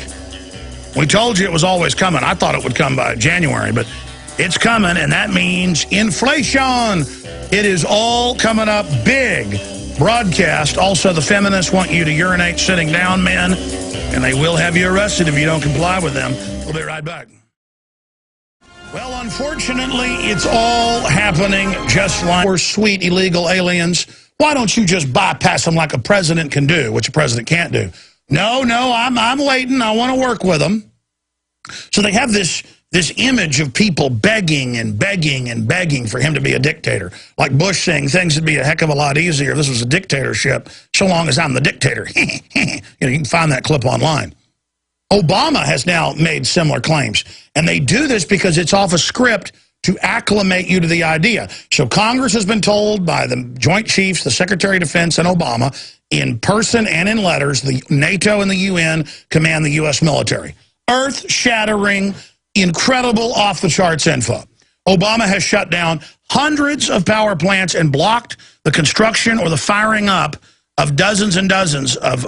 We told you it was always coming. I thought it would come by January, but it's coming, and that means inflation. It is all coming up big. Broadcast. Also, the feminists want you to urinate sitting down, men, and they will have you arrested if you don't comply with them. We'll be right back. Well, unfortunately, it's all happening just like we're sweet illegal aliens. Why don't you just bypass them like a president can do, which a president can't do? No, I'm waiting. I want to work with them. So they have this image of people begging and begging and begging for him to be a dictator. Like Bush saying things would be a heck of a lot easier if this was a dictatorship, so long as I'm the dictator. You can find that clip online. Obama has now made similar claims. And they do this because it's off a script to acclimate you to the idea. So Congress has been told by the Joint Chiefs, the Secretary of Defense, and Obama, in person and in letters, the NATO and the UN command the U.S. military. Earth-shattering, incredible, off-the-charts info. Obama has shut down hundreds of power plants and blocked the construction or the firing up of dozens and dozens of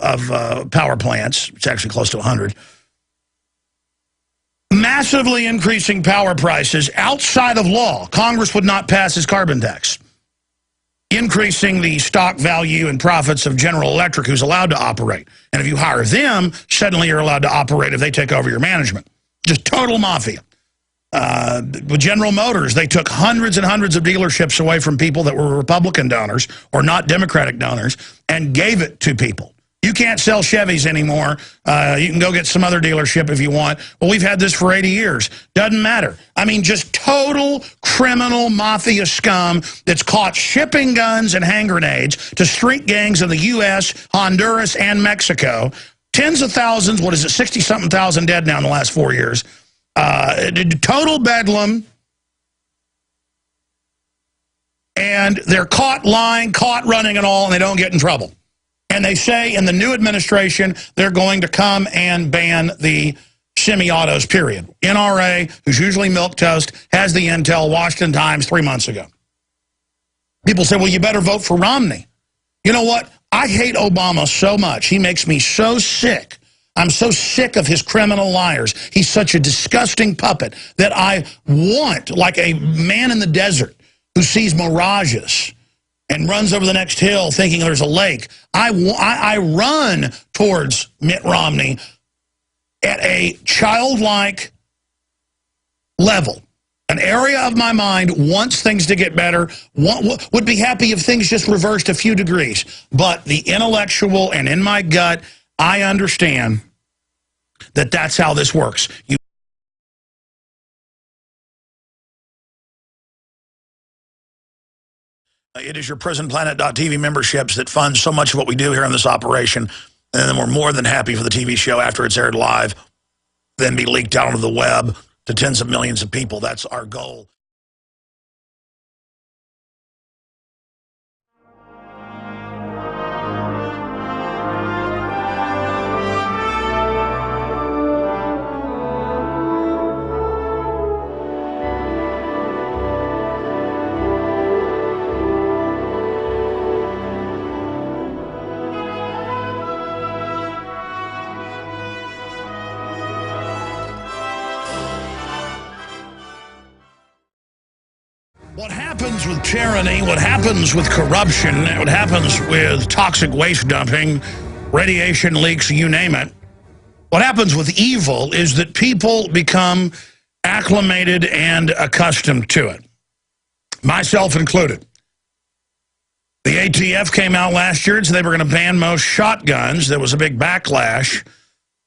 power plants. It's actually close to 100. Massively increasing power prices outside of law. Congress would not pass his carbon tax. Increasing the stock value and profits of General Electric, who's allowed to operate. And if you hire them, suddenly you're allowed to operate if they take over your management. Just total mafia. With General Motors, they took hundreds and hundreds of dealerships away from people that were Republican donors or not Democratic donors and gave it to people. You can't sell Chevys anymore. You can go get some other dealership if you want. Well, we've had this for 80 years. Doesn't matter. I mean, just total criminal mafia scum that's caught shipping guns and hand grenades to street gangs in the U.S., Honduras, and Mexico. Tens of thousands, what is it, 60-something thousand dead now in the last 4 years. Total bedlam. And they're caught lying, caught running and all, and they don't get in trouble. And they say in the new administration, they're going to come and ban the semi-autos, period. NRA, who's usually milquetoast, has the intel, Washington Times, 3 months ago. People say, well, you better vote for Romney. You know what? I hate Obama so much. He makes me so sick. I'm so sick of his criminal liars. He's such a disgusting puppet that I want, like a man in the desert who sees mirages and runs over the next hill thinking there's a lake. I run towards Mitt Romney at a childlike level. An area of my mind wants things to get better, would be happy if things just reversed a few degrees. But the intellectual and in my gut, I understand that that's how this works. It is your PrisonPlanet.tv memberships that fund so much of what we do here in this operation. And then we're more than happy for the TV show after it's aired live, then be leaked out onto the web to tens of millions of people. That's our goal. What happens with tyranny, what happens with corruption, what happens with toxic waste dumping, radiation leaks, you name it, what happens with evil is that people become acclimated and accustomed to it, myself included. The ATF came out last year and said they were going to ban most shotguns. There was a big backlash,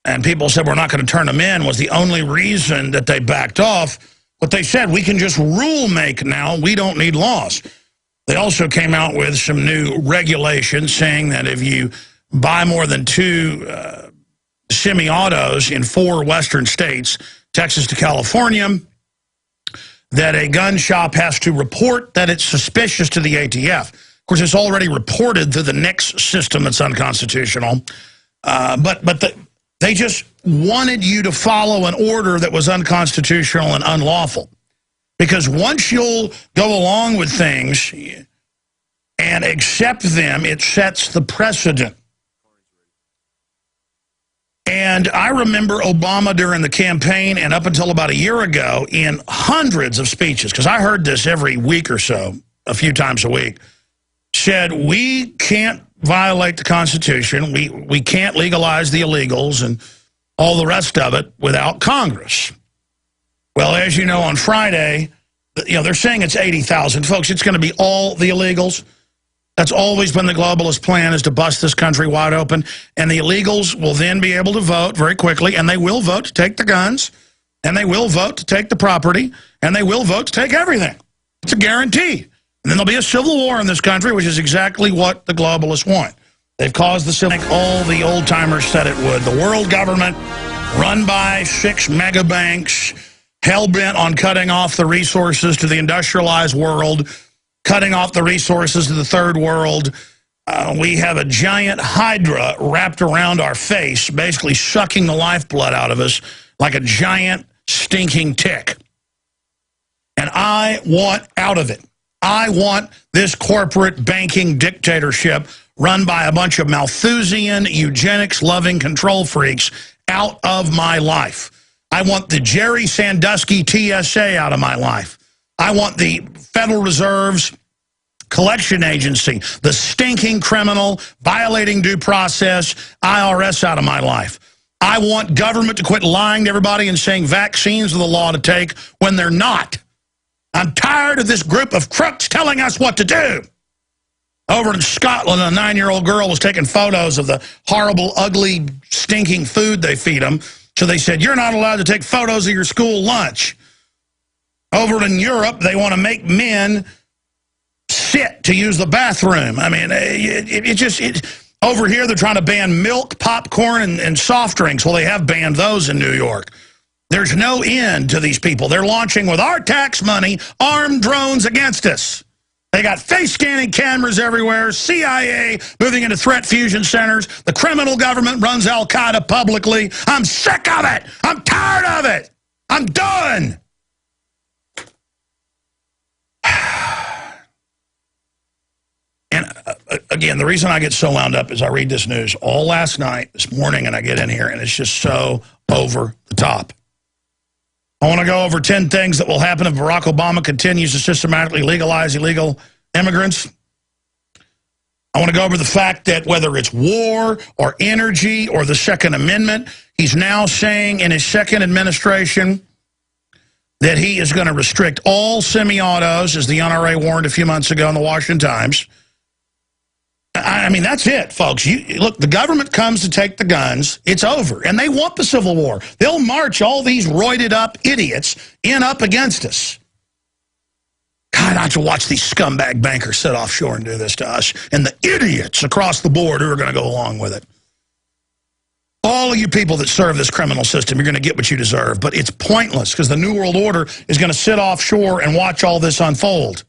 and people said we're not going to turn them in was the only reason that they backed off. But they said, we can just rule make now. We don't need laws. They also came out with some new regulations saying that if you buy more than 2 semi-autos in 4 western states, Texas to California, that a gun shop has to report that it's suspicious to the ATF. Of course, it's already reported through the NICS system that's unconstitutional. They just wanted you to follow an order that was unconstitutional and unlawful. Because once you'll go along with things and accept them, it sets the precedent. And I remember Obama during the campaign and up until about a year ago in hundreds of speeches, because I heard this every week or so, a few times a week, said we can't violate the Constitution, we can't legalize the illegals and all the rest of it without Congress. Well, as you know, on Friday, they're saying it's 80,000. Folks, it's going to be all the illegals. That's always been the globalist plan, is to bust this country wide open. And the illegals will then be able to vote very quickly, and they will vote to take the guns, and they will vote to take the property, and they will vote to take everything. It's a guarantee. And then there'll be a civil war in this country, which is exactly what the globalists want. They've caused the civil war, like all the old-timers said it would. The world government, run by 6 mega banks, hell-bent on cutting off the resources to the industrialized world, cutting off the resources to the third world. We have a giant hydra wrapped around our face, basically sucking the lifeblood out of us like a giant stinking tick. And I want out of it. I want this corporate banking dictatorship run by a bunch of Malthusian, eugenics-loving control freaks out of my life. I want the Jerry Sandusky TSA out of my life. I want the Federal Reserve's collection agency, the stinking criminal, violating due process, IRS out of my life. I want government to quit lying to everybody and saying vaccines are the law to take when they're not. I'm tired of this group of crooks telling us what to do. Over in Scotland, a 9-year-old girl was taking photos of the horrible, ugly, stinking food they feed them. So they said, you're not allowed to take photos of your school lunch. Over in Europe, they want to make men sit to use the bathroom. I mean, over here, they're trying to ban milk, popcorn, and soft drinks. Well, they have banned those in New York. There's no end to these people. They're launching with our tax money armed drones against us. They got face-scanning cameras everywhere, CIA moving into threat fusion centers. The criminal government runs Al-Qaeda publicly. I'm sick of it. I'm tired of it. I'm done. And again, the reason I get so wound up is I read this news all last night, this morning, and I get in here, and it's just so over the top. I want to go over 10 things that will happen if Barack Obama continues to systematically legalize illegal immigrants. I want to go over the fact that whether it's war or energy or the Second Amendment, he's now saying in his second administration that he is going to restrict all semi-autos, as the NRA warned a few months ago in the Washington Times. I mean, that's it, folks. Look, the government comes to take the guns. It's over. And they want the Civil War. They'll march all these roided-up idiots in up against us. God, I have to watch these scumbag bankers sit offshore and do this to us. And the idiots across the board who are going to go along with it. All of you people that serve this criminal system, you're going to get what you deserve. But it's pointless because the New World Order is going to sit offshore and watch all this unfold.